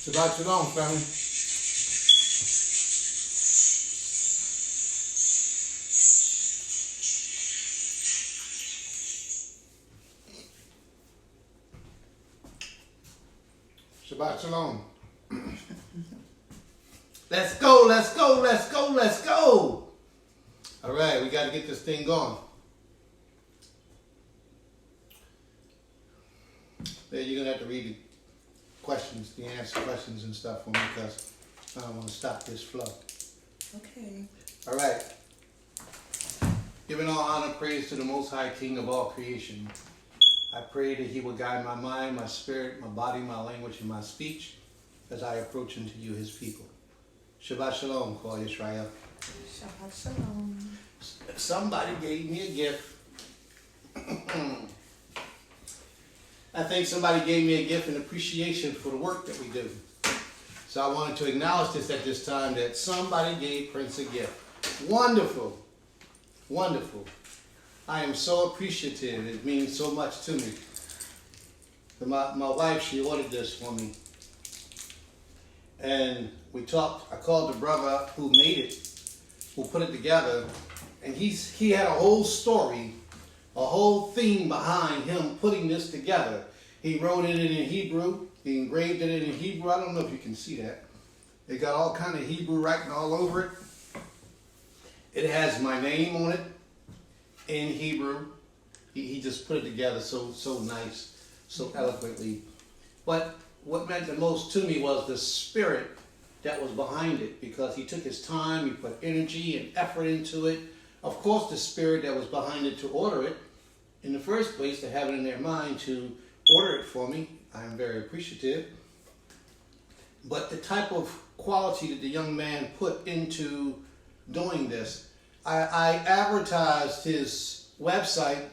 Shabbat shalom, family. Shabbat shalom. Let's go, let's go, let's go, let's go. All right, we got to get this thing going. Then you're going to have to read the questions, the answer questions and stuff for me because I don't want to stop this flow. Okay. All right. Giving all honor, praise to the Most High King of all creation. I pray that He will guide my mind, my spirit, my body, my language, and my speech as I approach unto you, His people. Shabbat shalom, Kol Yisrael. Shabbat shalom. Somebody gave me a gift. I think somebody gave me a gift in appreciation for the work that we do. So I wanted to acknowledge this at this time that somebody gave Prince a gift. Wonderful. Wonderful. I am so appreciative. It means so much to me. My wife, she ordered this for me. And we talked. I called the brother who made it, who put it together. And he had a whole story, a whole theme behind him putting this together. He wrote it in Hebrew. He engraved it in Hebrew. I don't know if you can see that. It got all kind of Hebrew writing all over it. It has my name on it in Hebrew. He just put it together so nice, so eloquently. But what meant the most to me was the spirit that was behind it, because he took his time, he put energy and effort into it. Of course, the spirit that was behind it to order it in the first place, to have it in their mind to order it for me. I am very appreciative. But the type of quality that the young man put into doing this, I advertised his website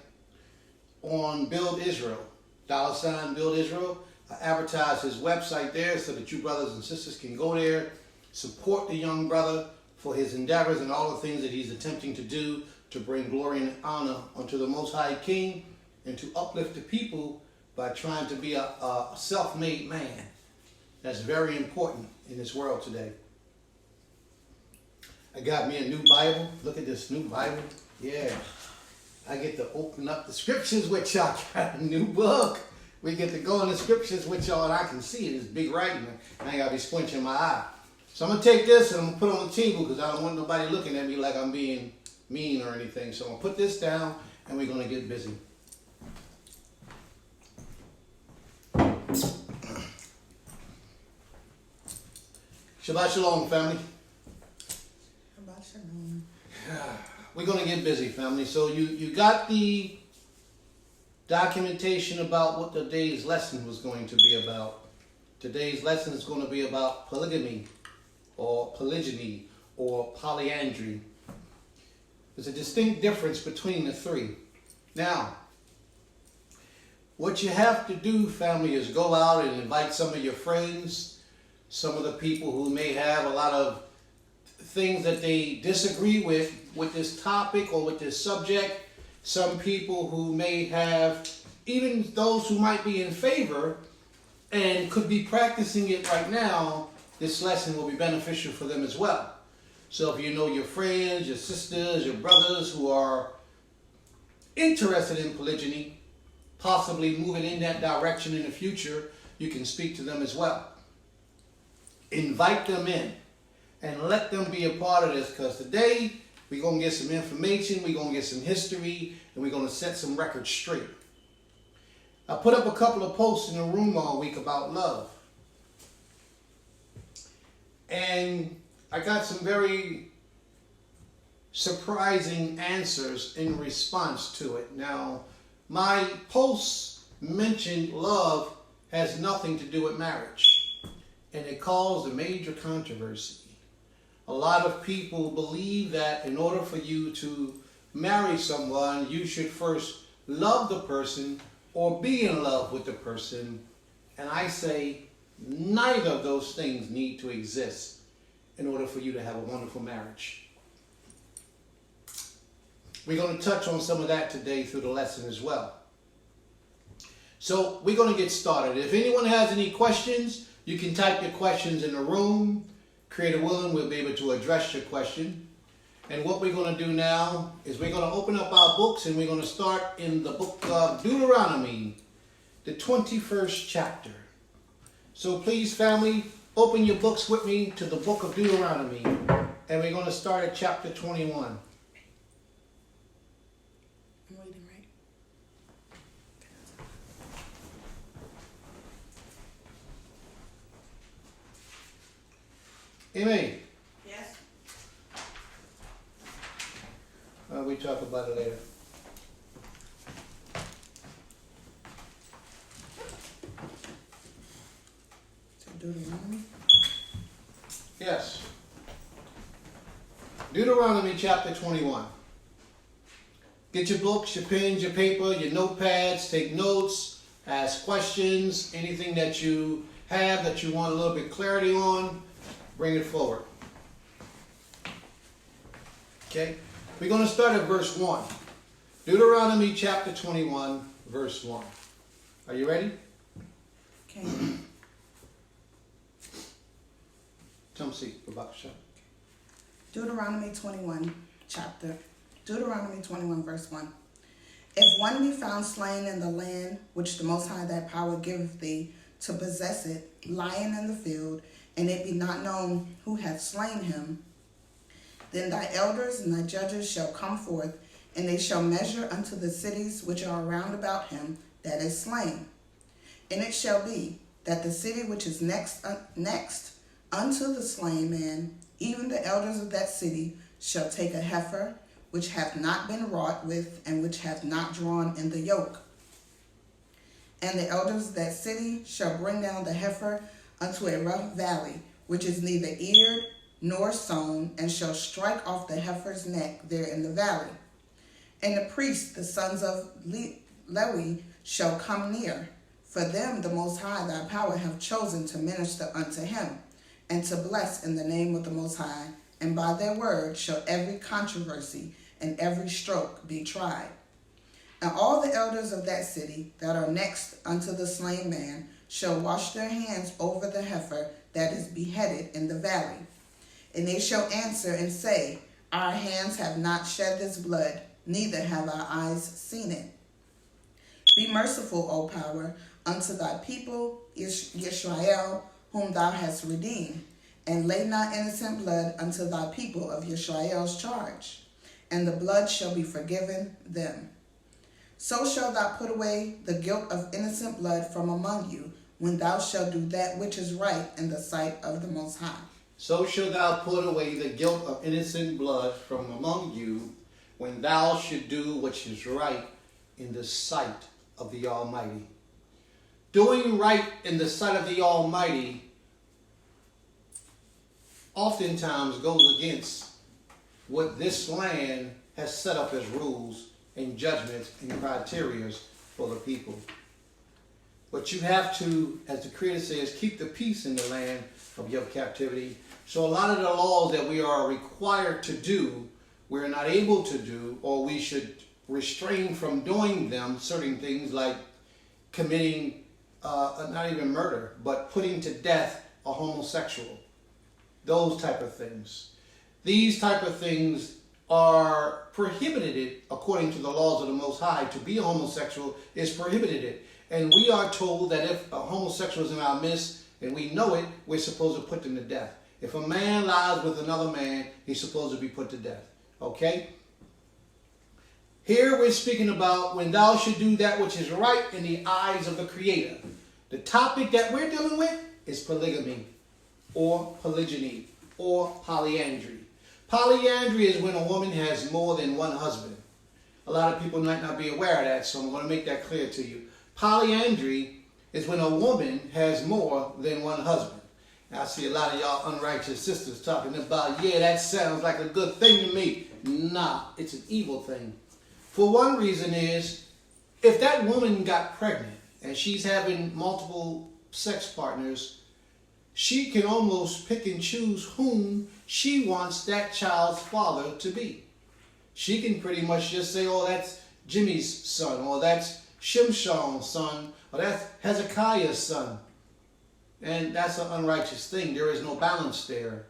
on Build Israel, $ Build Israel. I advertised his website there so that you brothers and sisters can go there, support the young brother for his endeavors and all the things that he's attempting to do to bring glory and honor unto the Most High King and to uplift the people by trying to be a self-made man. That's very important in this world today. I got me a new Bible. Look at this new Bible. Yeah. I get to open up the scriptures with y'all. Got a new book. We get to go in the scriptures with y'all and I can see it. It's big writing. I ain't got to be squinching my eye. So I'm going to take this and I'm going to put it on the table because I don't want nobody looking at me like I'm being mean or anything. So I'm going to put this down and we're going to get busy. Shabbat shalom, family. Shabbat shalom. We're going to get busy, family. So you got the documentation about what today's lesson was going to be about. Today's lesson is going to be about polygamy or polygyny or polyandry. There's a distinct difference between the three. Now, what you have to do, family, is go out and invite some of your friends, some of the people who may have a lot of things that they disagree with this topic or with this subject. Some people who may have, even those who might be in favor and could be practicing it right now, this lesson will be beneficial for them as well. So if you know your friends, your sisters, your brothers who are interested in polygyny, possibly moving in that direction in the future, you can speak to them as well. Invite them in and let them be a part of this, because today we're going to get some information, we're going to get some history, and we're going to set some records straight. I put up a couple of posts in the room all week about love. And I got some very surprising answers in response to it. Now, my posts mentioned love has nothing to do with marriage. And it caused a major controversy. A lot of people believe that in order for you to marry someone, you should first love the person or be in love with the person. And I say neither of those things need to exist in order for you to have a wonderful marriage. We're going to touch on some of that today through the lesson as well. So we're going to get started. If anyone has any questions, You can type your questions in the room. Creator willing, we'll be able to address your question. And what we're going to do now is we're going to open up our books and we're going to start in the book of Deuteronomy, the 21st chapter. So please, family, open your books with me to the book of Deuteronomy. And we're going to start at chapter 21. I'm reading, right? Amen. Yes. We talk about it later. So Deuteronomy. Yes. Deuteronomy chapter 21. Get your books, your pens, your paper, your notepads, take notes, ask questions, anything that you have that you want a little bit clarity on, bring it forward. Okay? We're going to start at verse 1. Deuteronomy chapter 21, verse 1. Are you ready? Okay. Come see. We're about to show. Deuteronomy 21, verse 1. If one be found slain in the land which the Most High thy power giveth thee to possess it, lying in the field, and it be not known who hath slain him, then thy elders and thy judges shall come forth, and they shall measure unto the cities which are round about him that is slain. And it shall be that the city which is next unto the slain man, even the elders of that city shall take a heifer, which hath not been wrought with, and which hath not drawn in the yoke. And the elders of that city shall bring down the heifer unto a rough valley, which is neither eared nor sown, and shall strike off the heifer's neck there in the valley. And the priests, the sons of Lewi, shall come near, for them the Most High thy power have chosen to minister unto him, and to bless in the name of the Most High, and by their word shall every controversy and every stroke be tried. And all the elders of that city that are next unto the slain man shall wash their hands over the heifer that is beheaded in the valley. And they shall answer and say, Our hands have not shed this blood, neither have our eyes seen it. Be merciful, O power, unto thy people Yisrael, whom thou hast redeemed, and lay not innocent blood unto thy people of Yisrael's charge, and the blood shall be forgiven them. So shalt thou put away the guilt of innocent blood from among you, when thou shalt do that which is right in the sight of the Most High. So shalt thou put away the guilt of innocent blood from among you, when thou should do which is right in the sight of the Almighty. Doing right in the sight of the Almighty oftentimes goes against what this land has set up as rules and judgments and criteria for the people. But you have to, as the Creator says, keep the peace in the land of your captivity. So a lot of the laws that we are required to do, we're not able to do, or we should restrain from doing them, certain things like committing, not even murder, but putting to death a homosexual. Those type of things. These type of things are prohibited according to the laws of the Most High. To be a homosexual is prohibited. And we are told that if a homosexual is in our midst and we know it, we're supposed to put them to death. If a man lies with another man, he's supposed to be put to death. Okay? Here we're speaking about when thou should do that which is right in the eyes of the Creator. The topic that we're dealing with is polygamy, or polygyny, or polyandry. Polyandry is when a woman has more than one husband. A lot of people might not be aware of that, so I'm going to make that clear to you. Polyandry is when a woman has more than one husband. Now, I see a lot of y'all unrighteous sisters talking about, yeah, that sounds like a good thing to me. Nah, it's an evil thing. For one reason is, if that woman got pregnant and she's having multiple sex partners, she can almost pick and choose whom she wants that child's father to be. She can pretty much just say, oh, that's Jimmy's son, or that's Shimshon's son, or that's Hezekiah's son. And that's an unrighteous thing. There is no balance there.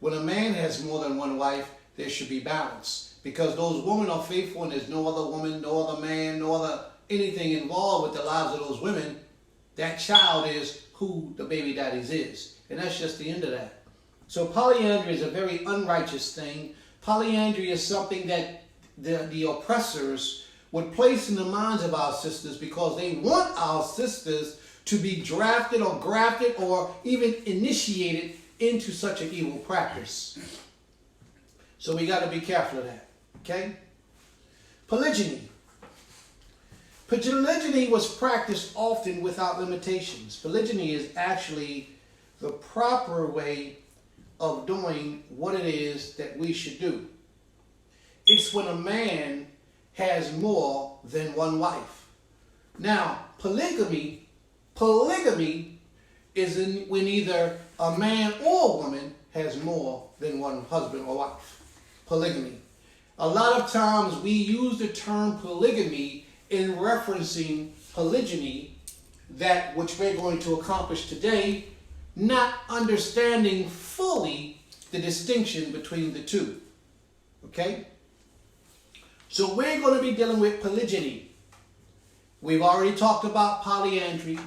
When a man has more than one wife, there should be balance. Because those women are faithful and there's no other woman, no other man, no other anything involved with the lives of those women. That child is who the baby daddies is. And that's just the end of that. So polyandry is a very unrighteous thing. Polyandry is something that the oppressors would place in the minds of our sisters because they want our sisters to be drafted or grafted or even initiated into such an evil practice. So we got to be careful of that. Okay? Polygyny. Polygyny was practiced often without limitations. Polygyny is actually the proper way of doing what it is that we should do. It's when a man has more than one wife. Now, polygamy is when either a man or a woman has more than one husband or wife. Polygamy. A lot of times we use the term polygamy in referencing polygyny, that which we're going to accomplish today, not understanding fully the distinction between the two. Okay? So we're going to be dealing with polygyny. We've already talked about polyandry.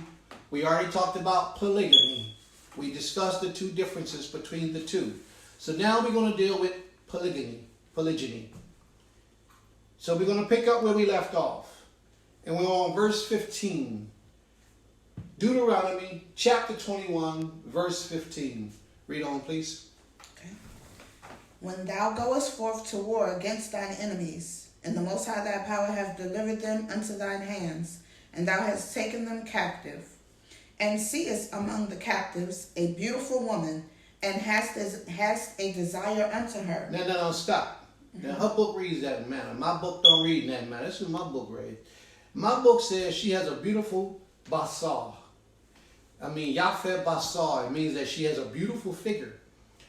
We already talked about polygamy. We discussed the two differences between the two. So now we're going to deal with polygyny. So we're going to pick up where we left off. And we're on verse 15. Deuteronomy chapter 21, verse 15. Read on, please. Okay. When thou goest forth to war against thine enemies, and the Most High thy power hath delivered them unto thine hands, and thou hast taken them captive, and seest among the captives a beautiful woman, and hast a desire unto her. No, stop. Now, her book reads that manner. My book don't read in that manner. This is my book read. My book says she has a beautiful basar. I mean, Yafeh basar. It means that she has a beautiful figure.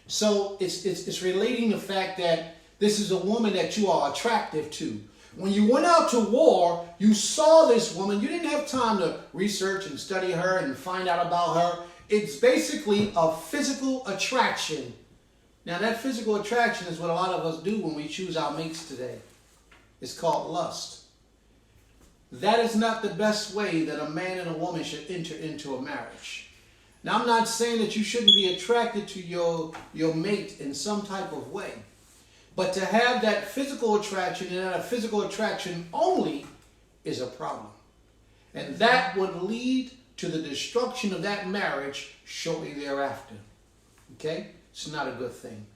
So it's relating the fact that this is a woman that you are attractive to. When you went out to war, you saw this woman. You didn't have time to research and study her and find out about her. It's basically a physical attraction. Now, that physical attraction is what a lot of us do when we choose our mates today. It's called lust. That is not the best way that a man and a woman should enter into a marriage. Now, I'm not saying that you shouldn't be attracted to your mate in some type of way. But to have that physical attraction and that physical attraction only is a problem. And that would lead to the destruction of that marriage shortly thereafter. Okay? It's not a good thing.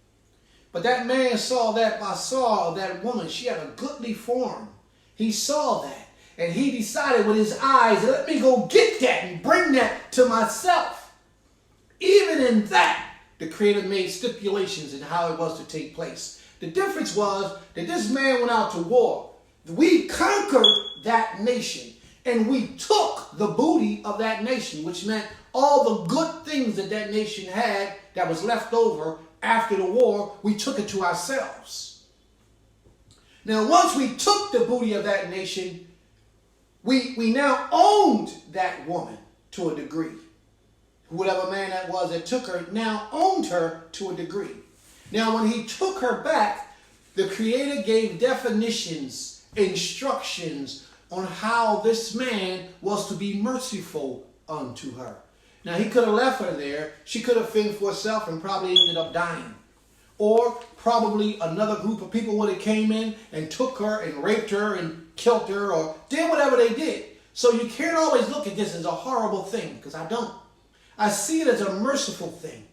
But that man saw that basar of that woman. She had a goodly form. He saw that. And he decided with his eyes, let me go get that and bring that to myself. Even in that, the Creator made stipulations in how it was to take place. The difference was that this man went out to war. We conquered that nation. And we took the booty of that nation, which meant all the good things that that nation had that was left over after the war, we took it to ourselves. Now, once we took the booty of that nation, we now owned that woman to a degree. Whatever man that was that took her now owned her to a degree. Now, when he took her back, the Creator gave definitions, instructions on how this man was to be merciful unto her. Now, he could have left her there. She could have fended for herself and probably ended up dying. Or probably another group of people would have came in and took her and raped her and killed her or did whatever they did. So you can't always look at this as a horrible thing, because I don't. I see it as a merciful thing.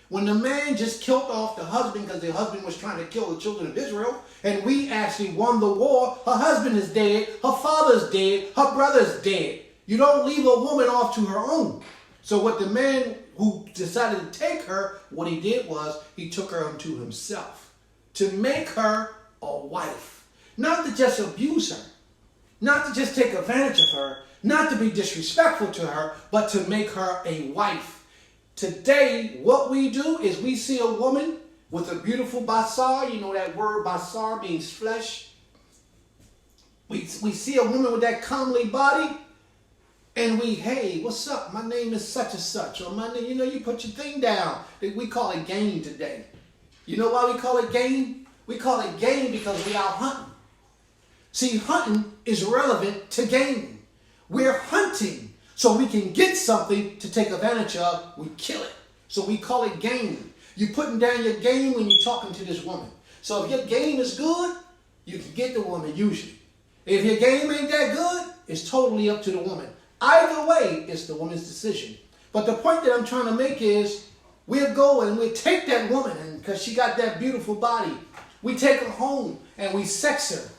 When the man just killed off the husband because the husband was trying to kill the children of Israel, and we actually won the war, her husband is dead, her father's dead, her brother's dead. You don't leave a woman off to her own. So what the man who decided to take her, what he did was he took her unto himself to make her a wife. Not to just abuse her, not to just take advantage of her, not to be disrespectful to her, but to make her a wife. Today, what we do is we see a woman with a beautiful basar. You know that word basar means flesh. We see a woman with that comely body. And we, hey, what's up? My name is such and such. Or my name, you put your thing down. We call it game today. You know why we call it game? We call it game because we out hunting. See, hunting is relevant to game. We're hunting so we can get something to take advantage of. We kill it. So we call it game. You're putting down your game when you're talking to this woman. So if your game is good, you can get the woman usually. If your game ain't that good, it's totally up to the woman. Either way, it's the woman's decision. But the point that I'm trying to make is we'll go and we'll take that woman, and because she got that beautiful body, we take her home and we sex her.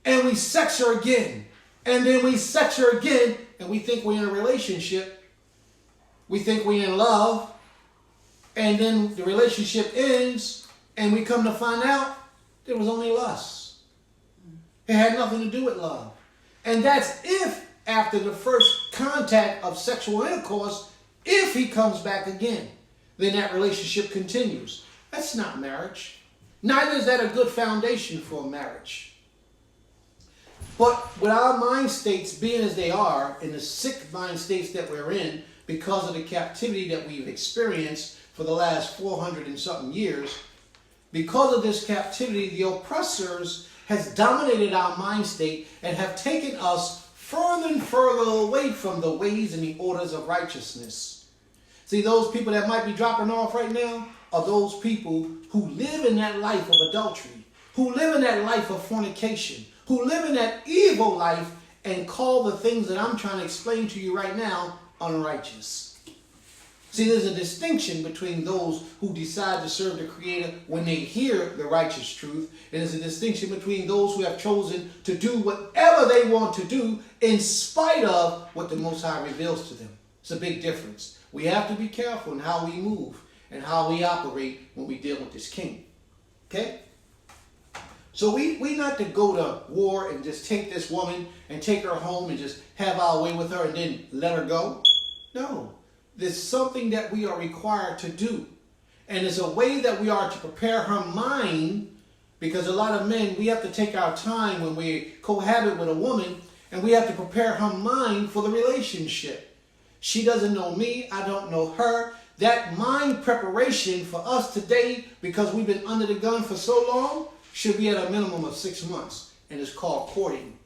And we sex her again. And then we sex her again, and we think we're in a relationship. We think we're in love. And then the relationship ends, and we come to find out there was only lust. It had nothing to do with love. And that's if, after the first contact of sexual intercourse, if he comes back again, then that relationship continues. That's not marriage. Neither is that a good foundation for a marriage. But with our mind states being as they are, in the sick mind states that we're in, because of the captivity that we've experienced for the last 400 and something years, because of this captivity, the oppressors has dominated our mind state and have taken us further and further away from the ways and the orders of righteousness. See, those people that might be dropping off right now are those people who live in that life of adultery, who live in that life of fornication, who live in that evil life and call the things that I'm trying to explain to you right now unrighteous. See, there's a distinction between those who decide to serve the Creator when they hear the righteous truth, and there's a distinction between those who have chosen to do whatever they want to do in spite of what the Most High reveals to them. It's a big difference. We have to be careful in how we move and how we operate when we deal with this king. Okay? So we not to go to war and just take this woman and take her home and just have our way with her and then let her go. No. There's something that we are required to do. And it's a way that we are to prepare her mind, because a lot of men, we have to take our time when we cohabit with a woman, and we have to prepare her mind for the relationship. She doesn't know me, I don't know her. That mind preparation for us today, because we've been under the gun for so long, should be at a minimum of 6 months, and it's called courting.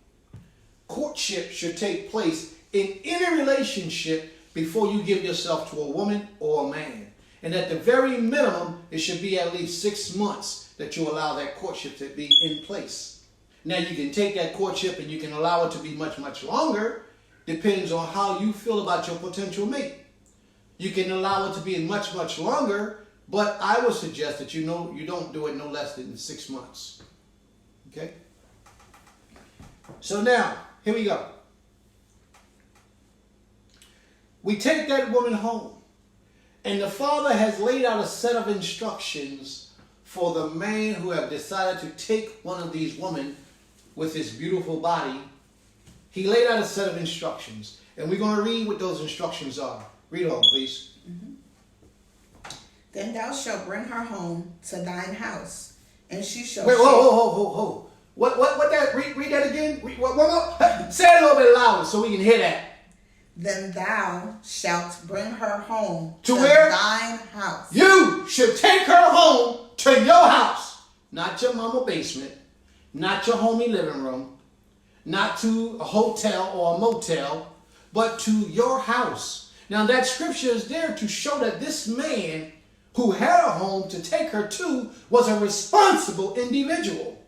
Courtship should take place in any relationship before you give yourself to a woman or a man. And at the very minimum, it should be at least 6 months that you allow that courtship to be in place. Now, you can take that courtship and you can allow it to be much, much longer. Depends on how you feel about your potential mate. You can allow it to be much, much longer, but I would suggest that you don't do it no less than 6 months. Okay? So now, here we go. We take that woman home, and the father has laid out a set of instructions for the man who have decided to take one of these women with his beautiful body. He laid out a set of instructions, and we're going to read what those instructions are. Read on, please. Then thou shalt bring her home to thine house, and she shall... Wait, whoa. What that, read that again? One more? Say it a little bit louder so we can hear that. Then thou shalt bring her home to where? Thine house. You should take her home to your house. Not your mama basement. Not your homie living room. Not to a hotel or a motel. But to your house. Now that scripture is there to show that this man who had a home to take her to was a responsible individual.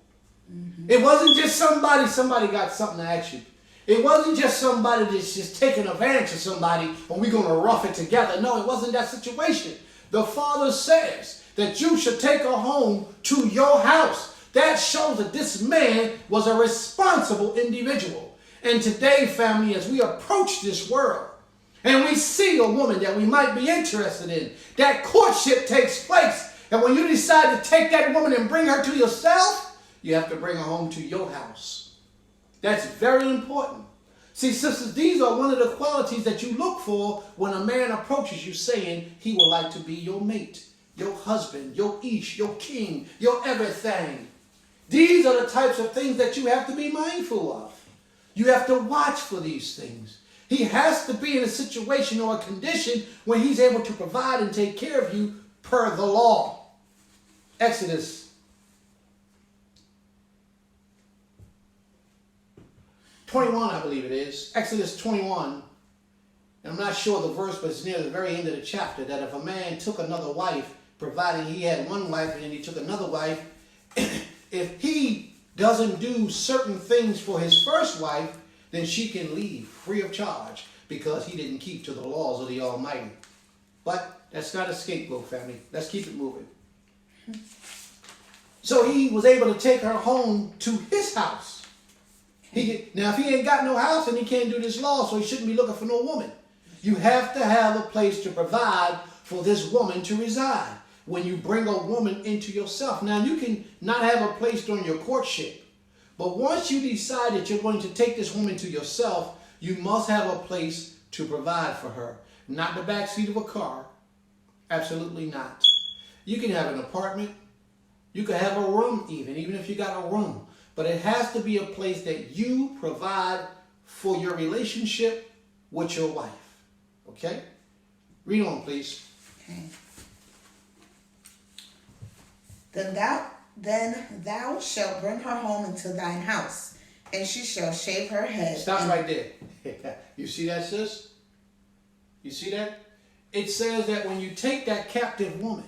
Mm-hmm. It wasn't just somebody got something to ask you. It wasn't just somebody that's just taking advantage of somebody and we're going to rough it together. No, it wasn't that situation. The Father says that you should take her home to your house. That shows that this man was a responsible individual. And today, family, as we approach this world and we see a woman that we might be interested in, that courtship takes place. And when you decide to take that woman and bring her to yourself, you have to bring her home to your house. That's very important. See, sisters, these are one of the qualities that you look for when a man approaches you saying he would like to be your mate, your husband, your ish, your king, your everything. These are the types of things that you have to be mindful of. You have to watch for these things. He has to be in a situation or a condition where he's able to provide and take care of you per the law. Exodus 21, I believe it is. Exodus 21. And I'm not sure the verse, but it's near the very end of the chapter, that if a man took another wife, providing he had one wife and then he took another wife, if he doesn't do certain things for his first wife, then she can leave free of charge because he didn't keep to the laws of the Almighty. But that's not a scapegoat, family. Let's keep it moving. So he was able to take her home to his house. Now, if he ain't got no house, then he can't do this law, so he shouldn't be looking for no woman. You have to have a place to provide for this woman to reside when you bring a woman into yourself. Now, you can not have a place during your courtship, but once you decide that you're going to take this woman to yourself, you must have a place to provide for her. Not the back seat of a car. Absolutely not. You can have an apartment. You can have a room even if you got a room. But it has to be a place that you provide for your relationship with your wife. Okay? Read on, please. Okay. Then thou shalt bring her home into thine house, and she shall shave her head. Stop right there. You see that, sis? You see that? It says that when you take that captive woman,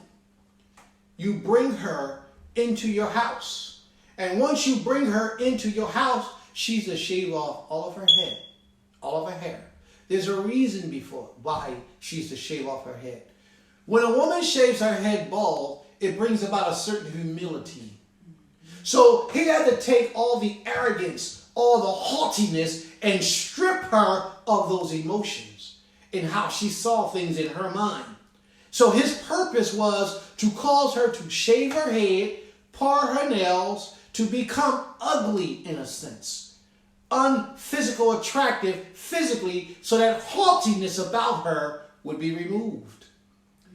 you bring her into your house. And once you bring her into your house, she's to shave off all of her head, all of her hair. There's a reason why she's to shave off her head. When a woman shaves her head bald, it brings about a certain humility. So he had to take all the arrogance, all the haughtiness, and strip her of those emotions and how she saw things in her mind. So his purpose was to cause her to shave her head, par her nails, to become ugly in a sense, unphysical, attractive physically, so that haughtiness about her would be removed.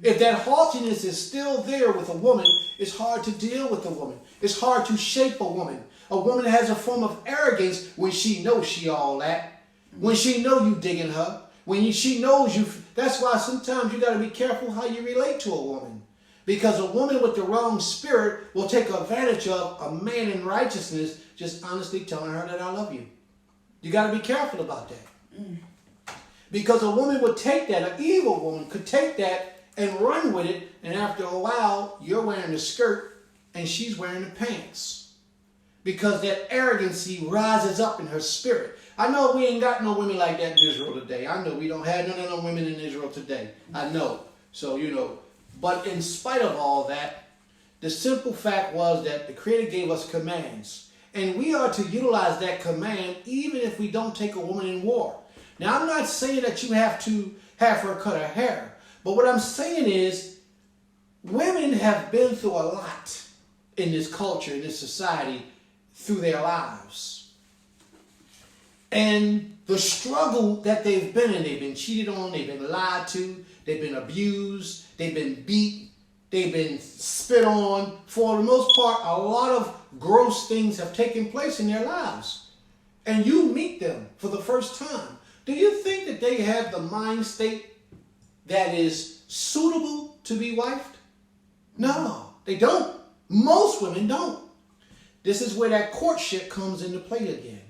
If that haughtiness is still there with a woman, it's hard to deal with a woman. It's hard to shape a woman. A woman has a form of arrogance when she knows she all that, when she know you digging her, when she knows you. That's why sometimes you got to be careful how you relate to a woman. Because a woman with the wrong spirit will take advantage of a man in righteousness just honestly telling her that I love you. You got to be careful about that. Because a woman would take that, an evil woman could take that and run with it, and after a while, you're wearing the skirt and she's wearing the pants. Because that arrogancy rises up in her spirit. I know we ain't got no women like that in Israel today. I know we don't have none of them women in Israel today. I know. So, But in spite of all that, the simple fact was that the Creator gave us commands. And we are to utilize that command even if we don't take a woman in war. Now, I'm not saying that you have to have her cut her hair. But what I'm saying is women have been through a lot in this culture, in this society, through their lives. And the struggle that they've been in, they've been cheated on, they've been lied to, they've been abused, they've been beat, they've been spit on. For the most part, a lot of gross things have taken place in their lives. And you meet them for the first time. Do you think that they have the mind state that is suitable to be wifed? No, they don't. Most women don't. This is where that courtship comes into play again.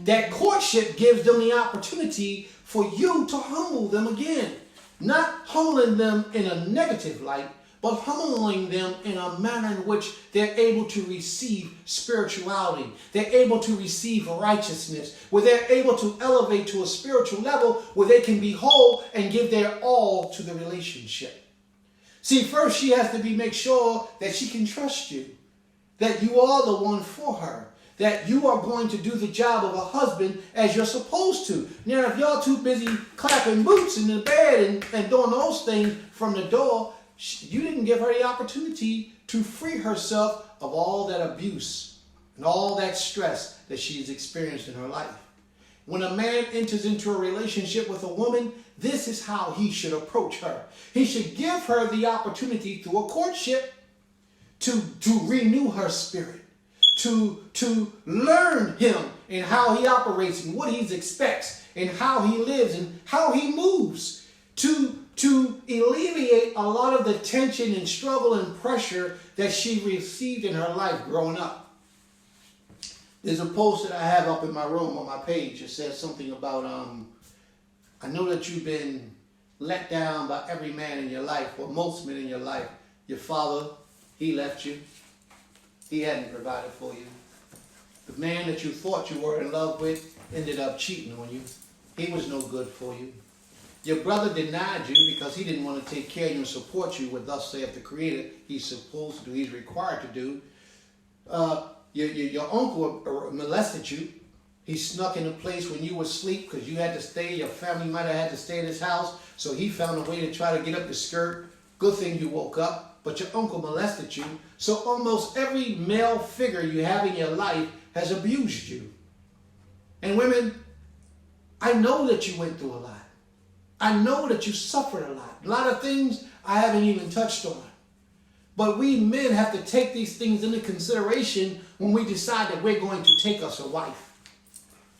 That courtship gives them the opportunity for you to humble them again. Not humbling them in a negative light, but humbling them in a manner in which they're able to receive spirituality. They're able to receive righteousness, where they're able to elevate to a spiritual level where they can be whole and give their all to the relationship. See, first she has to make sure that she can trust you, that you are the one for her, that you are going to do the job of a husband as you're supposed to. Now, if y'all too busy clapping boots in the bed and doing those things from the door, you didn't give her the opportunity to free herself of all that abuse and all that stress that she's experienced in her life. When a man enters into a relationship with a woman, this is how he should approach her. He should give her the opportunity through a courtship to renew her spirit, to learn him and how he operates and what he expects and how he lives and how he moves to alleviate a lot of the tension and struggle and pressure that she received in her life growing up. There's a post that I have up in my room on my page. It says something about, I know that you've been let down by every man in your life, or most men in your life. Your father, he left you. He hadn't provided for you. The man that you thought you were in love with ended up cheating on you. He was no good for you. Your brother denied you because he didn't want to take care of you and support you with thus saith the Creator. He's supposed to do, he's required to do. Your uncle molested you. He snuck in a place when you were asleep because you had to stay. Your family might have had to stay in his house. So he found a way to try to get up the skirt. Good thing you woke up. But your uncle molested you. So almost every male figure you have in your life has abused you. And women, I know that you went through a lot. I know that you suffered a lot. A lot of things I haven't even touched on. But we men have to take these things into consideration when we decide that we're going to take us a wife.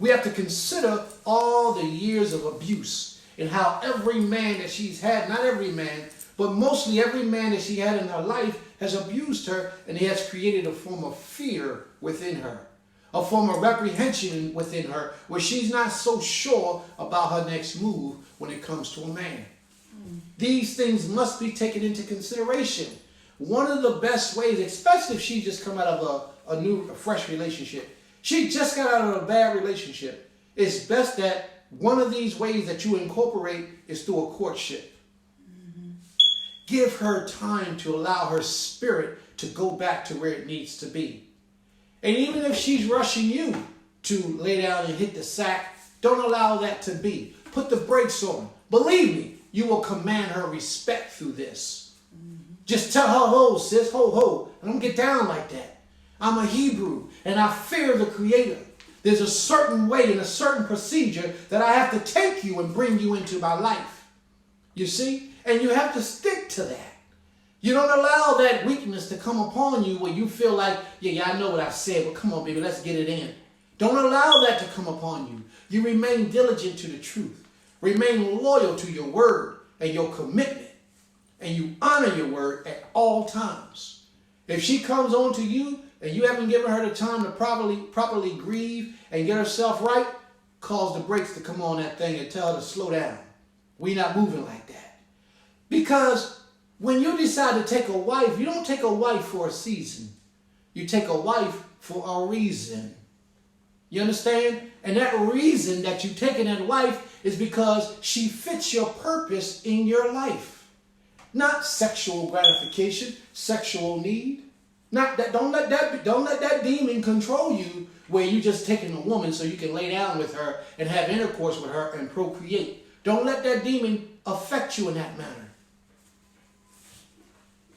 We have to consider all the years of abuse and how every man that she's had, not every man, but mostly every man that she had in her life has abused her, and he has created a form of fear within her, a form of reprehension within her, where she's not so sure about her next move when it comes to a man. These things must be taken into consideration. One of the best ways, especially if she just come out of a fresh relationship, she just got out of a bad relationship, it's best that one of these ways that you incorporate is through a courtship. Give her time to allow her spirit to go back to where it needs to be. And even if she's rushing you to lay down and hit the sack, don't allow that to be. Put the brakes on. Believe me, you will command her respect through this. Just tell her, ho, sis, ho. I don't get down like that. I'm a Hebrew, and I fear the Creator. There's a certain way and a certain procedure that I have to take you and bring you into my life. You see? And you have to stick to that. You don't allow that weakness to come upon you where you feel like, yeah, I know what I said, but come on, baby, let's get it in. Don't allow that to come upon you. You remain diligent to the truth. Remain loyal to your word and your commitment. And you honor your word at all times. If she comes on to you and you haven't given her the time to properly grieve and get herself right, cause the brakes to come on that thing and tell her to slow down. We're not moving like that. Because when you decide to take a wife, you don't take a wife for a season. You take a wife for a reason. You understand? And that reason that you taking that wife is because she fits your purpose in your life. Not sexual gratification, sexual need. Not that. Don't let that demon control you where you just taking a woman so you can lay down with her and have intercourse with her and procreate. Don't let that demon affect you in that manner.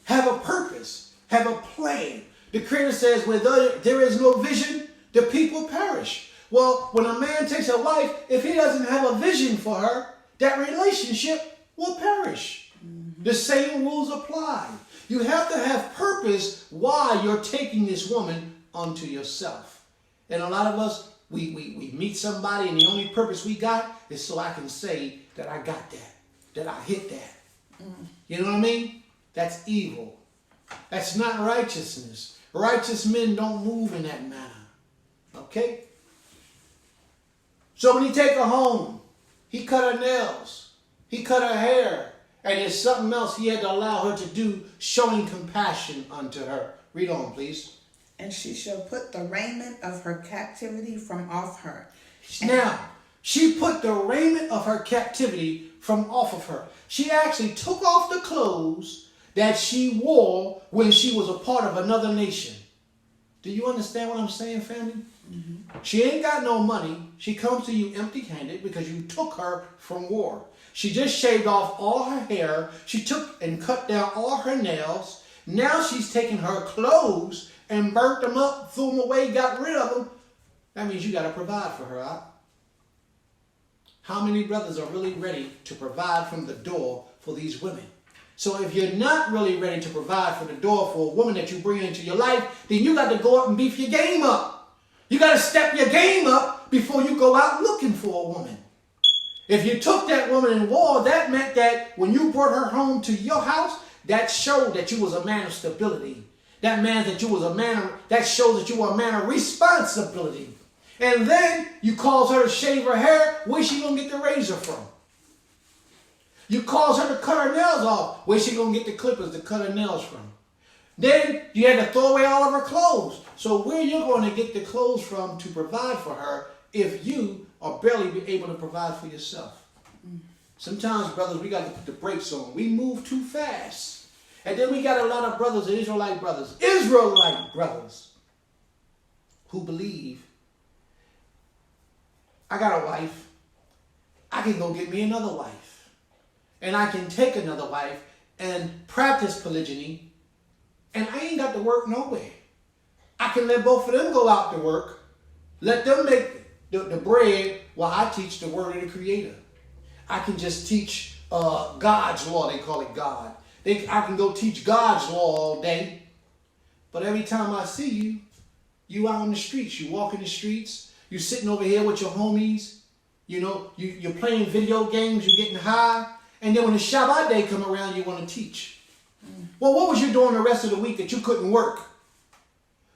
Have a purpose. Have a plan. The Creator says, where there is no vision, the people perish. Well, when a man takes a wife, if he doesn't have a vision for her, that relationship will perish. The same rules apply. You have to have purpose why you're taking this woman onto yourself. And a lot of us, we meet somebody and the only purpose we got is so I can say that I got that I hit that. You know what I mean? That's evil. That's not righteousness. Righteous men don't move in that manner. Okay? So when he take her home, he cut her nails, he cut her hair, and there's something else he had to allow her to do, showing compassion unto her. Read on, please. And she shall put the raiment of her captivity from off her. Now, she put the raiment of her captivity from off of her. She actually took off the clothes that she wore when she was a part of another nation. Do you understand what I'm saying, family? She ain't got no money. She comes to you empty-handed because you took her from war. She just shaved off all her hair. She took and cut down all her nails. Now she's taking her clothes and burnt them up, threw them away, got rid of them. That means you got to provide for her, huh? How many brothers are really ready to provide from the door for these women? So if you're not really ready to provide for the door for a woman that you bring into your life, then you got to go up and beef your game up. You got to step your game up before you go out looking for a woman. If you took that woman in war, that meant that when you brought her home to your house, that showed that you was a man of stability. That meant that you was a man of, that shows that you were a man of responsibility. And then you cause her to shave her hair. Where's she going to get the razor from? You cause her to cut her nails off. Where's she going to get the clippers to cut her nails from? Then you had to throw away all of her clothes. So where you going to get the clothes from to provide for her if you are barely able to provide for yourself? Sometimes, brothers, we got to put the brakes on. We move too fast. And then we got a lot of brothers, Israelite brothers, who believe, I got a wife, I can go get me another wife. And I can take another wife and practice polygyny, and I ain't got to work nowhere. I can let both of them go out to work, let them make the bread while I teach the word of the Creator. I can just teach God's law. They call it God. I can go teach God's law all day. But every time I see you, you out on the streets. You walk in the streets. You sitting over here with your homies. You know, you're playing video games. You're getting high. And then when the Shabbat day come around, you want to teach. Well, what was you doing the rest of the week that you couldn't work?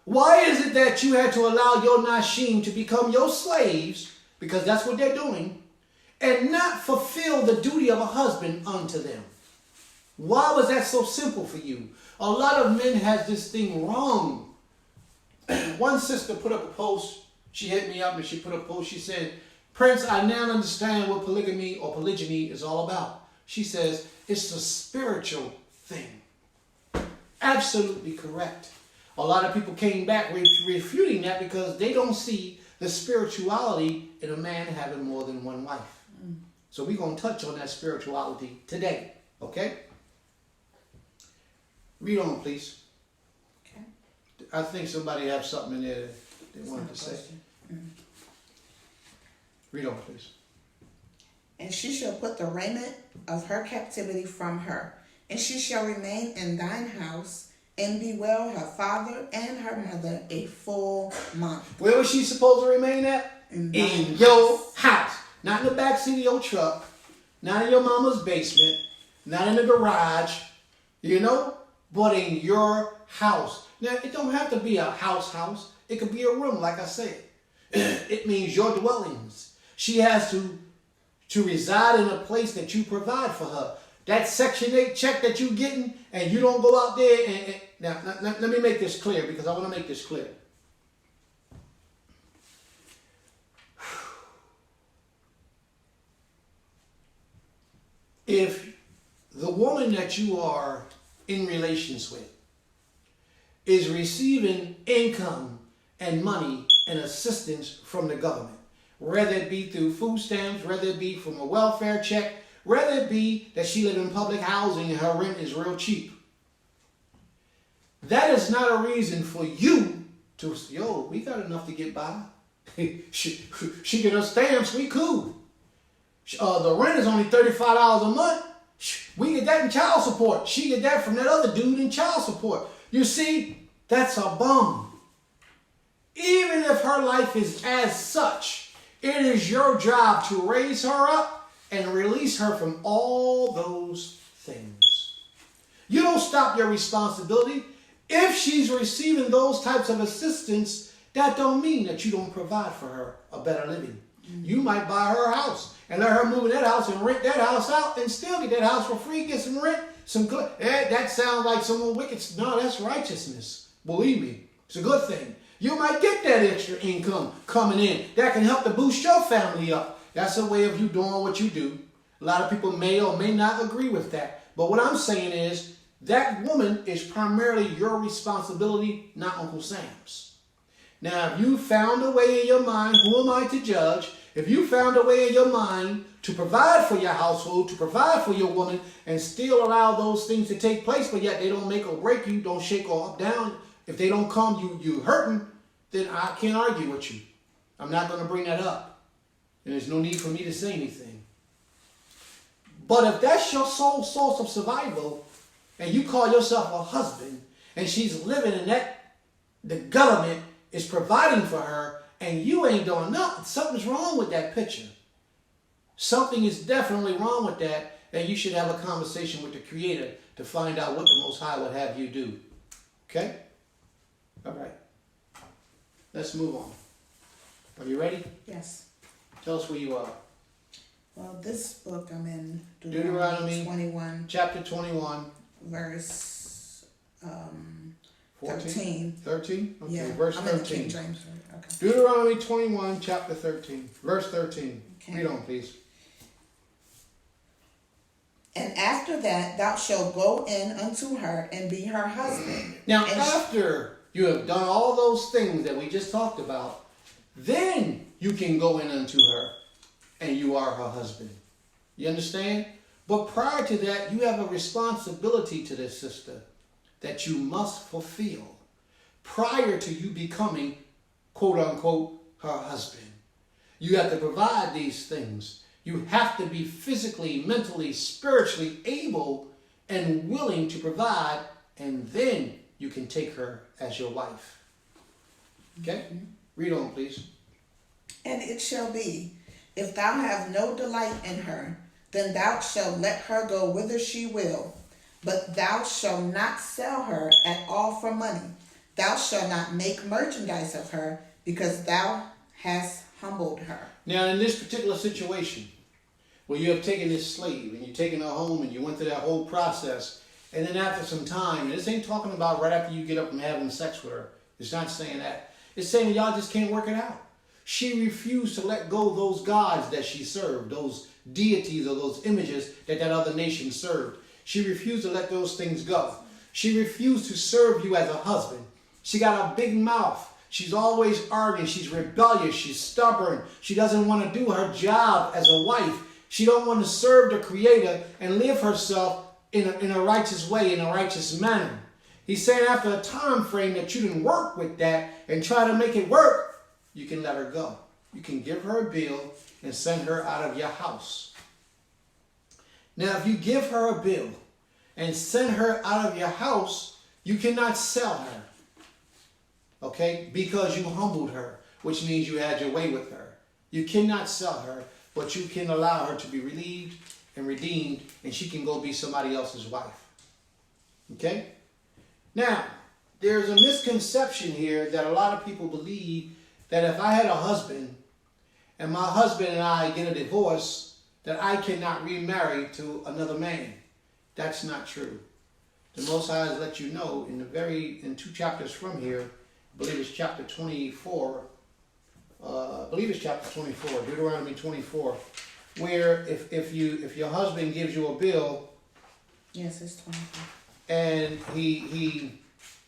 Why is it that you had to allow your Nashim to become your slaves, because that's what they're doing, and not fulfill the duty of a husband unto them? Why was that so simple for you? A lot of men has this thing wrong. One sister put up a post. She hit me up and she put up a post. She said, Prince, I now understand what polygamy or polygyny is all about. She says, it's a spiritual thing. Absolutely correct. A lot of people came back refuting that because they don't see the spirituality in a man having more than one wife. So we're going to touch on that spirituality today. Okay? Read on, please. Okay. I think somebody have something in there that they wanted to say. Read on, please. And she shall put the raiment of her captivity from her, and she shall remain in thine house, and bewail her father and her mother a full month. Where was she supposed to remain at? In your house. Not in the backseat of your truck. Not in your mama's basement. Not in the garage. You know? But in your house. Now, it don't have to be a house. It could be a room, like I said. It means your dwellings. She has to reside in a place that you provide for her. That Section 8 check that you're getting, and you don't go out there and now, let me make this clear, because I want to make this clear. If the woman that you are in relations with is receiving income and money and assistance from the government, whether it be through food stamps, whether it be from a welfare check, whether it be that she lives in public housing and her rent is real cheap, that is not a reason for you to, we got enough to get by. she get her stamps, we cool. The rent is only $35 a month. We get that in child support. She get that from that other dude in child support. You see, that's a bum. Even if her life is as such, it is your job to raise her up and release her from all those things. You don't stop your responsibility. If she's receiving those types of assistance, that don't mean that you don't provide for her a better living. You might buy her a house and let her move in that house and rent that house out and still get that house for free, get some rent, some good. That sounds like someone wicked. No, that's righteousness. Believe me, it's a good thing. You might get that extra income coming in that can help to boost your family up. That's a way of you doing what you do. A lot of people may or may not agree with that. But what I'm saying is that woman is primarily your responsibility, not Uncle Sam's. Now, if you found a way in your mind, who am I to judge? If you found a way in your mind to provide for your household, to provide for your woman, and still allow those things to take place, but yet they don't make or break you, don't shake or up down, if they don't come, you hurting, then I can't argue with you. I'm not going to bring that up. And there's no need for me to say anything. But if that's your sole source of survival, and you call yourself a husband, and she's living in the government is providing for her, and you ain't doing nothing. Something's wrong with that picture. Something is definitely wrong with that, and you should have a conversation with the Creator to find out what the Most High would have you do. Okay? All right. Let's move on. Are you ready? Yes. Tell us where you are. Well, this book I'm in, Deuteronomy 21, chapter 21. verse 14? 13. 13? Okay, Yeah, verse I'm 13. in the King James. Okay. Deuteronomy 21, chapter 13. Verse 13. Okay. Read on, please. And after that thou shalt go in unto her and be her husband. Now, and after you have done all those things that we just talked about, then you can go in unto her and you are her husband. You understand? But prior to that, you have a responsibility to this sister that you must fulfill prior to you becoming, quote unquote, her husband. You have to provide these things. You have to be physically, mentally, spiritually able and willing to provide, and then you can take her as your wife. Okay? Read on, please. And it shall be, if thou have no delight in her, then thou shalt let her go whither she will. But thou shalt not sell her at all for money. Thou shalt not make merchandise of her, because thou hast humbled her. Now, in this particular situation, where you have taken this slave and you've taken her home and you went through that whole process, and then after some time, and this ain't talking about right after you get up and having sex with her. It's not saying that. It's saying that y'all just can't work it out. She refused to let go of those gods that she served, those deities or those images that other nation served. She refused to let those things go. She refused to serve you as a husband. She got a big mouth. She's always arguing. She's rebellious. She's stubborn. She doesn't want to do her job as a wife. She don't want to serve the Creator and live herself in a righteous way, in a righteous manner. He's saying after a time frame that you didn't work with that and try to make it work, you can let her go. You can give her a bill and send her out of your house. Now, if you give her a bill and send her out of your house, you cannot sell her. Okay? Because you humbled her, which means you had your way with her. You cannot sell her, but you can allow her to be relieved and redeemed, and she can go be somebody else's wife. Okay? Now, there's a misconception here that a lot of people believe that if I had a husband and my husband and I get a divorce, that I cannot remarry to another man. That's not true. The Most High has let you know in 2 chapters from here, I believe it's chapter 24, Deuteronomy 24, where if your husband gives you a bill, Yes, it's 24. and he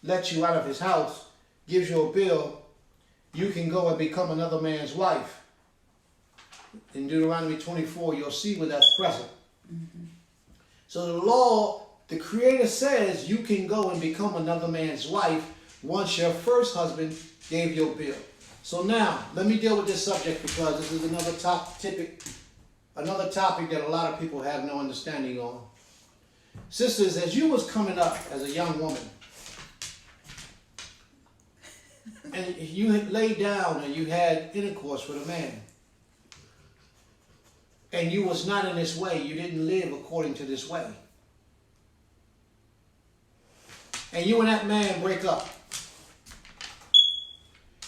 lets you out of his house, gives you a bill, you can go and become another man's wife. In Deuteronomy 24, you'll see where that's present. Mm-hmm. So the law, the Creator says you can go and become another man's wife once your first husband gave you a bill. So now, let me deal with this subject because this is another topic that a lot of people have no understanding on. Sisters, as you was coming up as a young woman, and you had laid down and you had intercourse with a man, and you was not in this way, you didn't live according to this way, and you and that man break up,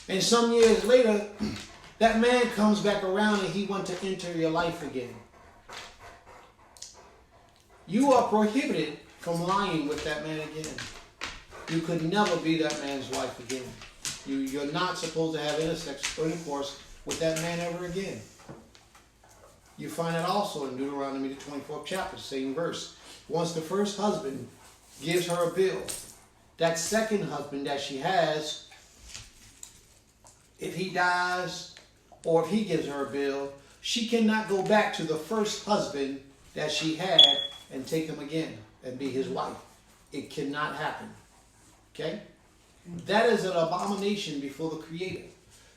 and some years later, that man comes back around and he wants to enter your life again. You are prohibited from lying with that man again. You could never be that man's wife again. You're not supposed to have intercourse with that man ever again. You find that also in Deuteronomy the 24th chapter, same verse. Once the first husband gives her a bill, that second husband that she has, if he dies or if he gives her a bill, she cannot go back to the first husband that she had and take him again and be his wife. It cannot happen. Okay? That is an abomination before the Creator.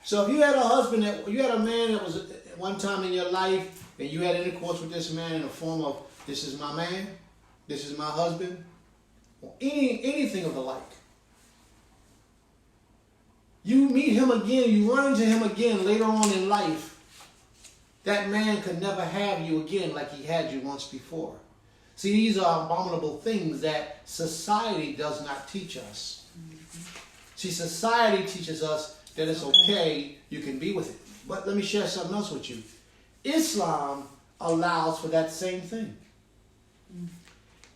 So if you had a man that was at one time in your life, and you had intercourse with this man in the form of, this is my man, this is my husband, or anything of the like, you meet him again, you run into him again later on in life, that man could never have you again like he had you once before. See, these are abominable things that society does not teach us. See, society teaches us that it's okay, you can be with it. But let me share something else with you. Islam allows for that same thing.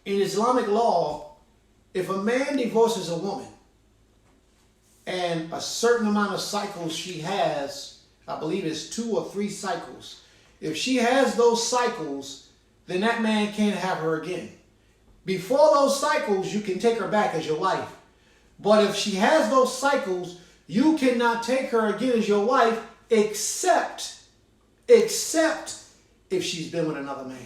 In Islamic law, if a man divorces a woman and a certain amount of cycles she has, I believe it's 2 or 3 cycles. If she has those cycles, then that man can't have her again. Before those cycles, you can take her back as your wife. But if she has those cycles, you cannot take her again as your wife except if she's been with another man.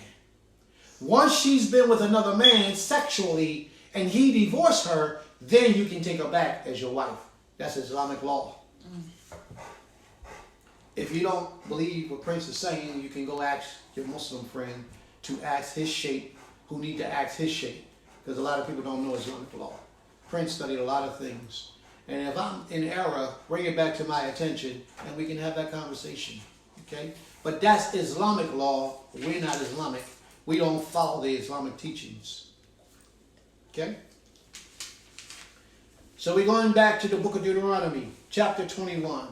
Once she's been with another man sexually and he divorced her, then you can take her back as your wife. That's Islamic law. If you don't believe what Prince is saying, you can go ask your Muslim friend to ask his sheikh, who need to ask his sheikh, because a lot of people don't know Islamic law. Prince studied a lot of things. And if I'm in error, bring it back to my attention and we can have that conversation. Okay? But that's Islamic law. We're not Islamic. We don't follow the Islamic teachings. Okay? So we're going back to the book of Deuteronomy, chapter 21.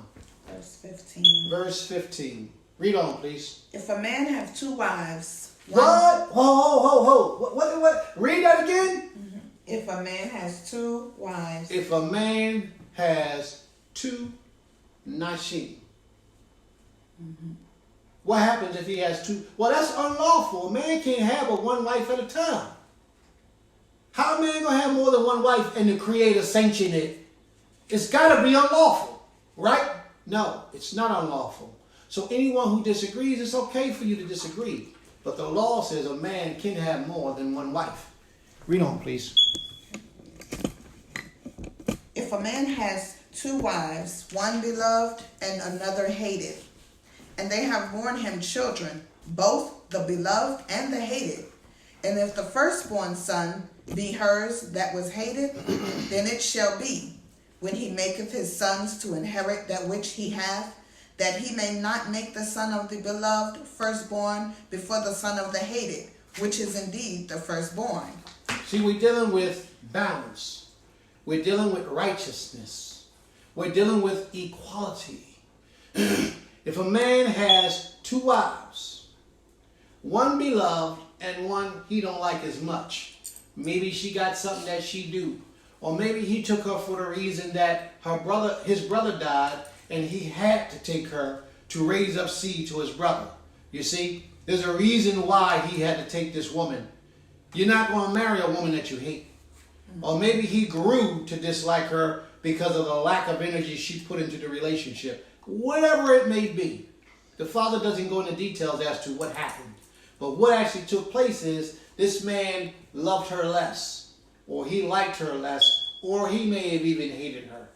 Verse 15. Verse 15. Read on, please. If a man have 2 wives. What? What? Read that again. If a man has 2 wives. If a man has 2 nashim. What happens if he has 2? Well, that's unlawful. A man can't have but 1 wife at a time. How a man going to have more than 1 wife and the Creator sanction it? It's got to be unlawful, right? No, it's not unlawful. So anyone who disagrees, it's okay for you to disagree. But the law says a man can have more than 1 wife. Read on, please. If a man has 2 wives, one beloved and another hated, and they have borne him children, both the beloved and the hated, and if the firstborn son be hers that was hated, then it shall be, when he maketh his sons to inherit that which he hath, that he may not make the son of the beloved firstborn before the son of the hated, which is indeed the firstborn. See, we're dealing with balance. We're dealing with righteousness. We're dealing with equality. If a man has 2 wives, one beloved and one he don't like as much, maybe she got something that she do, or maybe he took her for the reason that his brother died and he had to take her to raise up seed to his brother. You see, there's a reason why he had to take this woman. You're not going to marry a woman that you hate. Or maybe he grew to dislike her because of the lack of energy she put into the relationship. Whatever it may be. The father doesn't go into details as to what happened. But what actually took place is this man loved her less, or he liked her less, or he may have even hated her.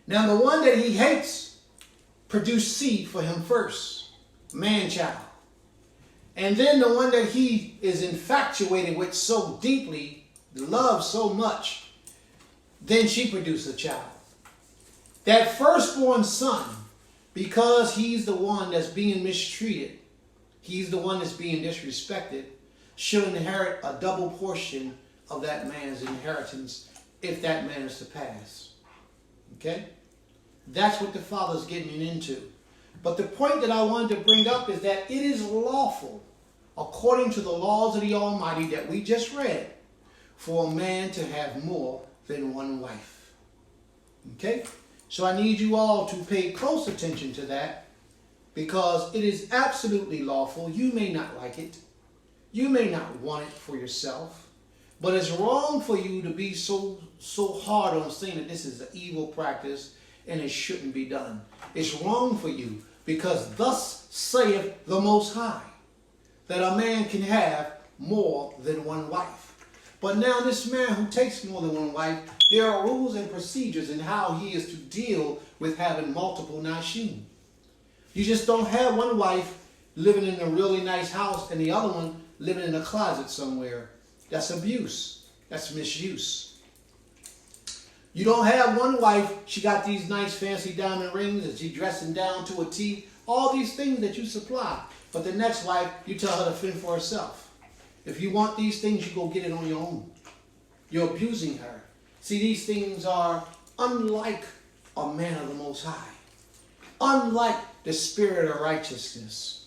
Now the one that he hates produced seed for him first, man-child. And then the one that he is infatuated with so deeply, loves so much, then she produced a child. That firstborn son, because he's the one that's being mistreated, he's the one that's being disrespected, should inherit a double portion of that man's inheritance if that man is to pass. Okay? That's what the father's getting into. But the point that I wanted to bring up is that it is lawful, according to the laws of the Almighty that we just read, for a man to have more than 1 wife. Okay? So I need you all to pay close attention to that, because it is absolutely lawful. You may not like it. You may not want it for yourself. But it's wrong for you to be so hard on saying that this is an evil practice and it shouldn't be done. It's wrong for you, because thus saith the Most High, that a man can have more than 1 wife. But now this man who takes more than 1 wife, there are rules and procedures in how he is to deal with having multiple nashim. You just don't have 1 wife living in a really nice house and the other one living in a closet somewhere. That's abuse. That's misuse. You don't have one wife, she got these nice fancy diamond rings and she dressing down to a T. All these things that you supply. But the next wife, you tell her to fend for herself. If you want these things, you go get it on your own. You're abusing her. See, these things are unlike a man of the Most High. Unlike the spirit of righteousness.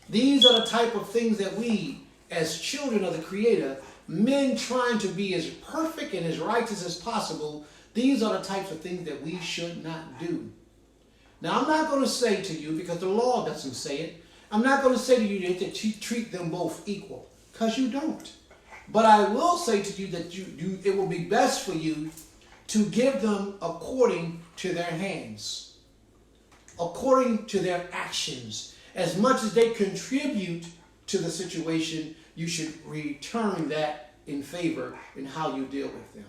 These are the type of things that we, as children of the Creator, men trying to be as perfect and as righteous as possible, these are the types of things that we should not do. Now, I'm not going to say to you, because the law doesn't say it, I'm not going to say to you that you treat them both equal, because you don't. But I will say to you that it will be best for you to give them according to their hands, according to their actions. As much as they contribute to the situation, you should return that in favor in how you deal with them.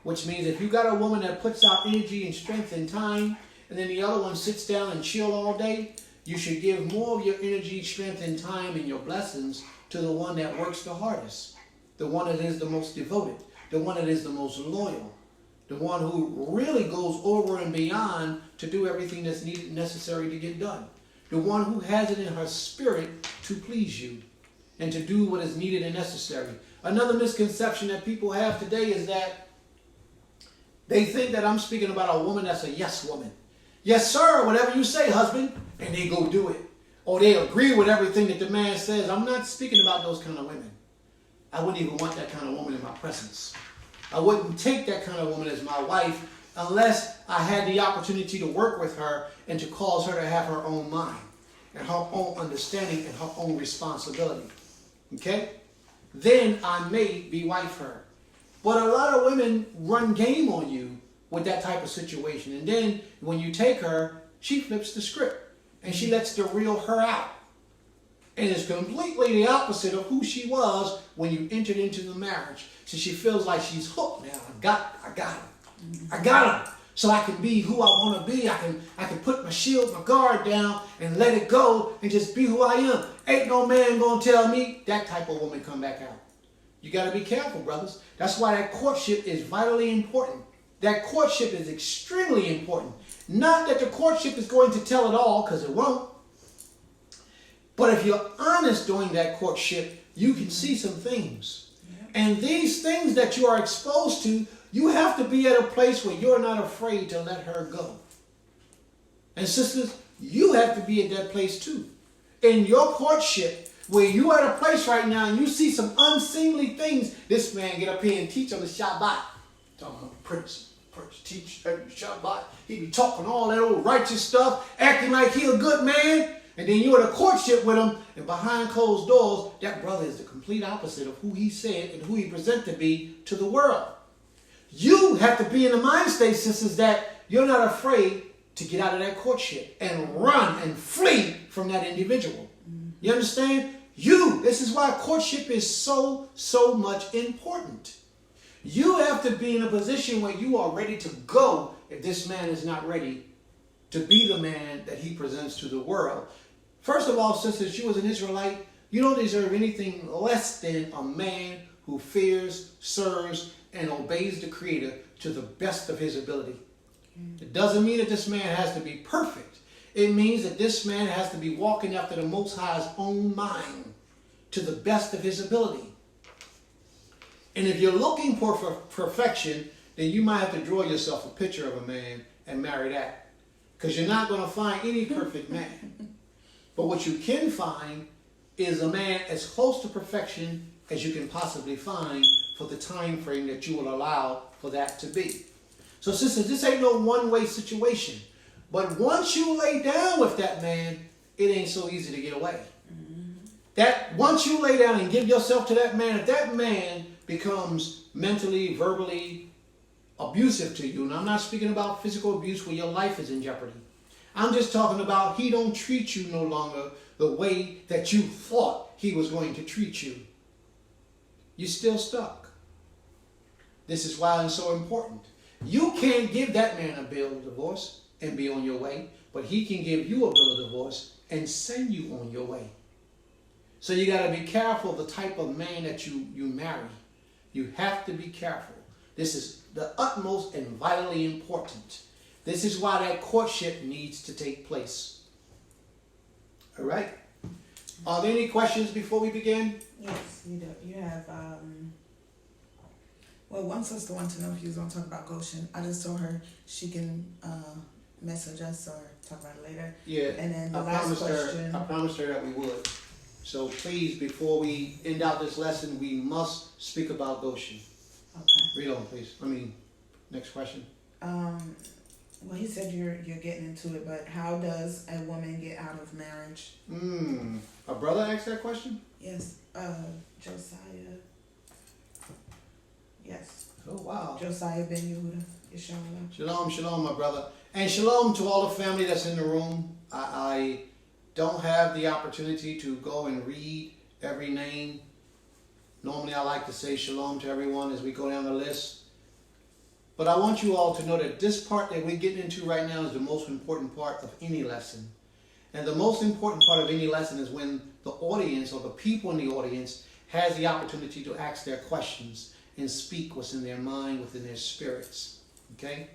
Which means if you got a woman that puts out energy and strength and time, and then the other one sits down and chill all day, you should give more of your energy, strength, and time and your blessings to the one that works the hardest, the one that is the most devoted, the one that is the most loyal, the one who really goes over and beyond to do everything that's needed and necessary to get done, the one who has it in her spirit to please you and to do what is needed and necessary. Another misconception that people have today is that they think that I'm speaking about a woman that's a yes woman. Yes, sir, whatever you say, husband, and they go do it. Or they agree with everything that the man says. I'm not speaking about those kind of women. I wouldn't even want that kind of woman in my presence. I wouldn't take that kind of woman as my wife unless I had the opportunity to work with her and to cause her to have her own mind and her own understanding and her own responsibility. Okay? Then I may be wife her. But a lot of women run game on you with that type of situation. And then when you take her, she flips the script and she lets the real her out. And it's completely the opposite of who she was when you entered into the marriage. So she feels like she's hooked now. I got her. So I can be who I want to be. I can put my shield, my guard down and let it go and just be who I am. Ain't no man gonna tell me. That type of woman come back out. You got to be careful, brothers. That's why that courtship is vitally important. That courtship is extremely important. Not that the courtship is going to tell it all, because it won't. But if you're honest during that courtship, you can see some things. Yeah. And these things that you are exposed to, you have to be at a place where you're not afraid to let her go. And sisters, you have to be at that place too. In your courtship, where you are at a place right now and you see some unseemly things, this man get up here and teach on the Shabbat. Talking about Prince teach every Shabbat. He be talking all that old righteous stuff, acting like he a good man. And then you're in a courtship with him, and behind closed doors, that brother is the complete opposite of who he said and who he presented to be to the world. You have to be in the mind state, sisters, that you're not afraid to get out of that courtship and run and flee from that individual. You understand? This is why courtship is so much important. You have to be in a position where you are ready to go if this man is not ready to be the man that he presents to the world. First of all, sisters, you as an Israelite, you don't deserve anything less than a man who fears, serves, and obeys the Creator to the best of his ability. It doesn't mean that this man has to be perfect. It means that this man has to be walking after the Most High's own mind to the best of his ability. And if you're looking for perfection, then you might have to draw yourself a picture of a man and marry that. Because you're not going to find any perfect man. But what you can find is a man as close to perfection as you can possibly find for the time frame that you will allow for that to be. So sisters, this ain't no one-way situation. But once you lay down with that man, it ain't so easy to get away. That once you lay down and give yourself to that man, if that man becomes mentally, verbally abusive to you, and I'm not speaking about physical abuse where your life is in jeopardy. I'm just talking about he don't treat you no longer the way that you thought he was going to treat you. You're still stuck. This is why it's so important. You can't give that man a bill of divorce and be on your way, but he can give you a bill of divorce and send you on your way. So you got to be careful of the type of man that you marry. You have to be careful, This is the utmost and vitally important. This is why that courtship needs to take place. All right? Are there any questions before we begin? Yes, you do. You have, well, one sister wanted to know if you was going to talk about Goshen. I just told her she can message us or talk about it later. Yeah. And then the last question. I promised her that we would. So please, before we end out this lesson, we must speak about Goshen. Okay. Read on, please. Next question. Well, he said you're getting into it, but how does a woman get out of marriage? A brother asked that question? Yes. Josiah. Yes. Oh, wow. Josiah Ben Yehuda is showing up. Shalom, shalom, my brother. And shalom to all the family that's in the room. I don't have the opportunity to go and read every name. Normally I like to say shalom to everyone as we go down the list. But I want you all to know that this part that we're getting into right now is the most important part of any lesson. And the most important part of any lesson is when the audience or the people in the audience has the opportunity to ask their questions and speak what's in their mind, within their spirits. Okay?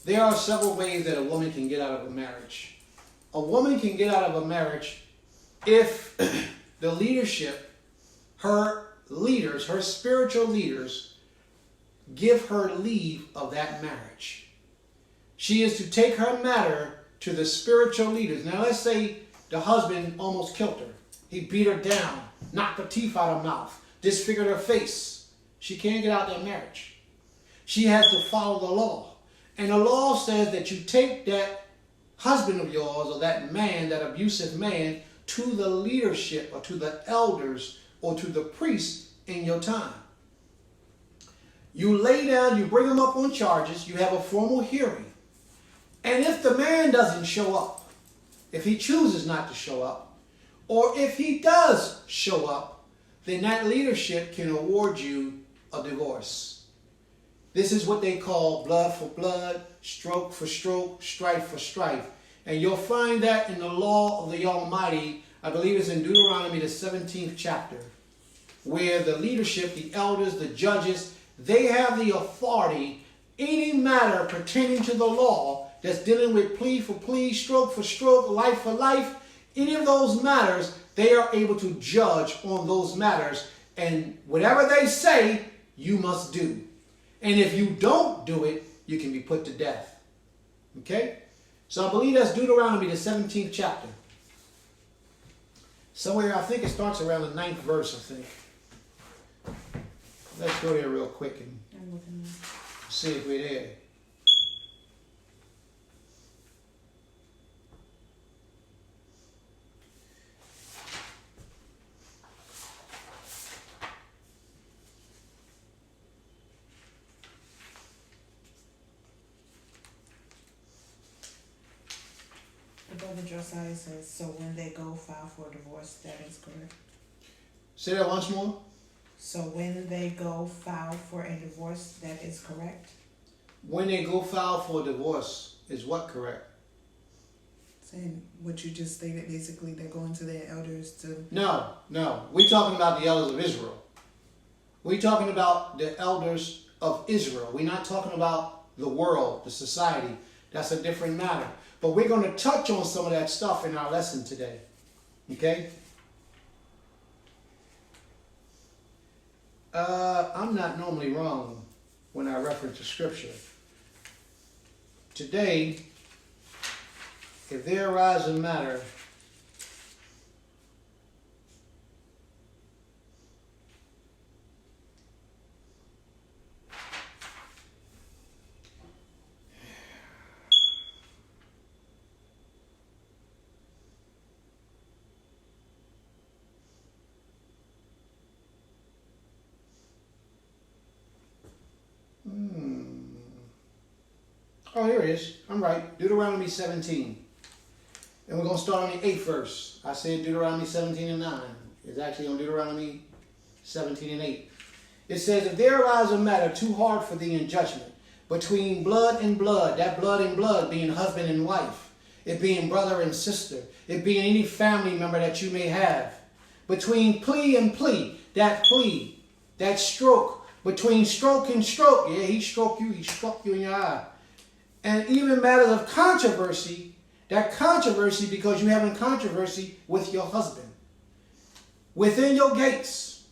There are several ways that a woman can get out of a marriage. A woman can get out of a marriage if the leadership, her leaders, her spiritual leaders, give her leave of that marriage. She is to take her matter to the spiritual leaders. Now let's say the husband almost killed her. He beat her down, knocked her teeth out of her mouth, disfigured her face. She can't get out of that marriage. She has to follow the law. And the law says that you take that husband of yours or that man, that abusive man, to the leadership or to the elders or to the priests in your time. You lay down, you bring him up on charges, you have a formal hearing. And if the man doesn't show up, if he chooses not to show up, or if he does show up, then that leadership can award you a divorce. This is what they call blood for blood, stroke for stroke, strife for strife. And you'll find that in the law of the Almighty, I believe it's in Deuteronomy, the 17th chapter, where the leadership, the elders, the judges, they have the authority, any matter pertaining to the law that's dealing with plea for plea, stroke for stroke, life for life, any of those matters, they are able to judge on those matters. And whatever they say, you must do. And if you don't do it, you can be put to death. Okay? So I believe that's Deuteronomy, the 17th chapter. Somewhere, I think it starts around the 9th verse, I think. Let's go there real quick and see if we're there. Brother Josiah says, so when they go file for a divorce, that is correct. Say that once more. So when they go file for a divorce, that is correct? When they go file for a divorce, is what correct? Saying what you just stated, basically they're going to their elders to... No. We're talking about the elders of Israel. We're talking about the elders of Israel. We're not talking about the world, the society. That's a different matter. But we're going to touch on some of that stuff in our lesson today. Okay? I'm not normally wrong when I reference the scripture. Today, if there arises a matter Oh, here it is. I'm right. Deuteronomy 17. And we're going to start on the 8th verse. I said Deuteronomy 17 and 9. It's actually on Deuteronomy 17 and 8. It says, if there arise a matter too hard for thee in judgment, between blood and blood, that blood and blood being husband and wife, it being brother and sister, it being any family member that you may have, between plea and plea, that stroke between stroke and stroke. Yeah, he struck you in your eye. And even matters of controversy, that controversy because you're having controversy with your husband. Within your gates.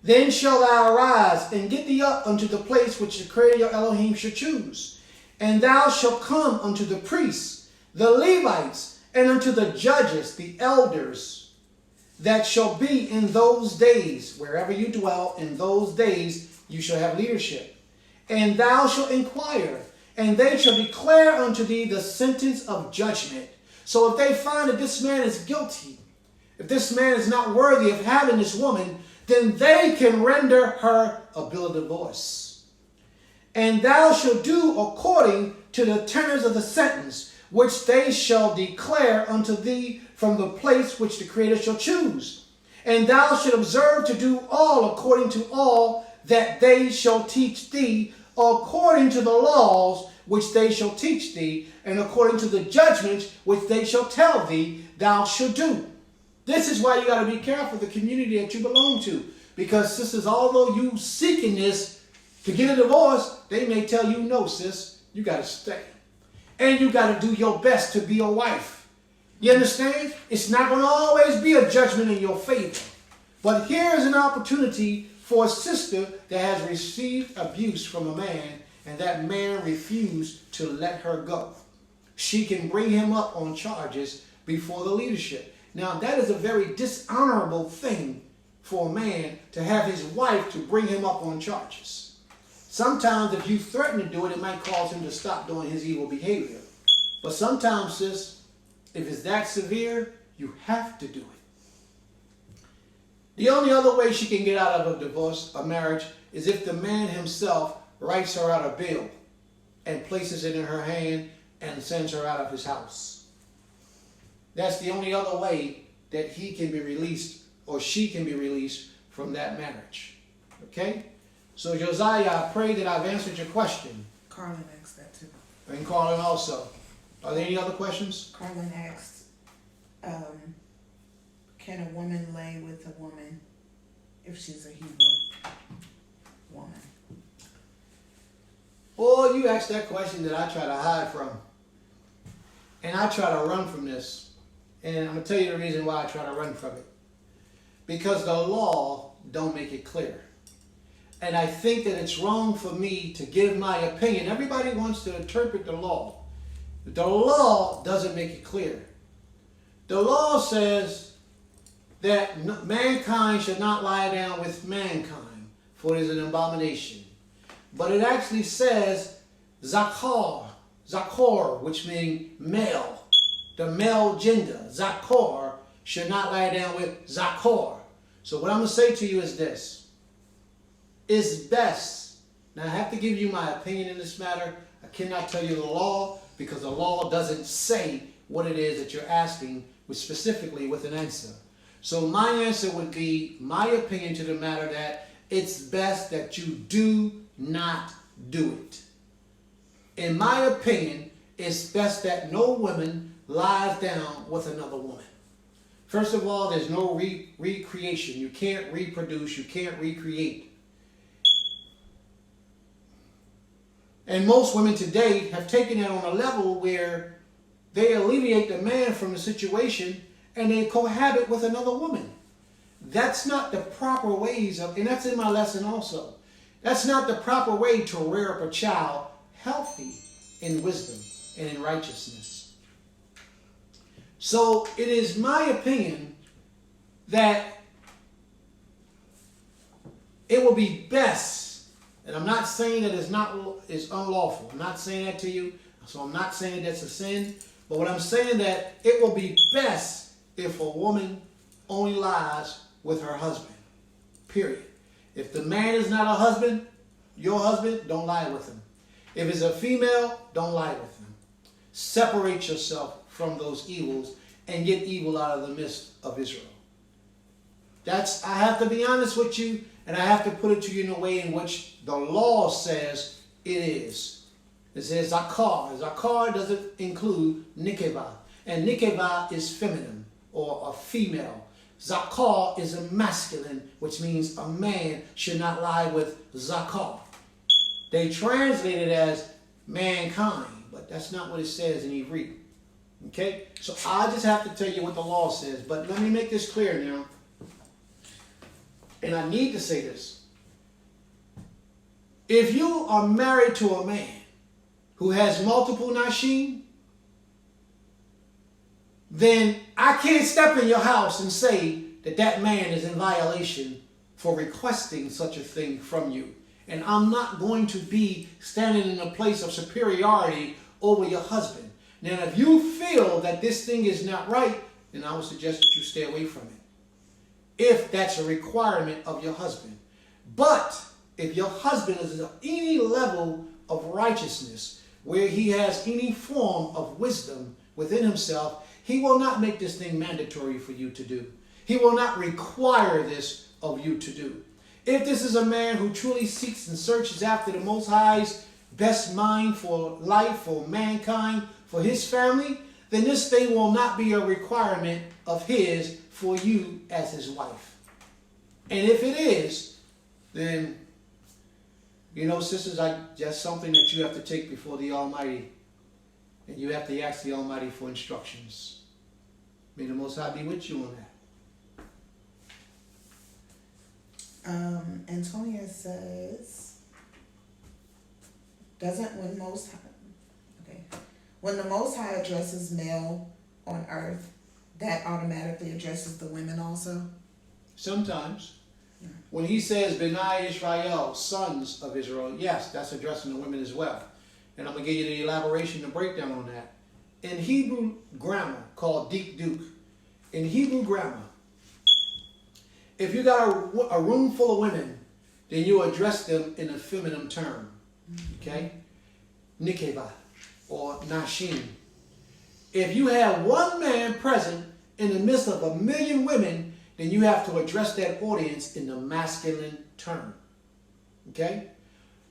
Then shall thou arise and get thee up unto the place which the Creator your Elohim shall choose. And thou shalt come unto the priests, the Levites, and unto the judges, the elders, that shall be in those days, wherever you dwell, in those days you shall have leadership. And thou shalt inquire, and they shall declare unto thee the sentence of judgment. So if they find that this man is guilty, if this man is not worthy of having this woman, then they can render her a bill of divorce. And thou shalt do according to the tenors of the sentence, which they shall declare unto thee from the place which the Creator shall choose. And thou shalt observe to do all according to all that they shall teach thee, according to the laws which they shall teach thee, and according to the judgments which they shall tell thee, thou shalt do. This is why you got to be careful the community that you belong to. Because, sisters, although you seeking this to get a divorce, they may tell you, no, sis, you got to stay. And you got to do your best to be a wife. You understand? It's not going to always be a judgment in your favor. But here is an opportunity for a sister that has received abuse from a man, and that man refused to let her go. She can bring him up on charges before the leadership. Now, that is a very dishonorable thing for a man to have his wife to bring him up on charges. Sometimes if you threaten to do it, it might cause him to stop doing his evil behavior. But sometimes, sis, if it's that severe, you have to do it. The only other way she can get out of a divorce, a marriage, is if the man himself writes her out a bill and places it in her hand and sends her out of his house. That's the only other way that he can be released or she can be released from that marriage. Okay? So Josiah, I pray that I've answered your question. Carlin asked that too. And Carlin also. Are there any other questions? Carlin asked, can a woman lay with a woman if she's a Hebrew woman? Boy, you asked that question that I try to hide from. And I try to run from this. And I'm going to tell you the reason why I try to run from it. Because the law don't make it clear. And I think that it's wrong for me to give my opinion. Everybody wants to interpret the law. The law doesn't make it clear. The law says that mankind should not lie down with mankind, for it is an abomination. But it actually says zakor, which means male. The male gender, zakor, should not lie down with zakor. So what I'm going to say to you is this. It's best. Now I have to give you my opinion in this matter. I cannot tell you the law because the law doesn't say what it is that you're asking specifically with an answer. So my answer would be my opinion to the matter that it's best that you do not do it. In my opinion, it's best that no woman lies down with another woman. First of all, there's no recreation. You can't reproduce. You can't recreate. And most women today have taken it on a level where they alleviate the man from the situation and they cohabit with another woman. That's not the proper ways of, and that's in my lesson also. That's not the proper way to rear up a child healthy in wisdom and in righteousness. So it is my opinion that it will be best, and I'm not saying that it's unlawful. I'm not saying that to you, so I'm not saying that's a sin. But what I'm saying that it will be best if a woman only lies with her husband. Period. If the man is not a husband, your husband, don't lie with him. If it's a female, don't lie with him. Separate yourself from those evils and get evil out of the midst of Israel. I have to be honest with you, and I have to put it to you in a way in which the law says it is. It says zakar. Zakar doesn't include nikeva. And nikeva is feminine or a female. Zakar is a masculine, which means a man should not lie with Zakar. They translate it as mankind, but that's not what it says in Hebrew. Okay? So I just have to tell you what the law says, but let me make this clear now. And I need to say this. If you are married to a man who has multiple nashim, then I can't step in your house and say that that man is in violation for requesting such a thing from you. And I'm not going to be standing in a place of superiority over your husband. Now, if you feel that this thing is not right, then I would suggest that you stay away from it, if that's a requirement of your husband. But if your husband is at any level of righteousness, where he has any form of wisdom within himself, he will not make this thing mandatory for you to do. He will not require this of you to do. If this is a man who truly seeks and searches after the Most High's best mind for life, for mankind, for his family, then this thing will not be a requirement of his for you as his wife. And if it is, then, you know, sisters, that's something that you have to take before the Almighty. And you have to ask the Almighty for instructions. May the Most High be with you on that. Antonia says, when the Most High addresses male on earth, that automatically addresses the women also? Sometimes. Yeah. When he says, Benai Israel, sons of Israel, yes, that's addressing the women as well. And I'm going to give you the elaboration, the breakdown on that. In Hebrew grammar, called Dik Duk, in Hebrew grammar, if you got a room full of women, then you address them in a feminine term. Okay? Nikeva, or Nashim. If you have one man present in the midst of 1 million women, then you have to address that audience in the masculine term. Okay?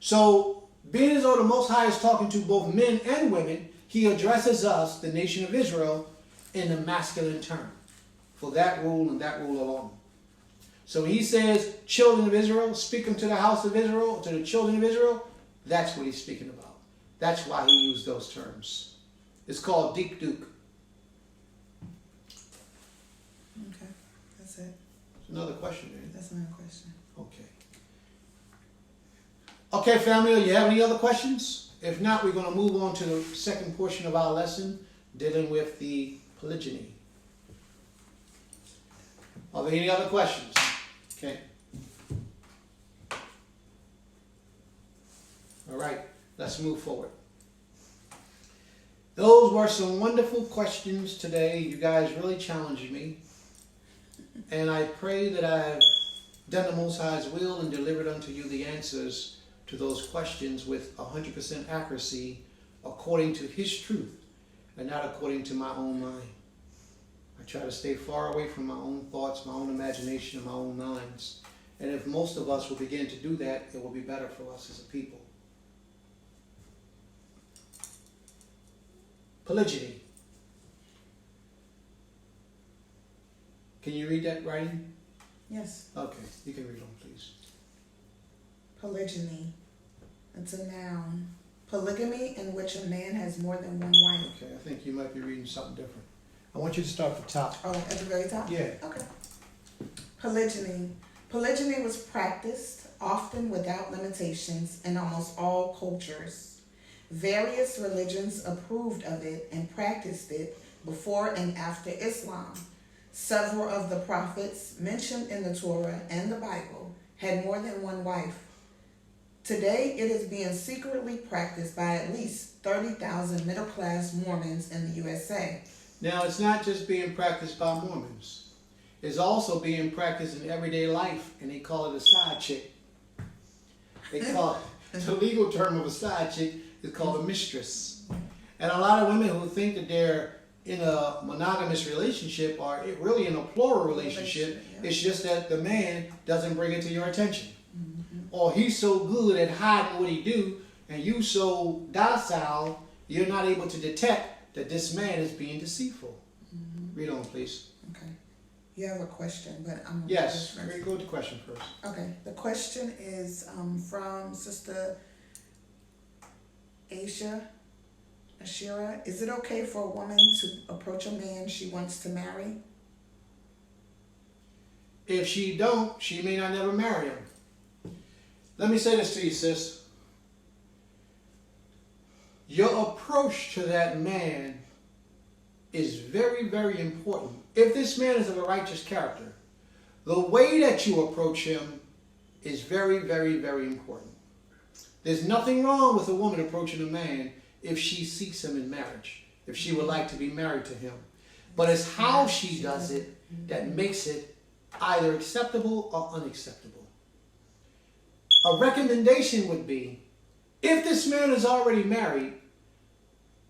So, being as though the Most High is talking to both men and women, he addresses us, the nation of Israel, in the masculine term. For that rule and that rule alone. So he says, children of Israel, speak unto the house of Israel, to the children of Israel. That's what he's speaking about. That's why he used those terms. It's called Dik Duk. Okay, that's it. It's another question, man. That's another question. Okay. Okay, family, do you have any other questions? If not, we're going to move on to the second portion of our lesson, dealing with the polygyny. Are there any other questions? Okay. All right, let's move forward. Those were some wonderful questions today. You guys really challenged me. And I pray that I've done the Most High's will and delivered unto you the answers to those questions with 100% accuracy according to his truth and not according to my own mind. I try to stay far away from my own thoughts, my own imagination, and my own minds. And if most of us will begin to do that, it will be better for us as a people. Polygyny. Can you read that writing? Yes. Okay, you can read on, please. Polygyny. It's a noun. Polygamy in which a man has more than one wife. Okay, I think you might be reading something different. I want you to start at the top. Oh, at the very top? Yeah. Okay. Polygyny. Polygyny was practiced, often without limitations, in almost all cultures. Various religions approved of it and practiced it before and after Islam. Several of the prophets mentioned in the Torah and the Bible had more than one wife. Today, it is being secretly practiced by at least 30,000 middle-class Mormons in the USA. Now, it's not just being practiced by Mormons. It's also being practiced in everyday life, and they call it a side chick. They call it, the legal term of a side chick is called a mistress. And a lot of women who think that they're in a monogamous relationship are really in a plural relationship. Yeah. It's just that the man doesn't bring it to your attention. Mm-hmm. Or he's so good at hiding what he do, and you so docile, you're not able to detect that this man is being deceitful. Mm-hmm. Read on, please. Okay. You have a question, but I'm going to Yes, go first. go with the question first. Okay, the question is from Sister Ashira. Is it okay for a woman to approach a man she wants to marry? If she don't, she may not never marry him. Let me say this to you, sis. Your approach to that man is very, very important. If this man is of a righteous character, the way that you approach him is very, very, very important. There's nothing wrong with a woman approaching a man if she seeks him in marriage, if she would like to be married to him. But it's how she does it that makes it either acceptable or unacceptable. A recommendation would be, if this man is already married,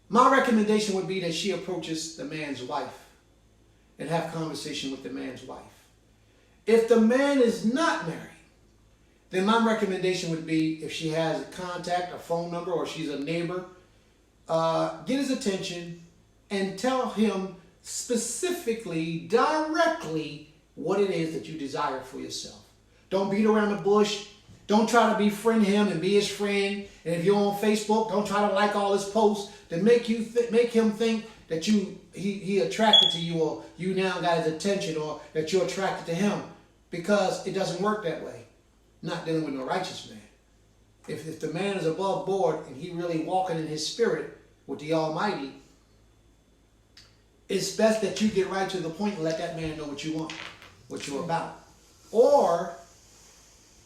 my recommendation would be that she approaches the man's wife and have conversation with the man's wife. If the man is not married, then my recommendation would be, if she has a contact, a phone number, or she's a neighbor, get his attention and tell him specifically, directly, what it is that you desire for yourself. Don't beat around the bush. Don't try to befriend him and be his friend. And if you're on Facebook, don't try to like all his posts to make him think that he attracted to you, or you now got his attention, or that you're attracted to him, because it doesn't work that way. Not dealing with no righteous man. If the man is above board and he really walking in his spirit with the Almighty, it's best that you get right to the point and let that man know what you want, what you're about. Or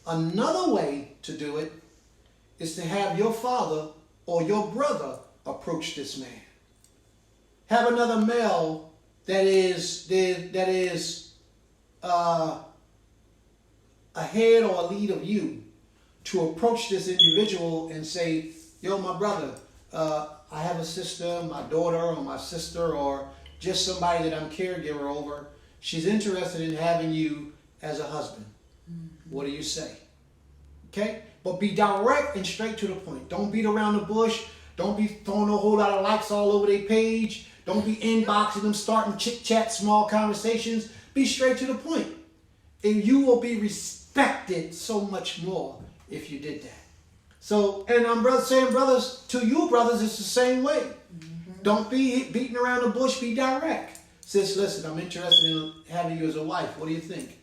another way to do it is to have your father or your brother approach this man. Have another male that is ahead or a lead of you to approach this individual and say, yo, my brother, I have a sister, my daughter, or my sister, or just somebody that I'm caregiver over. She's interested in having you as a husband. Mm-hmm. What do you say? Okay? But be direct and straight to the point. Don't beat around the bush. Don't be throwing a whole lot of likes all over their page. Don't be inboxing them, starting chit-chat, small conversations. Be straight to the point. And you will be respected so much more if you did that. So, and I'm saying, brothers, to you brothers, it's the same way. Mm-hmm. Don't be beating around the bush. Be direct. Sis, listen, I'm interested in having you as a wife. What do you think?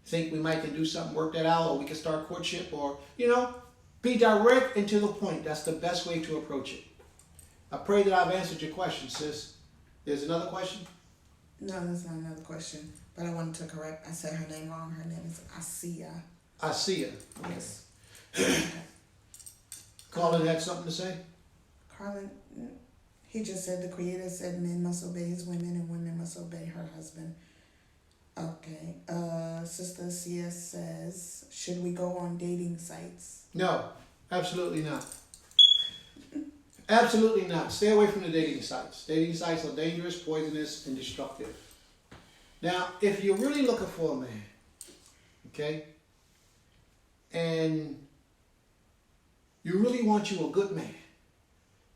Think we might can do something, work that out, or we can start courtship, or, be direct and to the point. That's the best way to approach it. I pray that I've answered your question, sis. There's another question? No, that's not another question. But I wanted to correct. I said her name wrong. Her name is Asiya. Asiya. Okay. Yes. Colin had something to say? Carlin, he just said the Creator said men must obey his women and women must obey her husband. Okay. Sister CS says, should we go on dating sites? No, absolutely not. Absolutely not. Stay away from the dating sites. Dating sites are dangerous, poisonous, and destructive. Now, if you're really looking for a man, okay, and you really want you a good man,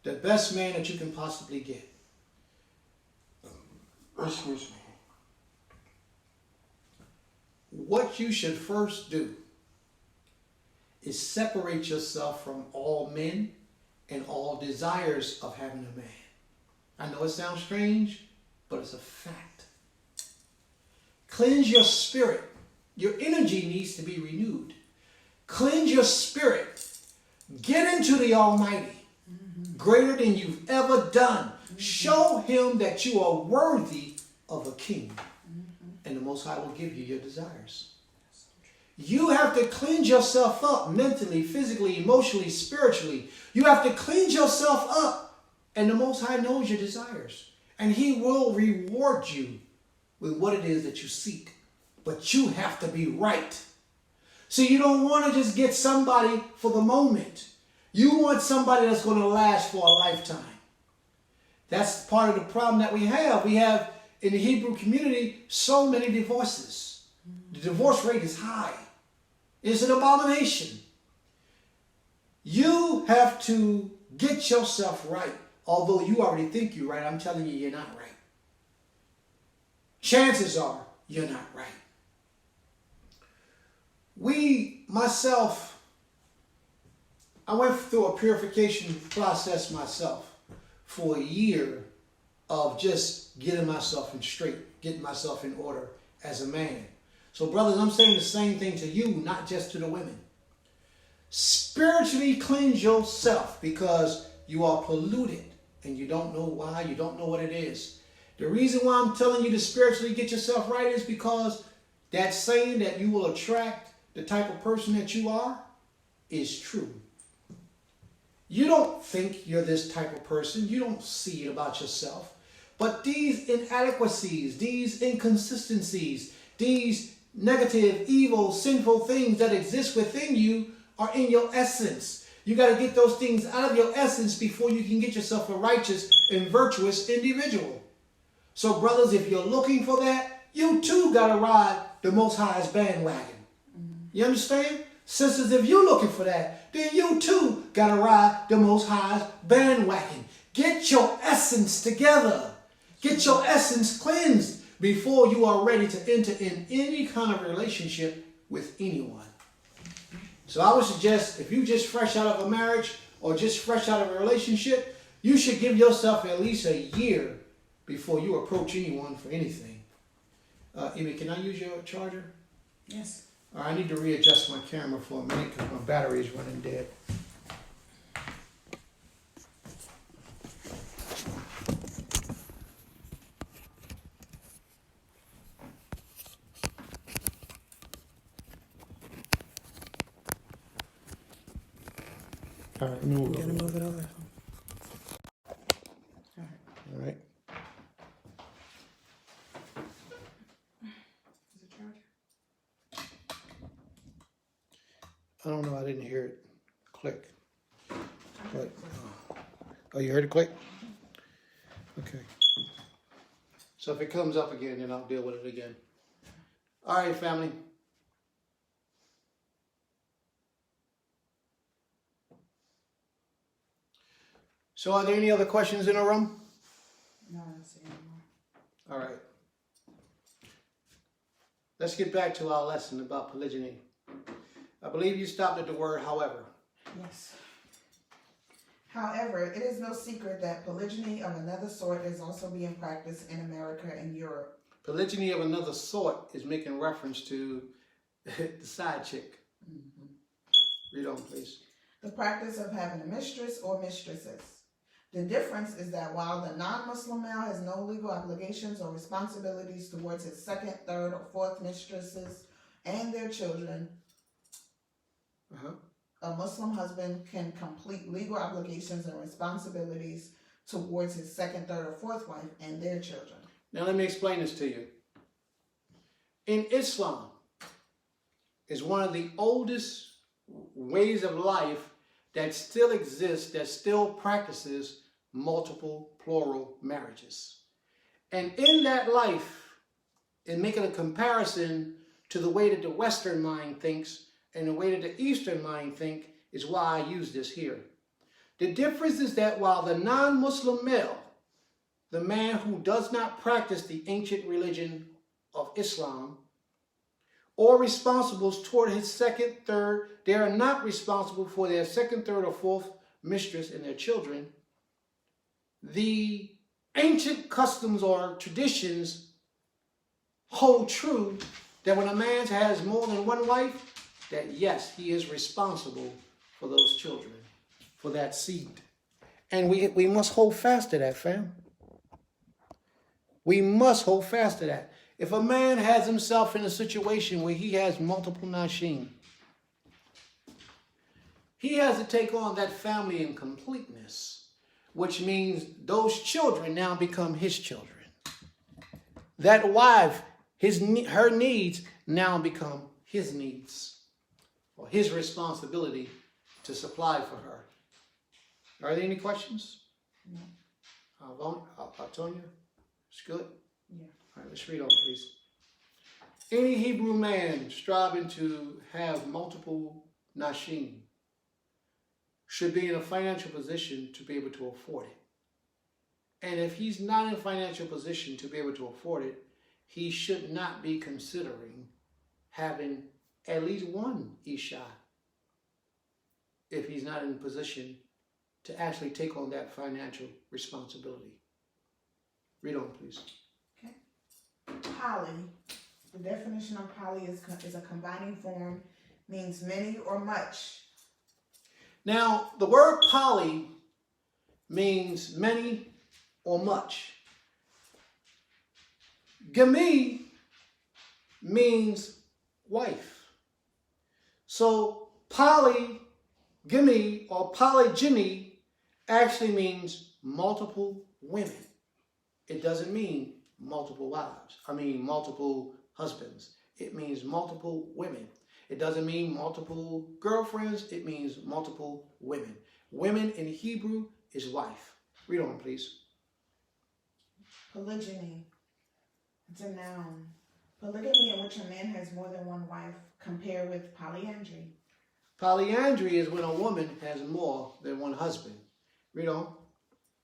the best man that you can possibly get, excuse me, what you should first do is separate yourself from all men and all desires of having a man. I know it sounds strange, but it's a fact. Cleanse your spirit. Your energy needs to be renewed. Cleanse your spirit. Get into the Almighty, greater than you've ever done. Show him that you are worthy of a king. And the Most High will give you your desires. You have to cleanse yourself up mentally, physically, emotionally, spiritually. You have to cleanse yourself up. And the Most High knows your desires. And he will reward you with what it is that you seek. But you have to be right. So you don't want to just get somebody for the moment. You want somebody that's going to last for a lifetime. That's part of the problem that we have. We have, in the Hebrew community, so many divorces. The divorce rate is high. It's an abomination. You have to get yourself right. Although you already think you're right, I'm telling you, you're not right. Chances are you're not right. I went through a purification process myself for a year of just getting myself in straight, getting myself in order as a man. So brothers, I'm saying the same thing to you, not just to the women. Spiritually cleanse yourself because you are polluted and you don't know why, you don't know what it is. The reason why I'm telling you to spiritually get yourself right is because that saying that you will attract the type of person that you are is true. You don't think you're this type of person. You don't see it about yourself. But these inadequacies, these inconsistencies, these negative, evil, sinful things that exist within you are in your essence. You got to get those things out of your essence before you can get yourself a righteous and virtuous individual. So brothers, if you're looking for that, you too got to ride the Most High's bandwagon. You understand? Sisters, if you're looking for that, then you too got to ride the Most High's bandwagon. Get your essence together. Get your essence cleansed before you are ready to enter in any kind of relationship with anyone. So I would suggest if you just fresh out of a marriage or just fresh out of a relationship, you should give yourself at least a year before you approach anyone for anything. Amy, can I use your charger? Yes. All right, I need to readjust my camera for a minute because my battery is running dead. All right, move it over. Move it over. All right. Is it charged? I don't know. I didn't hear it click. But, oh, you heard it click? Okay. So if it comes up again, then I'll deal with it again. All right, family. So are there any other questions in the room? No, I don't see anymore. All right. Let's get back to our lesson about polygyny. I believe you stopped at the word however. Yes. However, it is no secret that polygyny of another sort is also being practiced in America and Europe. Polygyny of another sort is making reference to the side chick. Read on, please. The practice of having a mistress or mistresses. The difference is that while the non-Muslim male has no legal obligations or responsibilities towards his second, third, or fourth mistresses and their children, a Muslim husband can complete legal obligations and responsibilities towards his second, third, or fourth wife and their children. Now let me explain this to you. In Islam, is one of the oldest ways of life that still exists, that still practices multiple plural marriages. And in that life, in making a comparison to the way that the Western mind thinks and the way that the Eastern mind think, is why I use this here. The difference is that while the non-Muslim male, the man who does not practice the ancient religion of Islam, or responsible toward his second, third, they are not responsible for their second, third, or fourth mistress and their children. The ancient customs or traditions hold true that when a man has more than one wife, that yes, he is responsible for those children, for that seed. And we must hold fast to that, fam. We must hold fast to that. If a man has himself in a situation where he has multiple nashim, he has to take on that family in completeness, which means those children now become his children. That wife, her needs now become his needs, or his responsibility to supply for her. Are there any questions? No. Tonya, it's good? Yeah. All right, let's read on, please. Any Hebrew man striving to have multiple nashim should be in a financial position to be able to afford it. And if he's not in a financial position to be able to afford it, he should not be considering having at least one Isha if he's not in a position to actually take on that financial responsibility. Read on, please. Okay. Poly. The definition of poly is a combining form, means many or much. Now, the word poly means many or much. Gami means wife. So polygamy or polygyny actually means multiple women. It doesn't mean multiple wives. Multiple husbands. It means multiple women. It doesn't mean multiple girlfriends. It means multiple women. Women in Hebrew is wife. Read on, please. Polygyny. It's a noun. Polygamy in which a man has more than one wife, compared with polyandry. Polyandry is when a woman has more than one husband. Read on.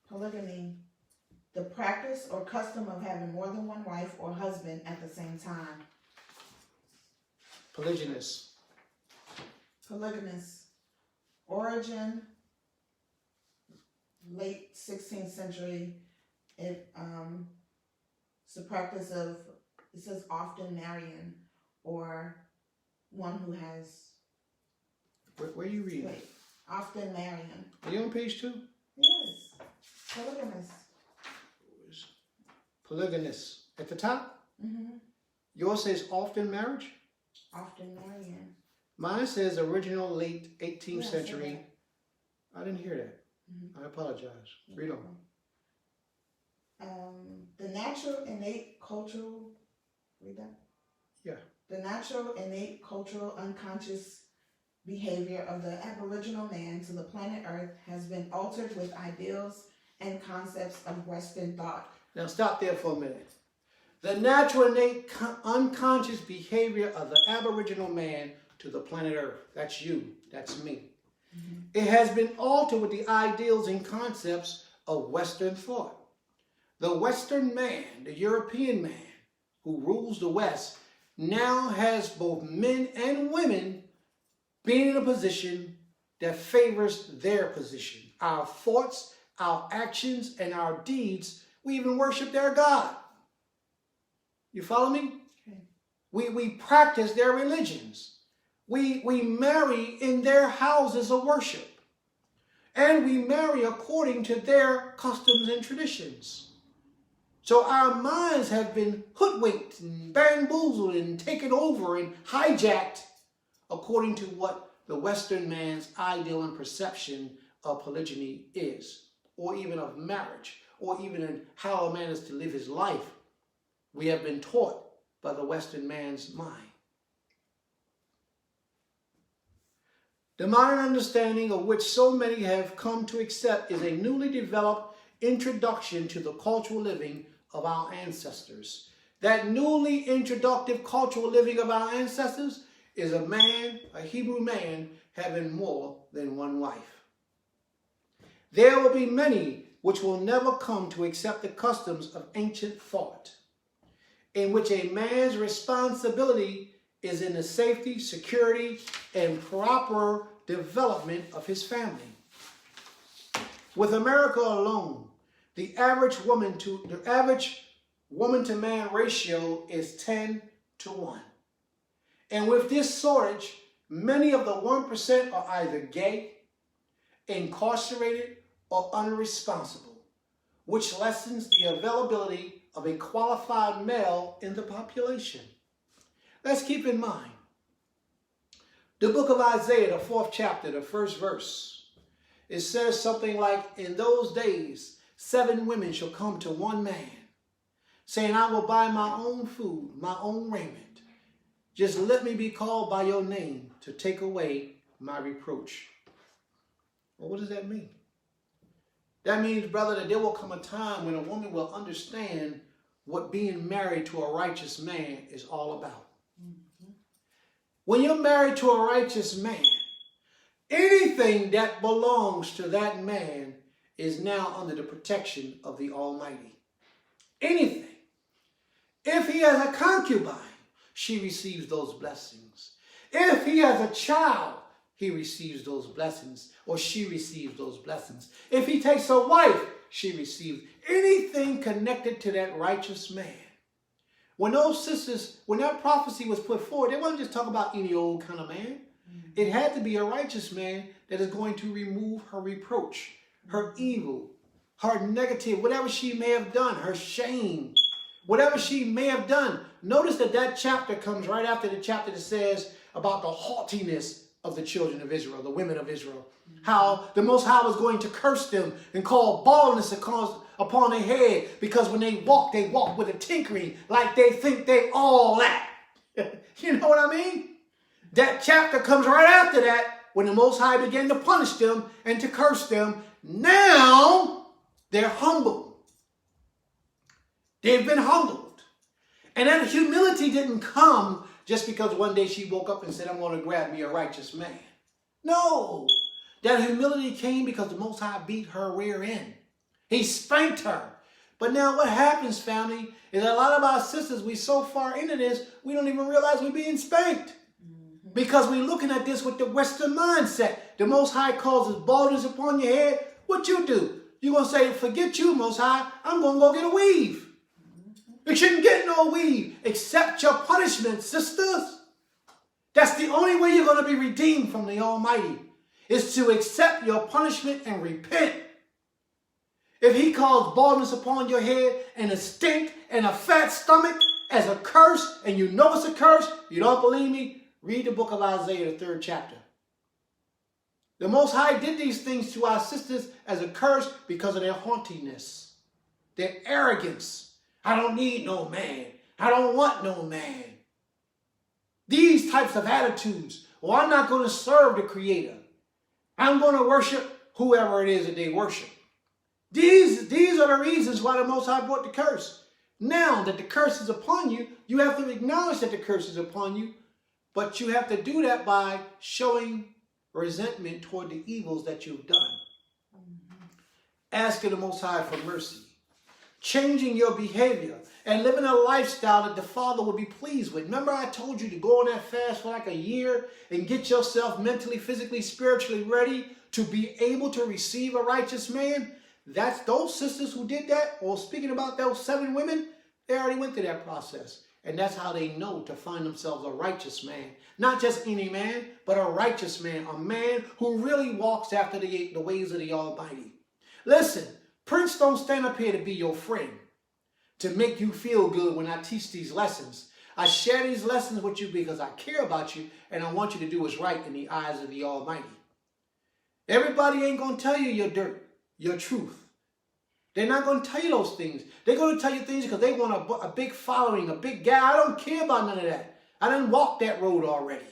Polygamy. The practice or custom of having more than one wife or husband at the same time. Polygynous. Polygamous. Origin, late 16th century. It's the practice of, it says often marrying, or one who has. Where are you reading? Wait, often marrying. Are you on page 2? Yes. Polygamous. Polygynous. At the top? Mm-hmm. Yours says often marriage? Often marrying. Mine says original late 18th Yeah, century. I didn't hear that. Mm-hmm. I apologize. Read on. The natural innate cultural, read that? Yeah. The natural innate cultural unconscious behavior of the Aboriginal man to the planet Earth has been altered with ideals and concepts of Western thought. Now stop there for a minute. The natural innate unconscious behavior of the Aboriginal man to the planet Earth. That's you. That's me. Mm-hmm. It has been altered with the ideals and concepts of Western thought. The Western man, the European man who rules the West, now has both men and women being in a position that favors their position. Our thoughts, our actions, and our deeds, we even worship their God. You follow me? Okay. We practice their religions. We marry in their houses of worship. And we marry according to their customs and traditions. So our minds have been hoodwinked and bamboozled and taken over and hijacked according to what the Western man's ideal and perception of polygyny is, or even of marriage, or even in how a man is to live his life. We have been taught by the Western man's mind. The modern understanding of which so many have come to accept is a newly developed introduction to the cultural living of our ancestors. That newly introductive cultural living of our ancestors is a man, a Hebrew man, having more than one wife. There will be many which will never come to accept the customs of ancient thought, in which a man's responsibility is in the safety, security, and proper development of his family. With America alone, the average woman to man ratio is 10 to 1. And with this shortage, many of the 1% are either gay, incarcerated, or unresponsible, which lessens the availability of a qualified male in the population. Let's keep in mind, the book of Isaiah, the 4th chapter, the 1st verse, it says something like, in those days, 7 women shall come to one man, saying, I will buy my own food, my own raiment. Just let me be called by your name to take away my reproach. Well, what does that mean? That means, brother, that there will come a time when a woman will understand what being married to a righteous man is all about. Mm-hmm. When you're married to a righteous man, anything that belongs to that man is now under the protection of the Almighty. Anything. If he has a concubine, she receives those blessings. If he has a child, he receives those blessings, or she receives those blessings. If he takes a wife, she receives anything connected to that righteous man. When those sisters, when that prophecy was put forward, they wasn't just talking about any old kind of man. It had to be a righteous man that is going to remove her reproach, her evil, her negative, whatever she may have done, her shame, whatever she may have done. Notice that that chapter comes right after the chapter that says about the haughtiness of the children of Israel, the women of Israel. How the Most High was going to curse them and call baldness upon their head, because when they walk with a tinkering like they think they all that. You know what I mean? That chapter comes right after that, when the Most High began to punish them and to curse them. Now they're humbled. They've been humbled. And that humility didn't come just because one day she woke up and said, I'm going to grab me a righteous man. No. That humility came because the Most High beat her rear end. He spanked her. But now what happens, family, is that a lot of our sisters, we so far into this, we don't even realize we're being spanked. Because we're looking at this with the Western mindset. The Most High causes baldness upon your head. What you do? You're going to say, forget you, Most High. I'm going to go get a weave. You shouldn't get no weave. Accept your punishment, sisters. That's the only way you're going to be redeemed from the Almighty, is to accept your punishment and repent. If he calls baldness upon your head and a stink and a fat stomach as a curse, and you know it's a curse, you don't believe me? Read the book of Isaiah, the 3rd chapter. The Most High did these things to our sisters as a curse because of their haughtiness, their arrogance. I don't need no man. I don't want no man. These types of attitudes. Well, I'm not going to serve the Creator. I'm going to worship whoever it is that they worship. These are the reasons why the Most High brought the curse. Now that the curse is upon you, you have to acknowledge that the curse is upon you, but you have to do that by showing resentment toward the evils that you've done. Asking the Most High for mercy. Changing your behavior and living a lifestyle that the Father will be pleased with. Remember I told you to go on that fast for like a year and get yourself mentally, physically, spiritually ready to be able to receive a righteous man? That's those sisters who did that, or speaking about those 7 women, they already went through that process. And that's how they know to find themselves a righteous man. Not just any man, but a righteous man. A man who really walks after the ways of the Almighty. Listen, Prince don't stand up here to be your friend, to make you feel good when I teach these lessons. I share these lessons with you because I care about you and I want you to do what's right in the eyes of the Almighty. Everybody ain't going to tell you your dirt, your truth. They're not going to tell you those things. They're going to tell you things because they want a big following, a big guy. I don't care about none of that. I done walked that road already.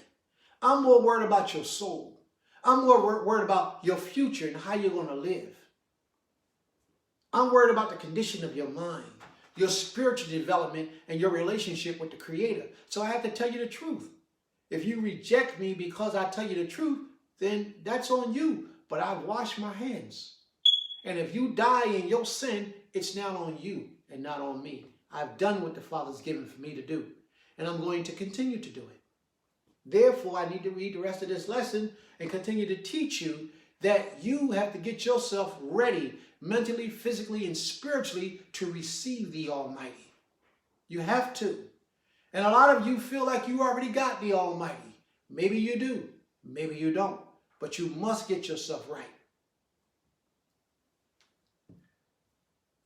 I'm more worried about your soul. I'm more worried about your future and how you're going to live. I'm worried about the condition of your mind, your spiritual development, and your relationship with the Creator. So I have to tell you the truth. If you reject me because I tell you the truth, then that's on you. But I've washed my hands. And if you die in your sin, it's now on you and not on me. I've done what the Father's given for me to do. And I'm going to continue to do it. Therefore, I need to read the rest of this lesson and continue to teach you that you have to get yourself ready mentally, physically, and spiritually to receive the Almighty. You have to. And a lot of you feel like you already got the Almighty. Maybe you do. Maybe you don't. But you must get yourself right.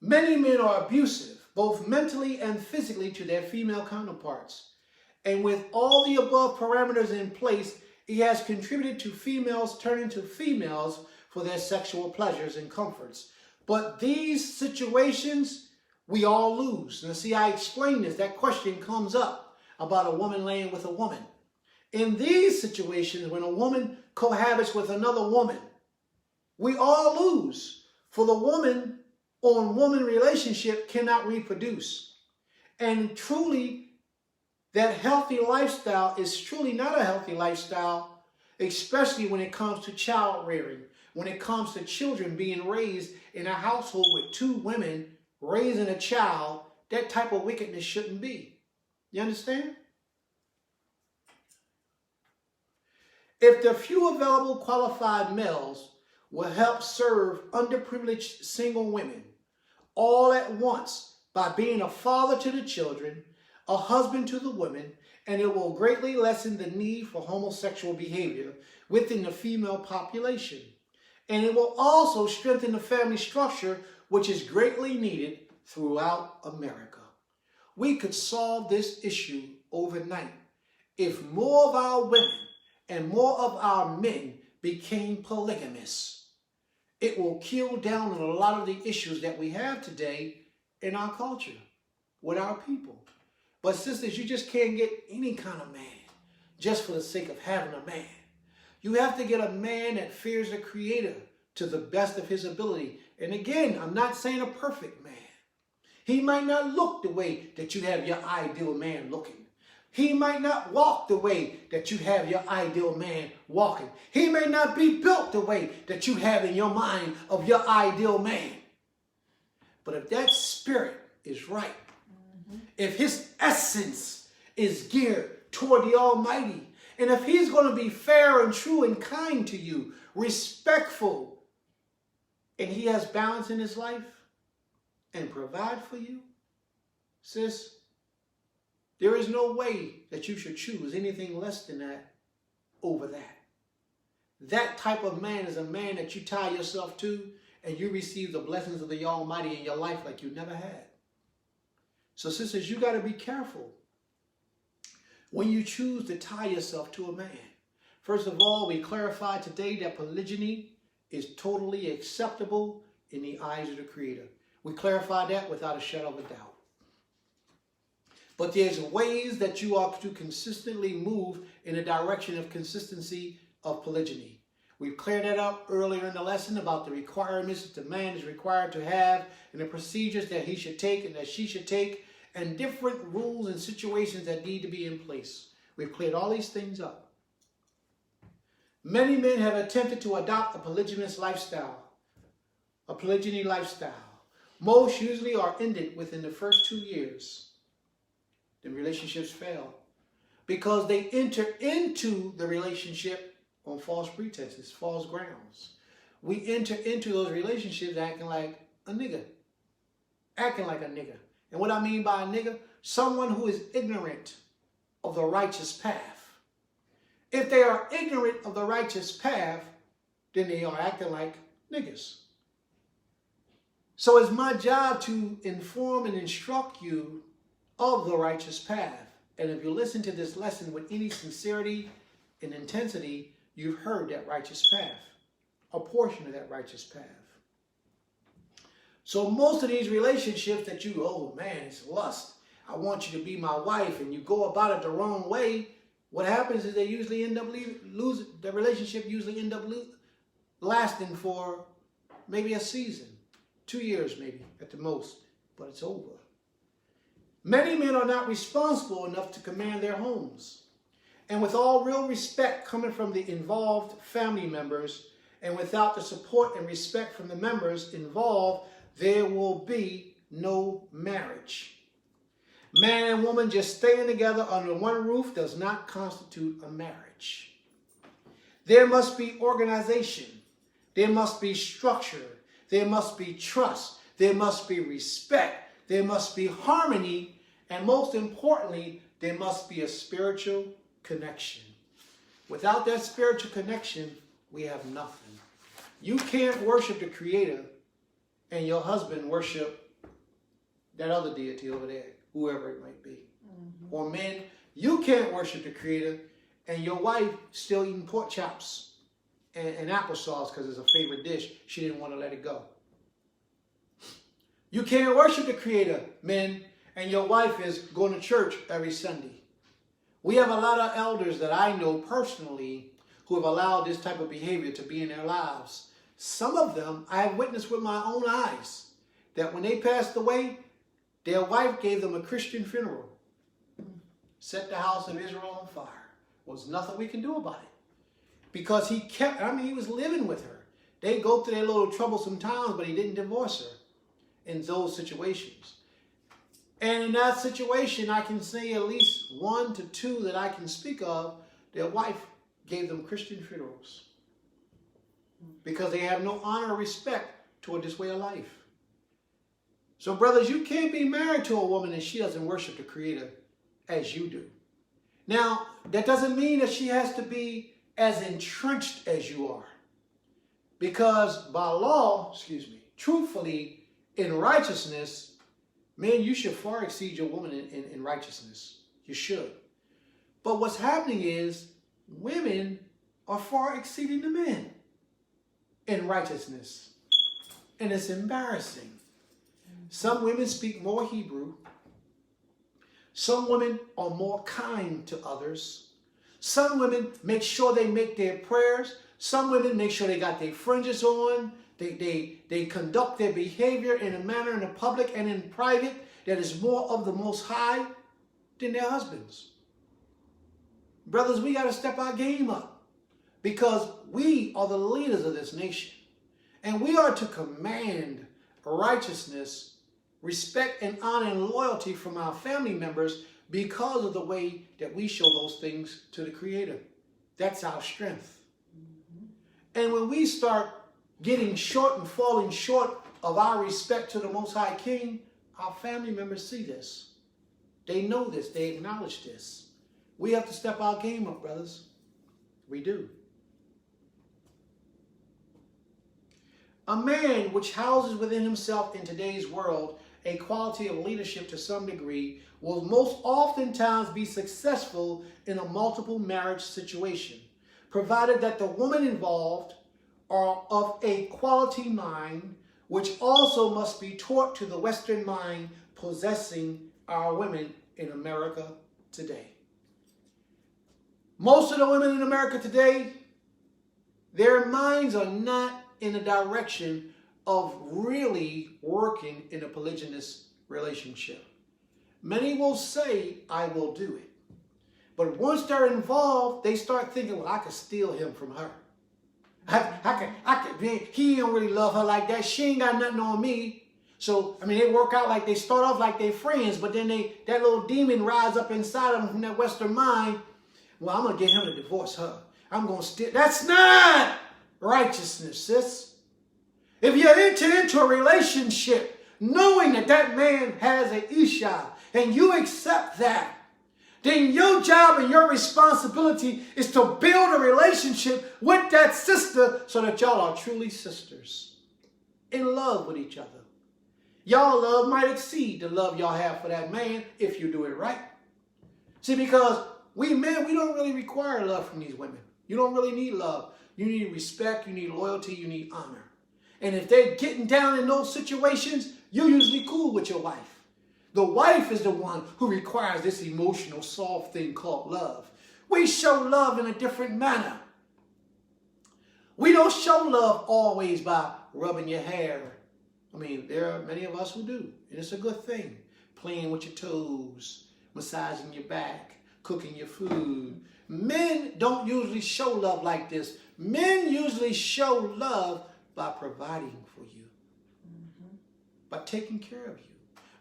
Many men are abusive, both mentally and physically, to their female counterparts. And with all the above parameters in place, it has contributed to females turning to females for their sexual pleasures and comforts. But these situations, we all lose. Now see, I explained this. That question comes up about a woman laying with a woman. In these situations, when a woman cohabits with another woman, we all lose. For the woman on woman relationship cannot reproduce. And truly, that healthy lifestyle is truly not a healthy lifestyle, especially when it comes to child rearing, when it comes to children being raised in a household with 2 women raising a child that type of wickedness shouldn't be. You understand? If the few available qualified males will help serve underprivileged single women all at once by being a father to the children, a husband to the women, and it will greatly lessen the need for homosexual behavior within the female population. And it will also strengthen the family structure, which is greatly needed throughout America. We could solve this issue overnight if more of our women and more of our men became polygamous. It will kill down on a lot of the issues that we have today in our culture with our people. But sisters, you just can't get any kind of man just for the sake of having a man. You have to get a man that fears the Creator to the best of his ability. And again, I'm not saying a perfect man. He might not look the way that you have your ideal man looking. He might not walk the way that you have your ideal man walking. He may not be built the way that you have in your mind of your ideal man. But if that spirit is right, if his essence is geared toward the Almighty, and if he's going to be fair and true and kind to you, respectful, and he has balance in his life and provide for you, sis, there is no way that you should choose anything less than that over that. That type of man is a man that you tie yourself to and you receive the blessings of the Almighty in your life like you never had. So sisters, you got to be careful when you choose to tie yourself to a man. First of all, we clarified today that polygyny is totally acceptable in the eyes of the Creator. We clarified that without a shadow of a doubt. But there's ways that you are to consistently move in the direction of consistency of polygyny. We've cleared that up earlier in the lesson about the requirements that the man is required to have and the procedures that he should take and that she should take and different rules and situations that need to be in place. We've cleared all these things up. Many men have attempted to adopt a polygamous lifestyle, a polygyny lifestyle. Most usually are ended within the first 2 years. The relationships fail because they enter into the relationship on false pretenses, false grounds. We enter into those relationships acting like a nigga. Acting like a nigga. And what I mean by a nigga, someone who is ignorant of the righteous path. If they are ignorant of the righteous path, then they are acting like niggas. So it's my job to inform and instruct you of the righteous path. And if you listen to this lesson with any sincerity and intensity, you've heard that righteous path, a portion of that righteous path. So most of these relationships that you, oh man, it's lust. I want you to be my wife, and you go about it the wrong way. What happens is they usually end up losing. The relationship usually end up lasting for maybe a season, 2 years maybe at the most, but it's over. Many men are not responsible enough to command their homes. And with all real respect coming from the involved family members, and without the support and respect from the members involved, there will be no marriage. Man and woman just staying together under one roof does not constitute a marriage. There must be organization. There must be structure. There must be trust. There must be respect. There must be harmony. And most importantly, there must be a spiritual connection. Without that spiritual connection, we have nothing. You can't worship the Creator and your husband worship that other deity over there, whoever it might be. Mm-hmm. Or men, you can't worship the Creator and your wife still eating pork chops and applesauce because it's a favorite dish. She didn't want to let it go. You can't worship the Creator, men, and your wife is going to church every Sunday. We have a lot of elders that I know personally who have allowed this type of behavior to be in their lives. Some of them I have witnessed with my own eyes that when they passed away, their wife gave them a Christian funeral. Set the house of Israel on fire. Was nothing we can do about it. Because he was living with her. They go through their little troublesome times, but he didn't divorce her in those situations. And in that situation, I can say at least 1 to 2 that I can speak of, their wife gave them Christian funerals because they have no honor or respect toward this way of life. So brothers, you can't be married to a woman and she doesn't worship the Creator as you do. Now, that doesn't mean that she has to be as entrenched as you are. Because by law, truthfully, in righteousness, man, you should far exceed your woman in righteousness. You should. But what's happening is women are far exceeding the men in righteousness. And it's embarrassing. Some women speak more Hebrew. Some women are more kind to others. Some women make sure they make their prayers. Some women make sure they got their fringes on. They conduct their behavior in a manner in the public and in private that is more of the Most High than their husbands. Brothers, we got to step our game up because we are the leaders of this nation. And we are to command righteousness, respect and honor and loyalty from our family members because of the way that we show those things to the Creator. That's our strength. And when we start getting short and falling short of our respect to the Most High King, our family members see this. They know this. They acknowledge this. We have to step our game up, brothers. We do. A man which houses within himself in today's world a quality of leadership to some degree will most oftentimes be successful in a multiple marriage situation, provided that the woman involved are of a quality mind, which also must be taught to the Western mind possessing our women in America today. Most of the women in America today, their minds are not in the direction of really working in a polygynous relationship. Many will say, I will do it. But once they're involved, they start thinking, well, I could steal him from her. He don't really love her like that. She ain't got nothing on me. So, they work out like they start off like they friends, but then that little demon rise up inside of them from that Western mind. Well, I'm going to get him to divorce her. I'm going to steal. That's not righteousness, sis. If you enter into a relationship knowing that that man has an Isha and you accept that, then your job and your responsibility is to build a relationship with that sister so that y'all are truly sisters in love with each other. Y'all love might exceed the love y'all have for that man if you do it right. See, because we men, we don't really require love from these women. You don't really need love. You need respect, you need loyalty, you need honor. And if they're getting down in those situations, you're usually cool with your wife. The wife is the one who requires this emotional, soft thing called love. We show love in a different manner. We don't show love always by rubbing your hair. There are many of us who do, and it's a good thing. Playing with your toes, massaging your back, cooking your food. Men don't usually show love like this. Men usually show love by providing for you, by taking care of you.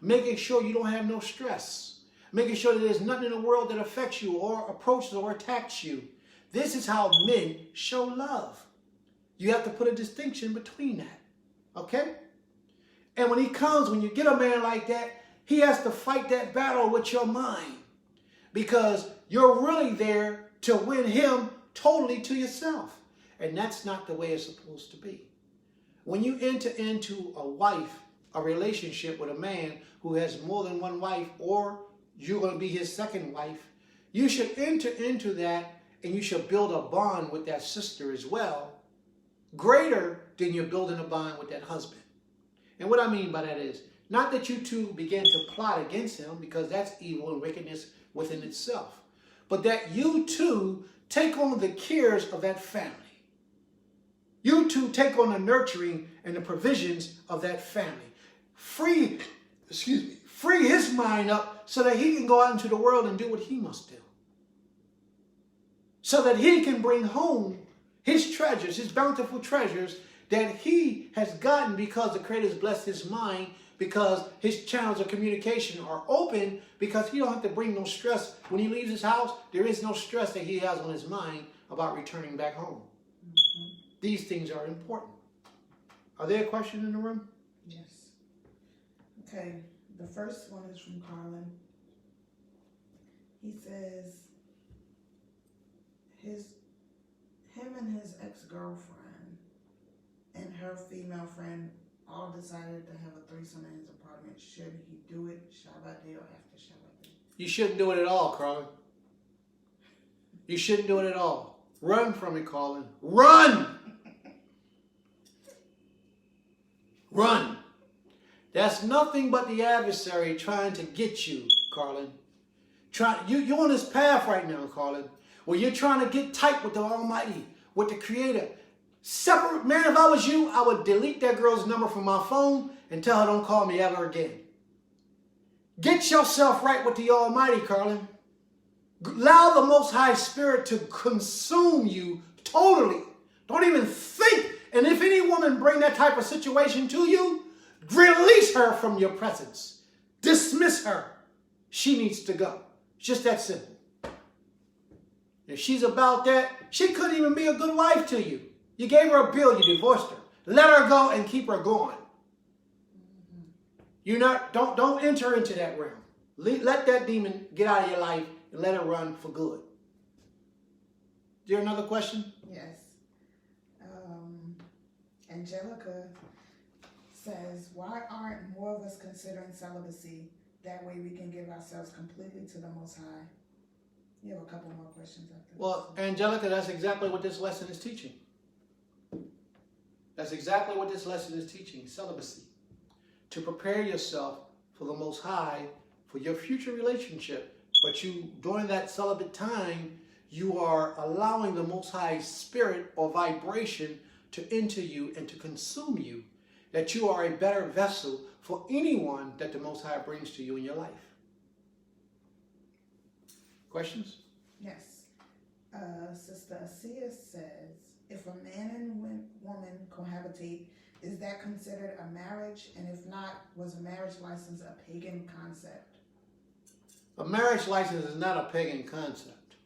Making sure you don't have no stress. Making sure that there's nothing in the world that affects you or approaches or attacks you. This is how men show love. You have to put a distinction between that. Okay? And when you get a man like that, he has to fight that battle with your mind. Because you're really there to win him totally to yourself. And that's not the way it's supposed to be. When you enter into a relationship with a man who has more than one wife, or you're going to be his second wife, you should enter into that and you should build a bond with that sister as well, greater than you're building a bond with that husband. And what I mean by that is, not that you two begin to plot against him, because that's evil and wickedness within itself, but that you two take on the cares of that family. You two take on the nurturing and the provisions of that family. Free his mind up so that he can go out into the world and do what he must do. So that he can bring home his treasures, his bountiful treasures that he has gotten because the Creator has blessed his mind because his channels of communication are open, because he don't have to bring no stress. When he leaves his house, there is no stress that he has on his mind about returning back home. These things are important. Are there questions in the room? Yes. Okay, the first one is from Carlin. He says him and his ex-girlfriend and her female friend all decided to have a threesome in his apartment. Should he do it Shabbat day or after Shabbat day? You shouldn't do it at all, Carlin. You shouldn't do it at all. Run from it, Carlin. Run! Run. That's nothing but the adversary trying to get you, Carlin. You're on this path right now, Carlin, where you're trying to get tight with the Almighty, with the Creator. Separate, man, if I was you, I would delete that girl's number from my phone and tell her don't call me ever again. Get yourself right with the Almighty, Carlin. Allow the Most High Spirit to consume you totally. Don't even think. And if any woman bring that type of situation to you, release her from your presence. Dismiss her. She needs to go. It's just that simple. If she's about that, she couldn't even be a good wife to you. You gave her a bill, you divorced her. Let her go and keep her going. Don't enter into that realm. Let that demon get out of your life and let it run for good. Is there another question? Yes. Angelica says, why aren't more of us considering celibacy? That way we can give ourselves completely to the Most High. You have a couple more questions after Well, Angelica, that's exactly what this lesson is teaching. That's exactly what this lesson is teaching, celibacy. To prepare yourself for the Most High, for your future relationship. But during that celibate time, you are allowing the Most High Spirit or vibration to enter you and to consume you, that you are a better vessel for anyone that the Most High brings to you in your life. Questions? Yes. Sister Asiya says, if a man and woman cohabitate, is that considered a marriage? And if not, was a marriage license a pagan concept? A marriage license is not a pagan concept.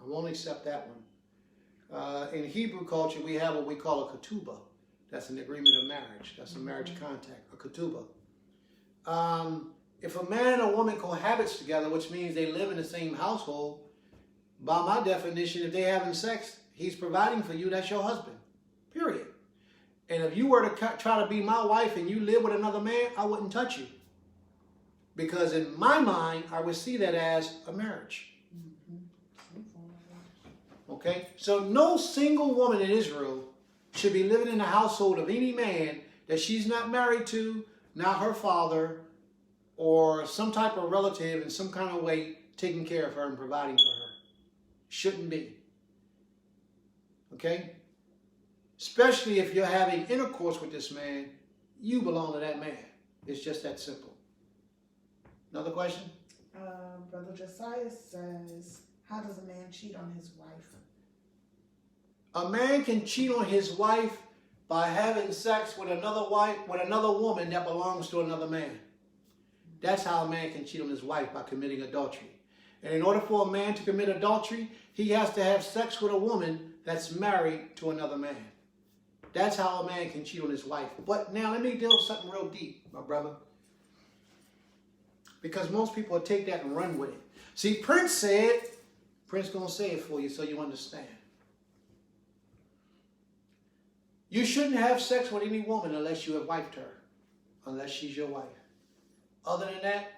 I won't accept that one. In Hebrew culture, we have what we call a ketubah. That's an agreement of marriage. That's a marriage contract, a ketubah. If a man and a woman cohabits together, which means they live in the same household, by my definition, if they're having sex, he's providing for you, that's your husband, period. And if you were to try to be my wife and you live with another man, I wouldn't touch you. Because in my mind, I would see that as a marriage. Okay? So no single woman in Israel should be living in the household of any man that she's not married to, not her father, or some type of relative in some kind of way taking care of her and providing for her. Shouldn't be. Okay? Especially if you're having intercourse with this man, you belong to that man. It's just that simple. Another question? Brother Josiah says, how does a man cheat on his wife? A man can cheat on his wife by having sex with another woman that belongs to another man. That's how a man can cheat on his wife, by committing adultery. And in order for a man to commit adultery, he has to have sex with a woman that's married to another man. That's how a man can cheat on his wife. But now let me deal with something real deep, my brother. Because most people will take that and run with it. See, Prince said, Prince gonna say it for you so you understand. You shouldn't have sex with any woman unless you have wifed her, unless she's your wife. Other than that,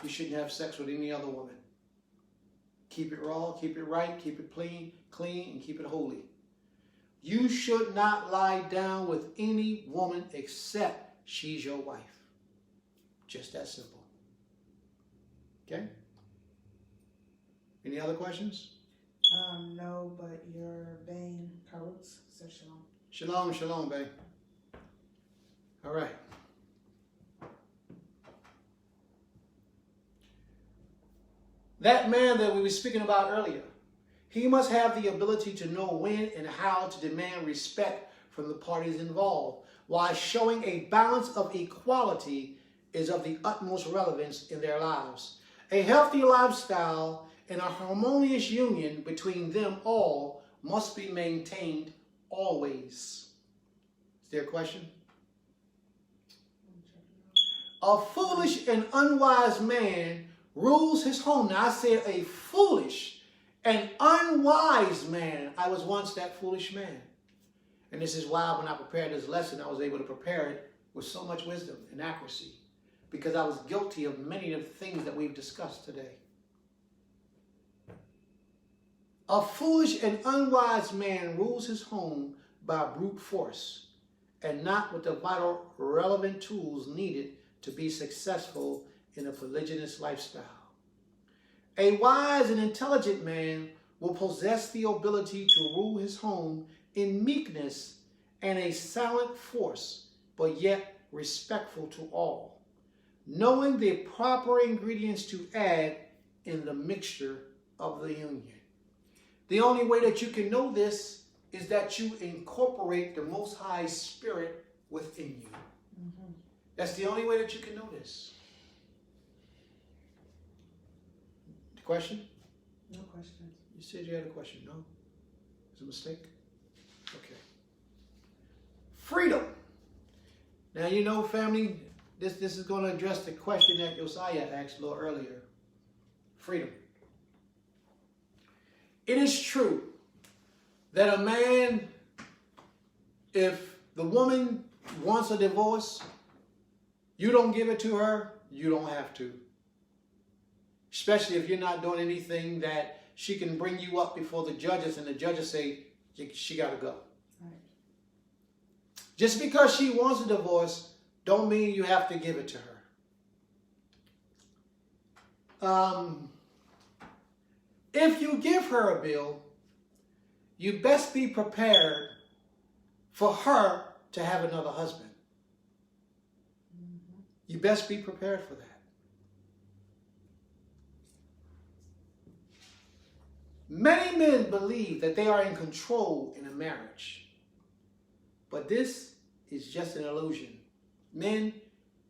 you shouldn't have sex with any other woman. Keep it raw, keep it right, keep it clean, and keep it holy. You should not lie down with any woman except she's your wife. Just that simple. Okay? Any other questions? No, but your Bain Karutz says shalom. Shalom, shalom, babe. All right. That man that we were speaking about earlier, he must have the ability to know when and how to demand respect from the parties involved, while showing a balance of equality is of the utmost relevance in their lives. A healthy lifestyle and a harmonious union between them all must be maintained always. Is there a question? A foolish and unwise man rules his home. Now I said a foolish and unwise man. I was once that foolish man. And this is why when I prepared this lesson, I was able to prepare it with so much wisdom and accuracy, because I was guilty of many of the things that we've discussed today. A foolish and unwise man rules his home by brute force and not with the vital, relevant tools needed to be successful in a polygynous lifestyle. A wise and intelligent man will possess the ability to rule his home in meekness and a silent force, but yet respectful to all, knowing the proper ingredients to add in the mixture of the union. The only way that you can know this is that you incorporate the Most High Spirit within you. Mm-hmm. That's the only way that you can know this. Question? No questions. You said you had a question, no? Is it a mistake? Okay. Freedom. Now, you know, family, this is going to address the question that Josiah asked a little earlier. Freedom. It is true that a man, if the woman wants a divorce, you don't give it to her, you don't have to. Especially if you're not doing anything that she can bring you up before the judges and the judges say she got to go. Right. Just because she wants a divorce don't mean you have to give it to her. If you give her a bill, you best be prepared for her to have another husband. Mm-hmm. You best be prepared for that. Many men believe that they are in control in a marriage, but this is just an illusion. Men,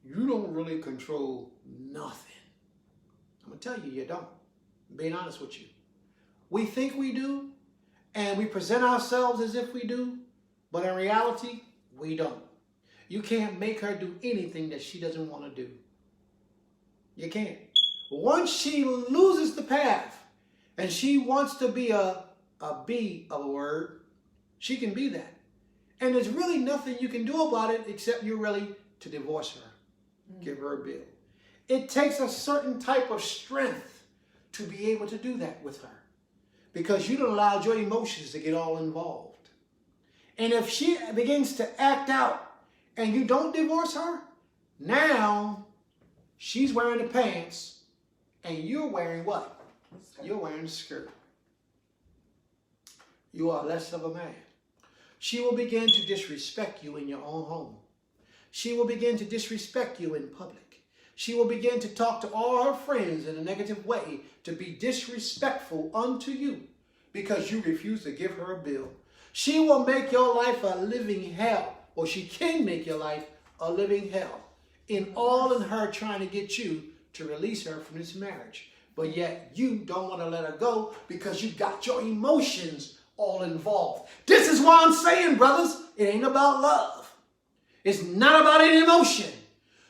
you don't really control nothing. I'm going to tell you, you don't. I'm being honest with you. We think we do, and we present ourselves as if we do, but in reality, we don't. You can't make her do anything that she doesn't want to do. You can't. Once she loses the path, and she wants to be a B of a word, she can be that. And there's really nothing you can do about it except you're ready to divorce her. Mm. Give her a bill. It takes a certain type of strength to be able to do that with her, because you don't allow your emotions to get all involved. And if she begins to act out and you don't divorce her, now she's wearing the pants and you're wearing what? You're wearing a skirt. You are less of a man. She will begin to disrespect you in your own home. She will begin to disrespect you in public. She will begin to talk to all her friends in a negative way to be disrespectful unto you because you refuse to give her a bill. She will make your life a living hell, or she can make your life a living hell in all in her trying to get you to release her from this marriage. But yet you don't want to let her go because you got your emotions all involved. This is why I'm saying, brothers, it ain't about love. It's not about any emotion.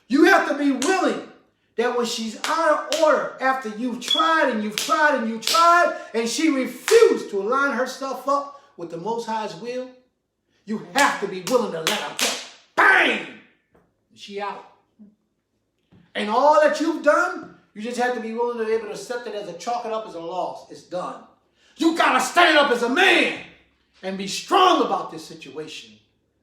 You have to be willing that when she's out of order, after you've tried and you've tried and you've tried, and she refused to align herself up with the Most High's will, you have to be willing to let her go. Bang! She out. And all that you've done, you just have to be willing to be able to accept it as a chalk it up as a loss. It's done. You got to stand up as a man and be strong about this situation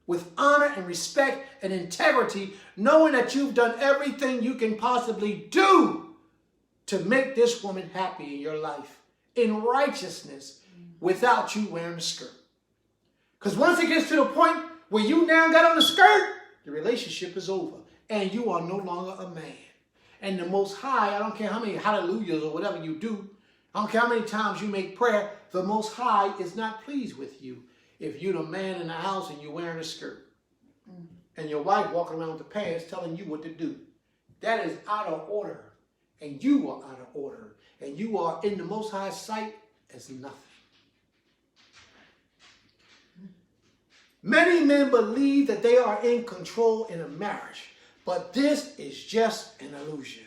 with honor and respect and integrity, knowing that you've done everything you can possibly do to make this woman happy in your life in righteousness without you wearing a skirt. Because once it gets to the point where you now got on the skirt, the relationship is over and you are no longer a man. And the Most High, I don't care how many hallelujahs or whatever you do, I don't care how many times you make prayer, the Most High is not pleased with you if you're the man in the house and you're wearing a skirt. And your wife walking around with the pants telling you what to do. that is out of order. And you are out of order. And you are in the Most High's sight as nothing. Many men believe that they are in control in a marriage, but this is just an illusion.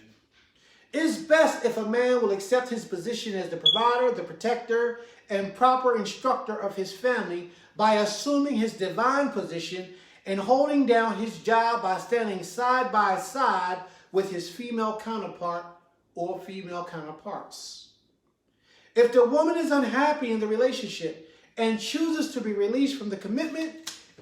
It's best if a man will accept his position as the provider, the protector, and proper instructor of his family by assuming his divine position and holding down his job by standing side by side with his female counterpart or female counterparts. If the woman is unhappy in the relationship and chooses to be released from the commitment,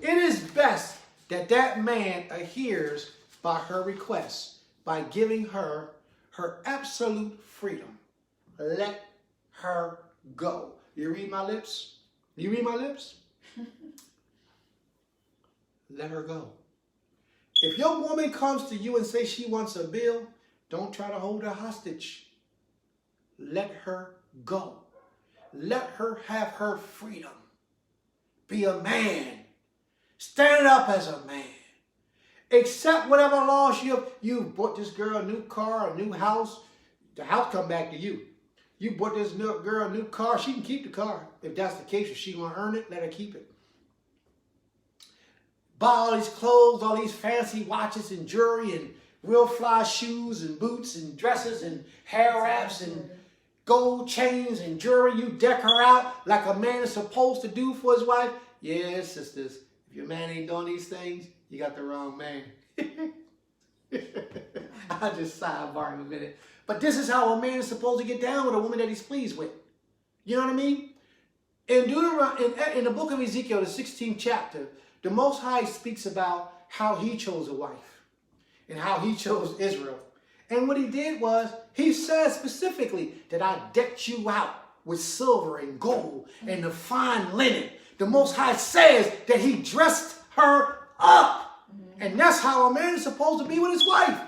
it is best that that man adheres by her request by giving her her absolute freedom. Let her go. You read my lips? You read my lips? Let her go. If your woman comes to you and says she wants a bill, don't try to hold her hostage. Let her go. Let her have her freedom. Be a man. Stand up as a man. Accept whatever loss you bought this girl a new car, a new house. The house come back to you. You bought this girl a new car. She can keep the car. If that's the case, if she gonna earn it, let her keep it. Buy all these clothes, all these fancy watches and jewelry and real fly shoes and boots and dresses and hair wraps and gold chains and jewelry. You deck her out like a man is supposed to do for his wife. Yes, sisters, if your man ain't doing these things, you got the wrong man. I'll just sidebar in a minute. But this is how a man is supposed to get down with a woman that he's pleased with. You know what I mean? In the book of Ezekiel, the 16th chapter, the Most High speaks about how he chose a wife and how he chose Israel. And what he did was, he said specifically that I decked you out with silver and gold and the fine linen. The Most High says that he dressed her up. And that's how a man is supposed to be with his wife.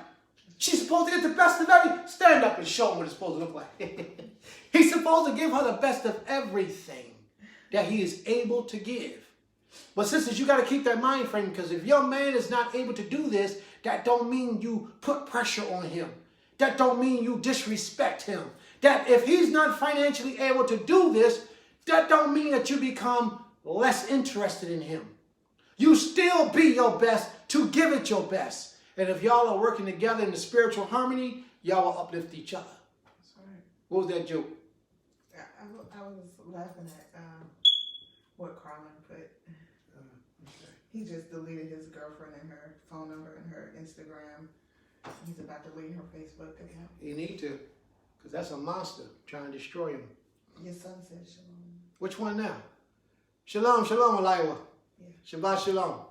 She's supposed to get the best of everything. Stand up and show him what it's supposed to look like. He's supposed to give her the best of everything that he is able to give. But sisters, you got to keep that mind frame, because if your man is not able to do this, that don't mean you put pressure on him. That don't mean you disrespect him. That if he's not financially able to do this, that don't mean that you become less interested in him. You still be your best to give it your best. And if y'all are working together in the spiritual harmony, y'all will uplift each other. That's right. What was that joke? I was laughing at what Carlin put. Okay. He just deleted his girlfriend and her phone number and her Instagram. He's about to delete her Facebook account. You need to, because that's a monster trying to destroy him. Your son said shalom. Which one now? Shalom, shalom, Eliwa. Yeah. Shabbat shalom.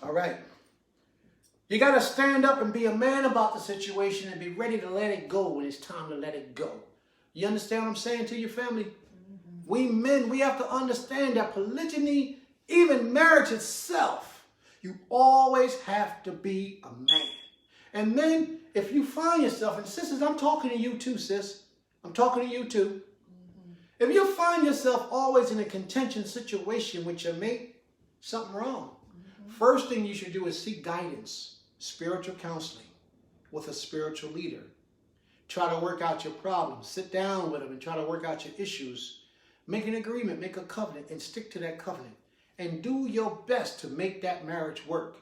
All right. You got to stand up and be a man about the situation and be ready to let it go when it's time to let it go. You understand what I'm saying to your family? Mm-hmm. We men, we have to understand that polygyny, even marriage itself, you always have to be a man. And men, if you find yourself, and sisters, I'm talking to you too, sis. I'm talking to you too. Mm-hmm. If you find yourself always in a contentious situation with your mate, something wrong. Mm-hmm. First thing you should do is seek guidance, spiritual counseling with a spiritual leader. Try to work out your problems. Sit down with them and try to work out your issues. Make an agreement, make a covenant, and stick to that covenant. And do your best to make that marriage work.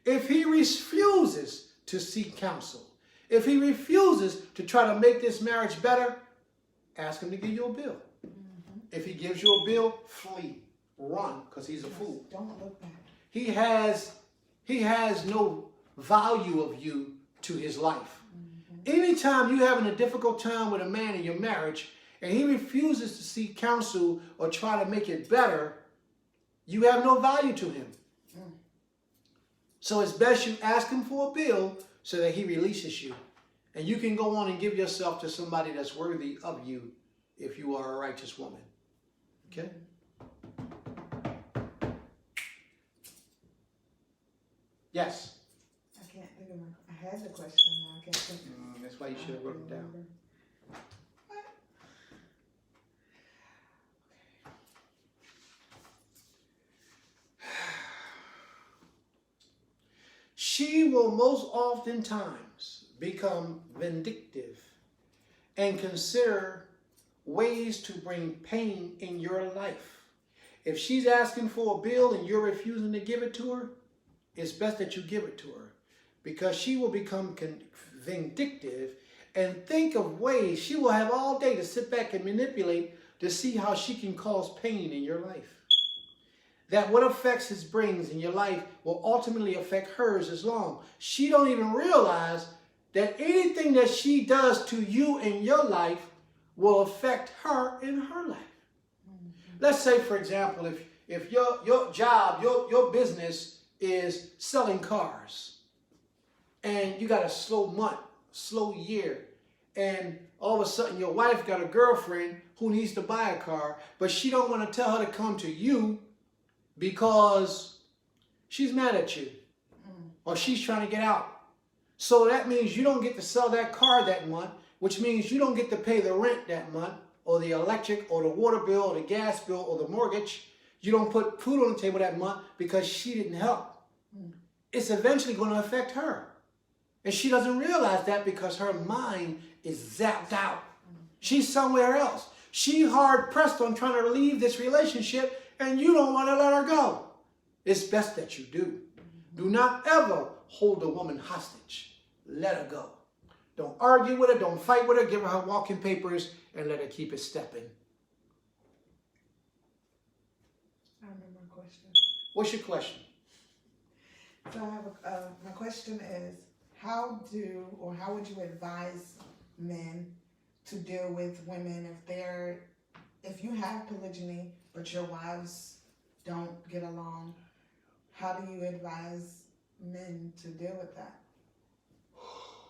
If he refuses to seek counsel, if he refuses to try to make this marriage better, ask him to give you a bill. Mm-hmm. If he gives you a bill, flee, run, because he's a fool. Don't look back. He has no value of you to his life. Mm-hmm. Anytime you're having a difficult time with a man in your marriage and he refuses to seek counsel or try to make it better, you have no value to him. Mm. So it's best you ask him for a bill so that he releases you. And you can go on and give yourself to somebody that's worthy of you if you are a righteous woman. Okay? Yes? I can't think of I had the question now. I can't think of it. That's why you should have written it down. She will most oftentimes become vindictive and consider ways to bring pain in your life. If she's asking for a bill and you're refusing to give it to her, it's best that you give it to her, because she will become vindictive and think of ways. She will have all day to sit back and manipulate to see how she can cause pain in your life. That what affects his brings in your life will ultimately affect hers as long. She don't even realize that anything that she does to you in your life will affect her in her life. Let's say, for example, if your job, your business is selling cars, and you got a slow month, slow year, and all of a sudden your wife got a girlfriend who needs to buy a car, but she don't want to tell her to come to you because she's mad at you or she's trying to get out. So that means you don't get to sell that car that month, which means you don't get to pay the rent that month, or the electric, or the water bill, or the gas bill, or the mortgage. You don't put food on the table that month because she didn't help. It's eventually going to affect her. And she doesn't realize that because her mind is zapped out. She's somewhere else. She's hard pressed on trying to leave this relationship, and you don't want to let her go. It's best that you do. Do not ever hold a woman hostage. Let her go. Don't argue with her. Don't fight with her. Give her her walking papers and let her keep it stepping. I remember a question. What's your question? So I have my question is, how would you advise men to deal with women if you have polygyny but your wives don't get along? How do you advise men to deal with that?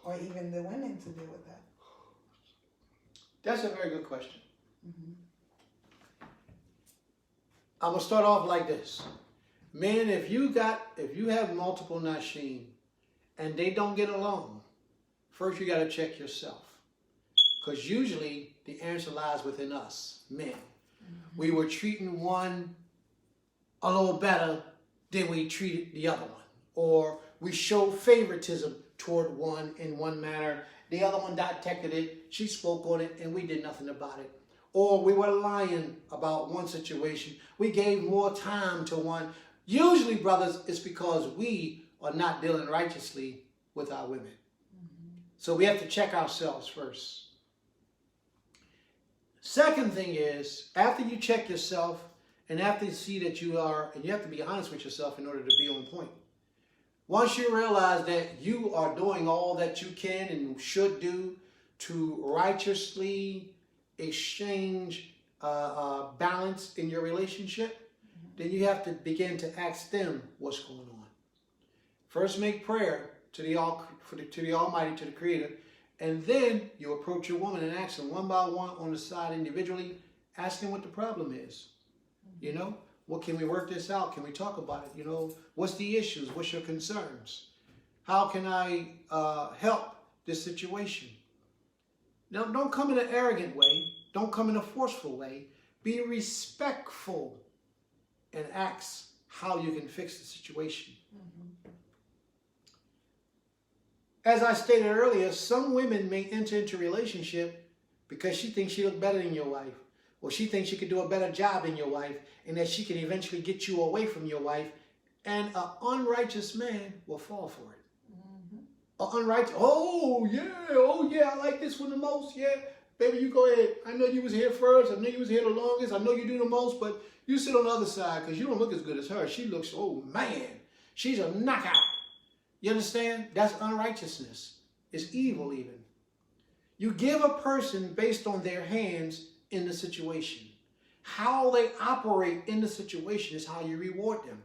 Or even the women to deal with that? That's a very good question. I'm going to start off like this. Men, if you have multiple nashim and they don't get along, first you got to check yourself. Because usually the answer lies within us, men. We were treating one a little better than we treated the other one. Or we show favoritism toward one in one manner. The other one detected it, she spoke on it, and we did nothing about it. Or we were lying about one situation. We gave more time to one. Usually, brothers, it's because we are not dealing righteously with our women. So we have to check ourselves first. Second thing is, after you check yourself, and after you see that you are, and you have to be honest with yourself in order to be on point. Once you realize that you are doing all that you can and should do to righteously exchange balance in your relationship, then you have to begin to ask them what's going on. First, make prayer to the Almighty, to the Creator, and then you approach your woman and ask them one by one on the side individually, ask them what the problem is. You know, what can we work this out? Can we talk about it? You know, what's the issues? What's your concerns? How can I help this situation? Now, don't come in an arrogant way. Don't come in a forceful way. Be respectful and ask how you can fix the situation. As I stated earlier, some women may enter into a relationship because she thinks she looks better than your wife, or she thinks she could do a better job than your wife, and that she can eventually get you away from your wife, and an unrighteous man will fall for it. Unrighteous, oh yeah, I like this one the most, yeah. Baby, you go ahead. I know you was here first. I know you was here the longest. I know you do the most, but you sit on the other side because you don't look as good as her. She looks, oh man, she's a knockout. You understand? That's unrighteousness. It's evil even. You give a person based on their hands in the situation. How they operate in the situation is how you reward them.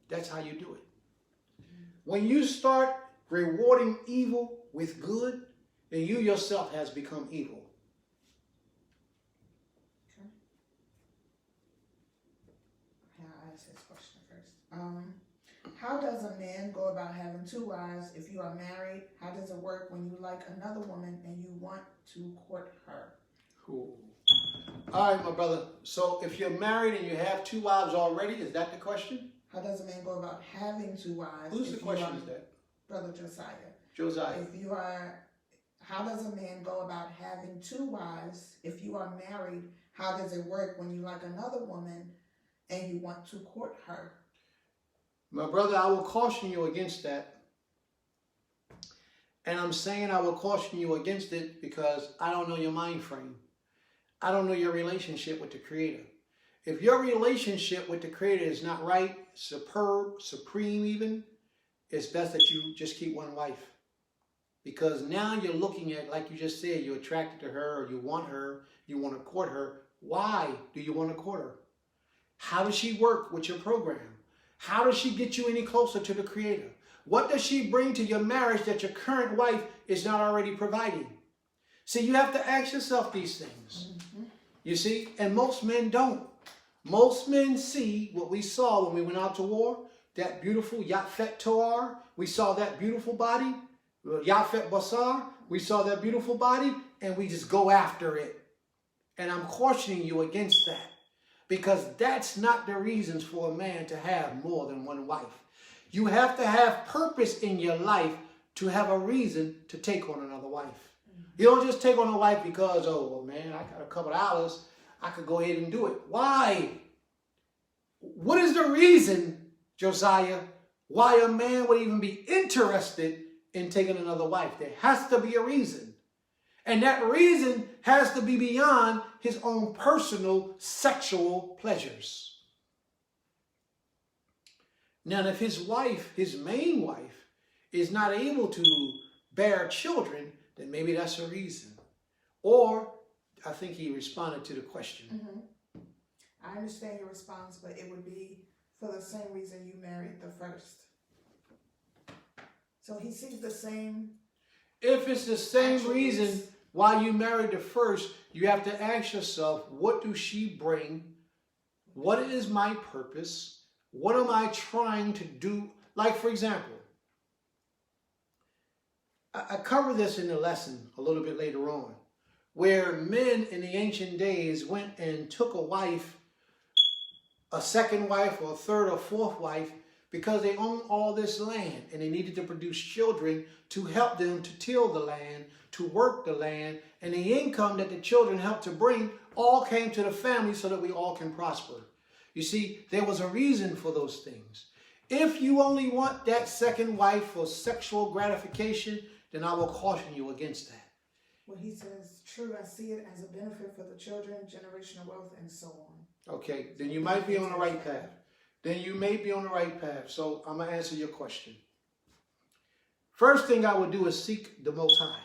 That's how you do it. When you start rewarding evil with good, then you yourself has become evil. Okay. I'll ask this question first. How does a man go about having two wives if you are married? How does it work when you like another woman and you want to court her? Cool. All right, my brother. So if you're married and you have two wives already, is that the question? How does a man go about having two wives? Whose question is that? Brother Josiah. Josiah. How does a man go about having 2 wives? If you are married, how does it work when you like another woman and you want to court her? My brother, I will caution you against that. And I'm saying I will caution you against it because I don't know your mind frame. I don't know your relationship with the Creator. If your relationship with the Creator is not right, superb, supreme even, it's best that you just keep one wife. Because now you're looking at, like you just said, you're attracted to her, or you want to court her. Why do you want to court her? How does she work with your program? How does she get you any closer to the Creator? What does she bring to your marriage that your current wife is not already providing? See, you have to ask yourself these things. You see, and most men don't. Most men see what we saw when we went out to war, that beautiful Yafet Toar. We saw that beautiful body, Yafet Basar. We saw that beautiful body, and we just go after it. And I'm cautioning you against that, because that's not the reasons for a man to have more than one wife. You have to have purpose in your life to have a reason to take on another wife. You don't just take on a wife because, oh, well, man, I got a couple of hours. I could go ahead and do it. Why? What is the reason, Josiah, why a man would even be interested in taking another wife? There has to be a reason. And that reason has to be beyond his own personal sexual pleasures. Now, if his wife, his main wife, is not able to bear children, then maybe that's a reason. Or, I think he responded to the question. Mm-hmm. I understand your response, but it would be for the same reason you married the first. So he sees the same. If it's the same reason why you married the first, you have to ask yourself, what do she bring? What is my purpose? What am I trying to do? Like, for example, I cover this in the lesson a little bit later on, where men in the ancient days went and took a wife, a second wife or a third or fourth wife, because they owned all this land and they needed to produce children to help them to till the land, to work the land, and the income that the children helped to bring all came to the family so that we all can prosper. You see, there was a reason for those things. If you only want that second wife for sexual gratification, then I will caution you against that. Well, he says, true, I see it as a benefit for the children, generational wealth, and so on. Okay, then you might be on the right path. Then you may be on the right path. So I'm going to answer your question. First thing I would do is seek the Most High.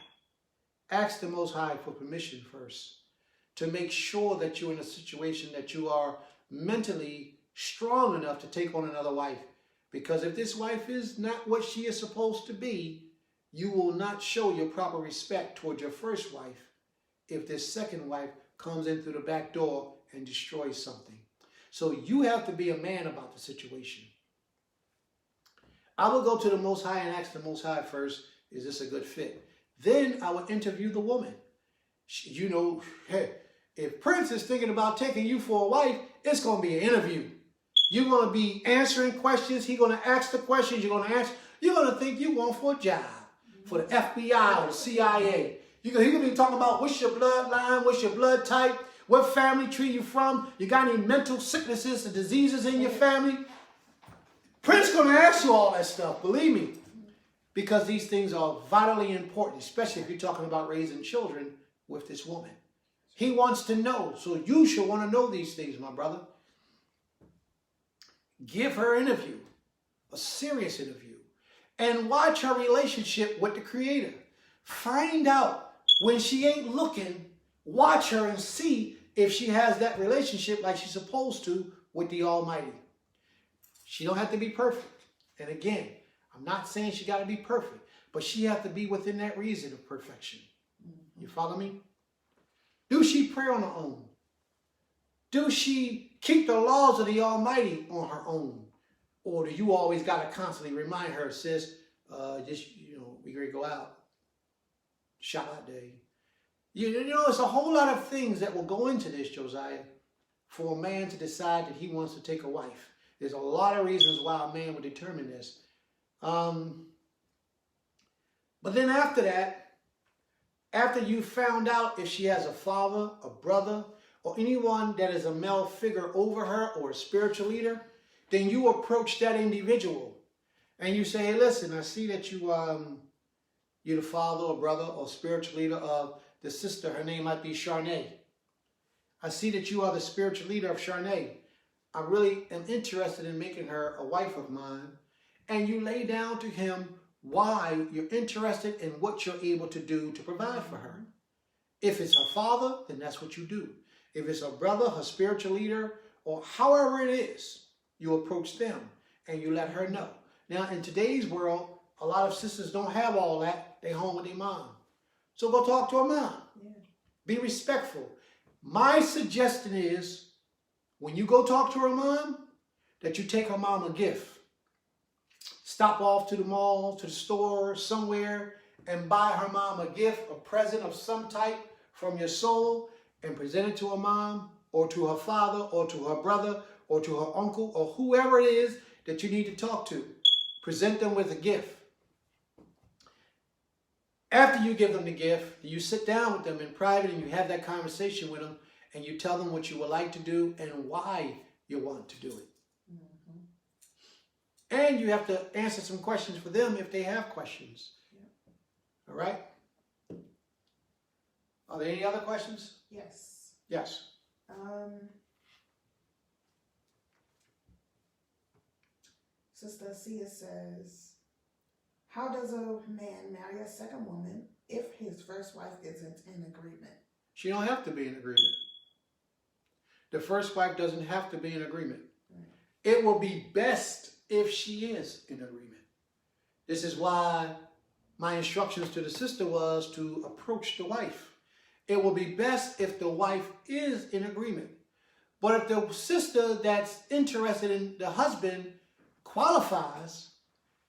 Ask the Most High for permission first to make sure that you're in a situation that you are mentally strong enough to take on another wife. Because if this wife is not what she is supposed to be, you will not show your proper respect toward your first wife if this second wife comes in through the back door and destroys something. So you have to be a man about the situation. I will go to the Most High and ask the Most High first, is this a good fit? Then I will interview the woman. You know, hey, if Prince is thinking about taking you for a wife, it's going to be an interview. You're going to be answering questions. He's going to ask the questions. You're going to ask. You're going to think you're going for a job, for the FBI or the CIA. He's going to be talking about what's your bloodline, what's your blood type, what family tree you from, you got any mental sicknesses or diseases in your family. Prince going to ask you all that stuff, believe me, because these things are vitally important, especially if you're talking about raising children with this woman. He wants to know, so you should want to know these things, my brother. Give her an interview, a serious interview, and watch her relationship with the Creator. Find out when she ain't looking, watch her and see if she has that relationship like she's supposed to with the Almighty. She don't have to be perfect. And again, I'm not saying she got to be perfect, but she has to be within that reason of perfection. You follow me? Do she pray on her own? Do she keep the laws of the Almighty on her own? Or do you always got to constantly remind her, sis, we going to go out. Shabbat day. You know, it's a whole lot of things that will go into this, Josiah, for a man to decide that he wants to take a wife. There's a lot of reasons why a man would determine this. But then after that, after you found out if she has a father, a brother, or anyone that is a male figure over her or a spiritual leader, then you approach that individual and you say, hey, listen, I see that you're the father or brother or spiritual leader of the sister. Her name might be Charnay. I see that you are the spiritual leader of Charnay. I really am interested in making her a wife of mine. And you lay down to him why you're interested in what you're able to do to provide for her. If it's her father, then that's what you do. If it's her brother, her spiritual leader, or however it is, you approach them and you let her know. Now, in today's world, a lot of sisters don't have all that. They home with their mom. So go talk to her mom. Yeah. Be respectful. My suggestion is, when you go talk to her mom, that you take her mom a gift. Stop off to the mall, to the store, somewhere, and buy her mom a gift, a present of some type from your soul, and present it to her mom, or to her father, or to her brother, or to her uncle, or whoever it is that you need to talk to. Present them with a gift. After you give them the gift, you sit down with them in private and you have that conversation with them, and you tell them what you would like to do and why you want to do it. And you have to answer some questions for them if they have questions. All right? Are there any other questions? Yes. Yes. Sister Sia says, how does a man marry a second woman if his first wife isn't in agreement? She don't have to be in agreement. The first wife doesn't have to be in agreement. Right. It will be best if she is in agreement. This is why my instructions to the sister was to approach the wife. It will be best if the wife is in agreement. But if the sister that's interested in the husband qualifies,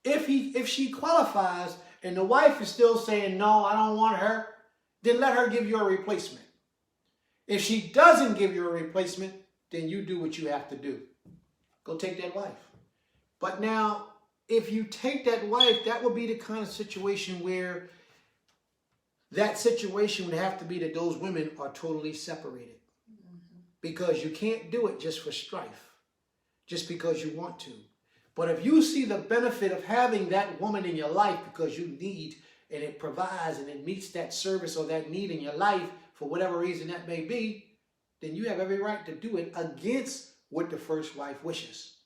if she qualifies and the wife is still saying, no, I don't want her, then let her give you a replacement. If she doesn't give you a replacement, then you do what you have to do. Go take that wife. But now, if you take that wife, that would be the kind of situation where that situation would have to be that those women are totally separated. Because you can't do it just for strife, just because you want to. But if you see the benefit of having that woman in your life because you need, and it provides and it meets that service or that need in your life for whatever reason that may be, then you have every right to do it against what the first wife wishes.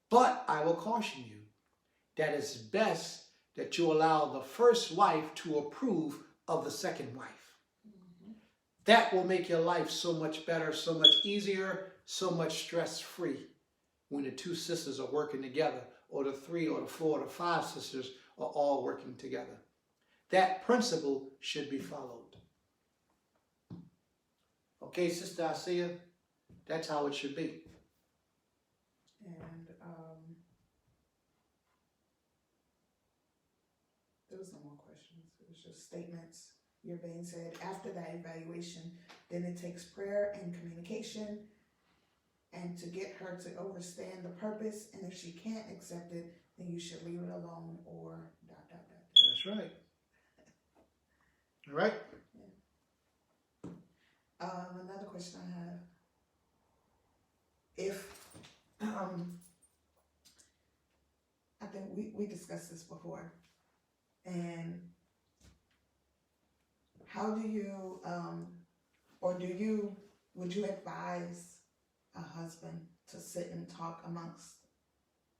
But I will caution you that it's best that you allow the first wife to approve of the second wife. That will make your life so much better, so much easier, so much stress-free when the two sisters are working together, or the 3 or the 4 or the 5 sisters are all working together. That principle should be followed. Okay, Sister Isaiah, that's how it should be. And there was no more questions. It was just statements. Your vein said, after that evaluation, then it takes prayer and communication, and to get her to understand the purpose, and if she can't accept it, then you should leave it alone, or ... That's right. All right. Yeah. Another question I have. If, I think we discussed this before, and how do you, would you advise a husband to sit and talk amongst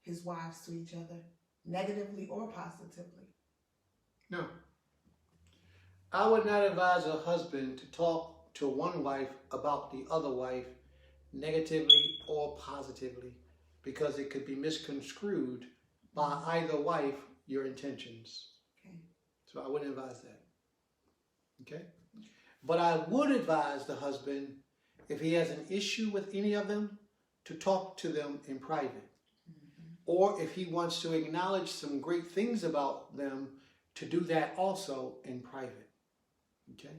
his wives to each other, negatively or positively? No. I would not advise a husband to talk to one wife about the other wife negatively or positively, because it could be misconstrued by either wife, your intentions. Okay. So I wouldn't advise that. Okay? But I would advise the husband, if he has an issue with any of them, to talk to them in private. Or if he wants to acknowledge some great things about them, to do that also in private. Okay?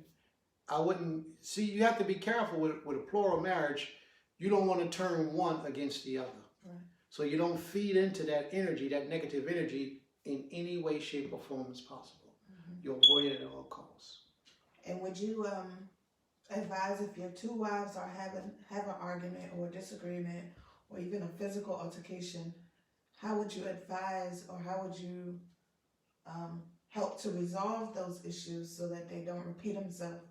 I wouldn't, see, you have to be careful with a plural marriage. You don't want to turn one against the other. Right. So you don't feed into that energy, that negative energy, in any way, shape, or form as possible. You avoid it at all costs. And would you advise if your two wives are have an argument or a disagreement or even a physical altercation, how would you advise or how would you help to resolve those issues so that they don't repeat themselves?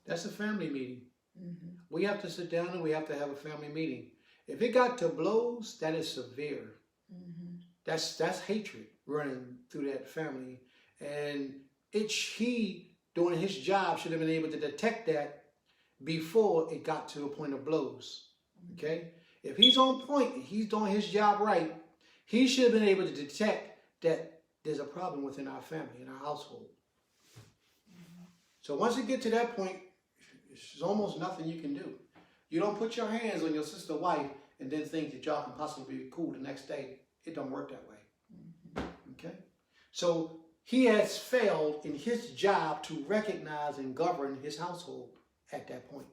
That's a family meeting. Mm-hmm. We have to sit down and we have to have a family meeting. If it got to blows, that is severe. Mm-hmm. That's hatred running through that family. And he, doing his job, should have been able to detect that before it got to a point of blows. Okay? If he's on point and he's doing his job right, he should have been able to detect that there's a problem within our family, in our household. So once you get to that point, there's almost nothing you can do. You don't put your hands on your sister wife and then think that y'all can possibly be cool the next day. It don't work that way. Okay? So he has failed in his job to recognize and govern his household at that point.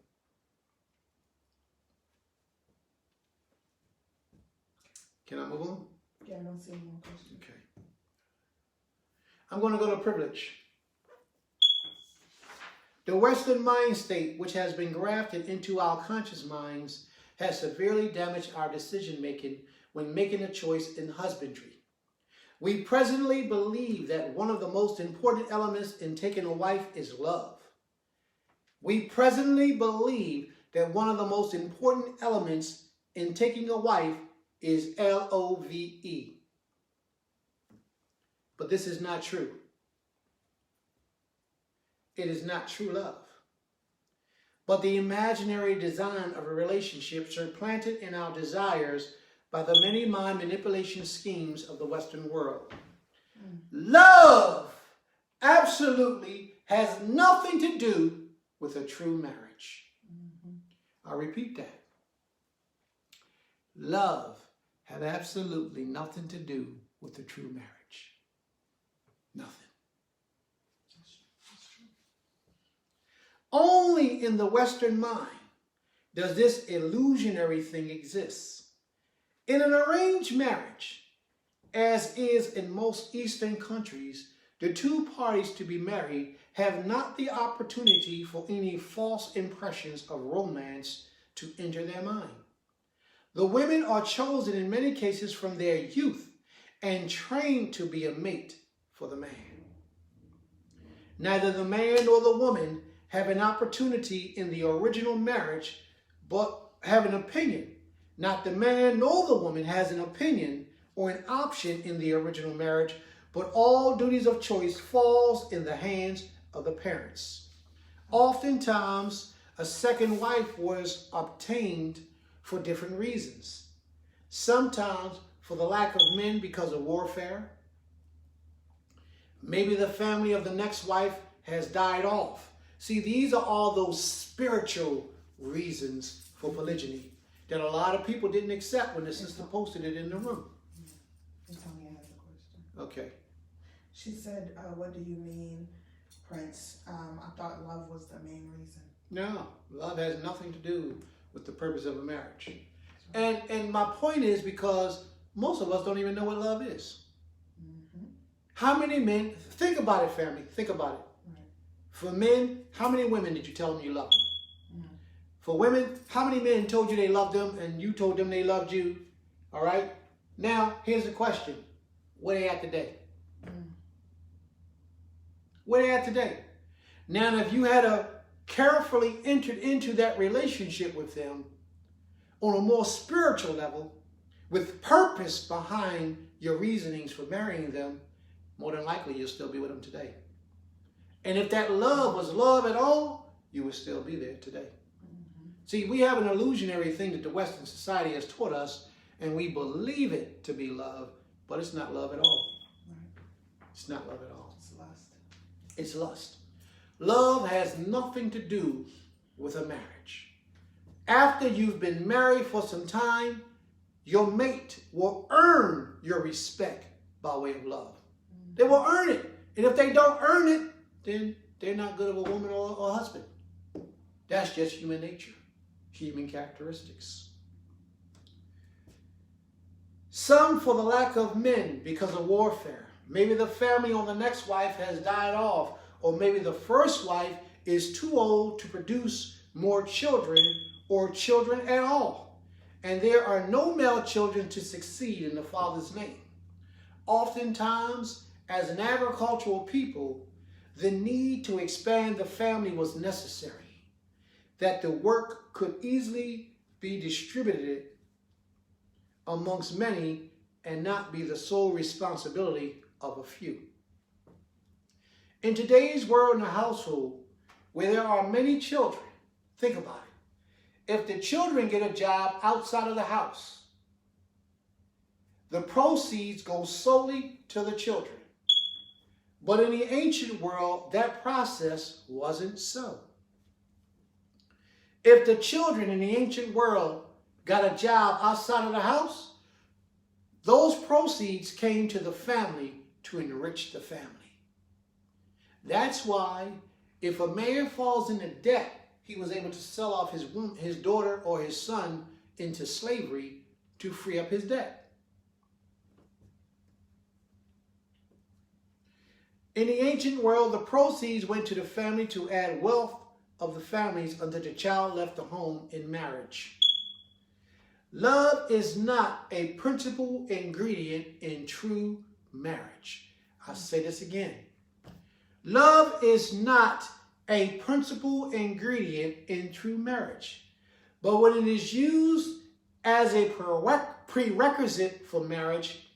Can I move on? Yeah, I don't see any more questions. Okay. I'm going to go to privilege. The Western mind state, which has been grafted into our conscious minds, has severely damaged our decision-making when making a choice in husbandry. We presently believe that one of the most important elements in taking a wife is love. We presently believe that one of the most important elements in taking a wife is L-O-V-E. But this is not true. It is not true love, but the imaginary design of a relationship supplanted in our desires by the many mind manipulation schemes of the Western world. Love absolutely has nothing to do with a true marriage. I'll repeat that. Love has absolutely nothing to do with a true marriage. Nothing. Only in the Western mind does this illusionary thing exist. In an arranged marriage, as is in most Eastern countries, the two parties to be married have not the opportunity for any false impressions of romance to enter their mind. The women are chosen in many cases from their youth and trained to be a mate for the man. Neither the man nor the woman have an opportunity in the original marriage, but have an opinion. Not the man nor the woman has an opinion or an option in the original marriage, but all duties of choice falls in the hands of the parents. Oftentimes, a second wife was obtained for different reasons. Sometimes for the lack of men because of warfare. Maybe the family of the next wife has died off. See, these are all those spiritual reasons for polygyny that a lot of people didn't accept when the sister posted it in the room. Antonia has a question. Okay. She said, what do you mean, Prince? I thought love was the main reason. No, love has nothing to do with the purpose of a marriage. And my point is because most of us don't even know what love is. Mm-hmm. How many men, think about it, family, think about it. For men, how many women did you tell them you loved them? For women, how many men told you they loved them and you told them they loved you? All right? Now, here's the question. Where they at today? Where they at today? Now, if you had a carefully entered into that relationship with them on a more spiritual level, with purpose behind your reasonings for marrying them, more than likely you'll still be with them today. And if that love was love at all, you would still be there today. See, we have an illusionary thing that the Western society has taught us, and we believe it to be love, but it's not love at all. It's not love at all. It's lust. It's lust. Love has nothing to do with a marriage. After you've been married for some time, your mate will earn your respect by way of love. They will earn it. And if they don't earn it, then they're not good of a woman or a husband. That's just human nature, human characteristics. Some for the lack of men because of warfare. Maybe the family on the next wife has died off, or maybe the first wife is too old to produce more children or children at all, and there are no male children to succeed in the father's name. Oftentimes, as an agricultural people, the need to expand the family was necessary, that the work could easily be distributed amongst many and not be the sole responsibility of a few. In today's world and household, where there are many children, think about it. If the children get a job outside of the house, the proceeds go solely to the children. But in the ancient world, that process wasn't so. If the children in the ancient world got a job outside of the house, those proceeds came to the family to enrich the family. That's why if a man falls into debt, he was able to sell off his daughter or his son into slavery to free up his debt. In the ancient world, the proceeds went to the family to add wealth of the families until the child left the home in marriage. Love is not a principal ingredient in true marriage. I'll say this again. Love is not a principal ingredient in true marriage, but when it is used as a prerequisite for marriage,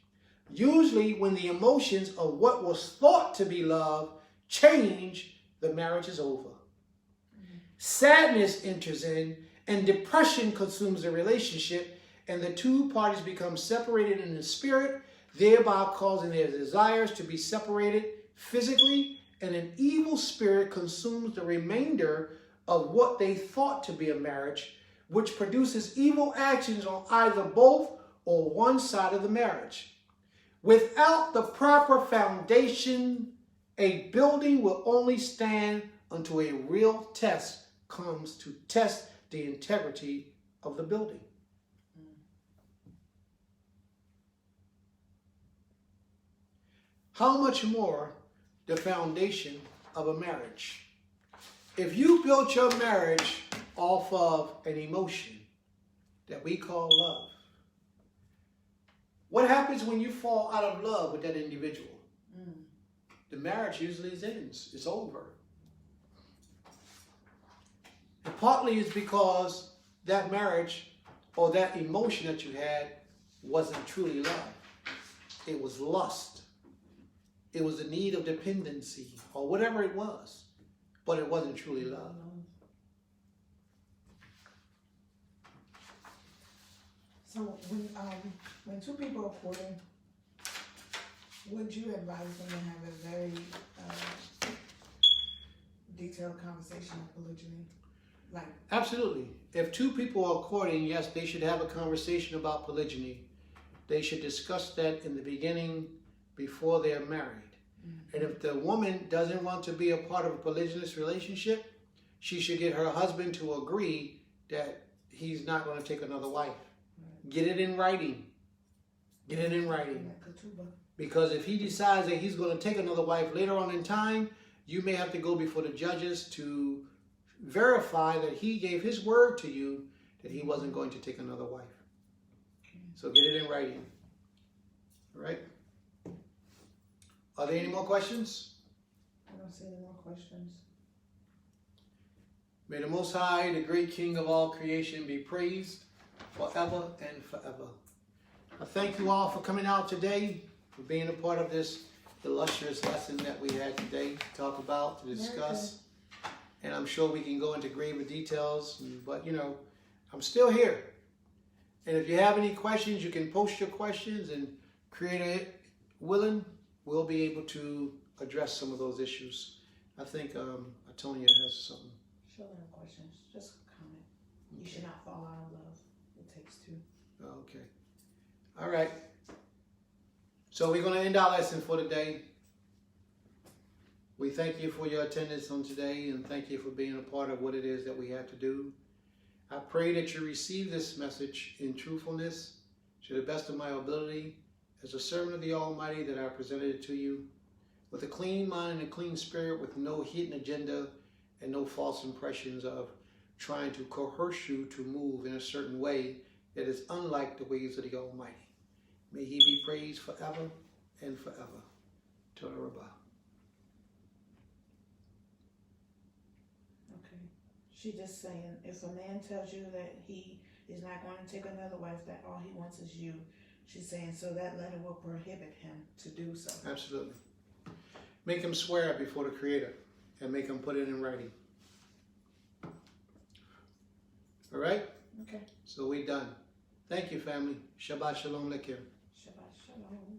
usually when the emotions of what was thought to be love change, the marriage is over. Sadness enters in, and depression consumes the relationship, and the two parties become separated in the spirit, thereby causing their desires to be separated physically, and an evil spirit consumes the remainder of what they thought to be a marriage, which produces evil actions on either both or one side of the marriage. Without the proper foundation, a building will only stand until a real test comes to test the integrity of the building. How much more the foundation of a marriage? If you built your marriage off of an emotion that we call love, what happens when you fall out of love with that individual? The marriage usually ends. It's over. And partly it's because that marriage or that emotion that you had wasn't truly love. It was lust. It was a need of dependency or whatever it was, but it wasn't truly love. So when two people are courting, would you advise them to have a very detailed conversation on polygyny? Absolutely. If two people are courting, yes, they should have a conversation about polygyny. They should discuss that in the beginning before they're married. And if the woman doesn't want to be a part of a polygynous relationship, she should get her husband to agree that he's not going to take another wife. Get it in writing. Get it in writing. Because if he decides that he's going to take another wife later on in time, you may have to go before the judges to verify that he gave his word to you that he wasn't going to take another wife. So get it in writing. All right? Are there any more questions? I don't see any more questions. May the Most High, the great King of all creation, be praised forever and forever. I thank you all for coming out today, for being a part of this illustrious lesson that we had today to talk about, to discuss. And I'm sure we can go into greater details, but I'm still here. And if you have any questions, you can post your questions, and Creator willing, we'll be able to address some of those issues. I think Atonia has something. She'll have questions. Just comment. You should not fall out of love. It takes two. Okay. All right. So we're going to end our lesson for today. We thank you for your attendance on today, and thank you for being a part of what it is that we have to do. I pray that you receive this message in truthfulness to the best of my ability, as a servant of the Almighty that I presented it to you, with a clean mind and a clean spirit, with no hidden agenda and no false impressions of trying to coerce you to move in a certain way that is unlike the ways of the Almighty. May he be praised forever and forever. Toda Rabbah. Okay. She just saying, if a man tells you that he is not going to take another wife, that all he wants is you, she's saying, so that letter will prohibit him to do so. Absolutely. Make him swear it before the Creator and make him put it in writing. All right? Okay. So we're done. Thank you, family. Shabbat Shalom Lekim. Shabbat Shalom.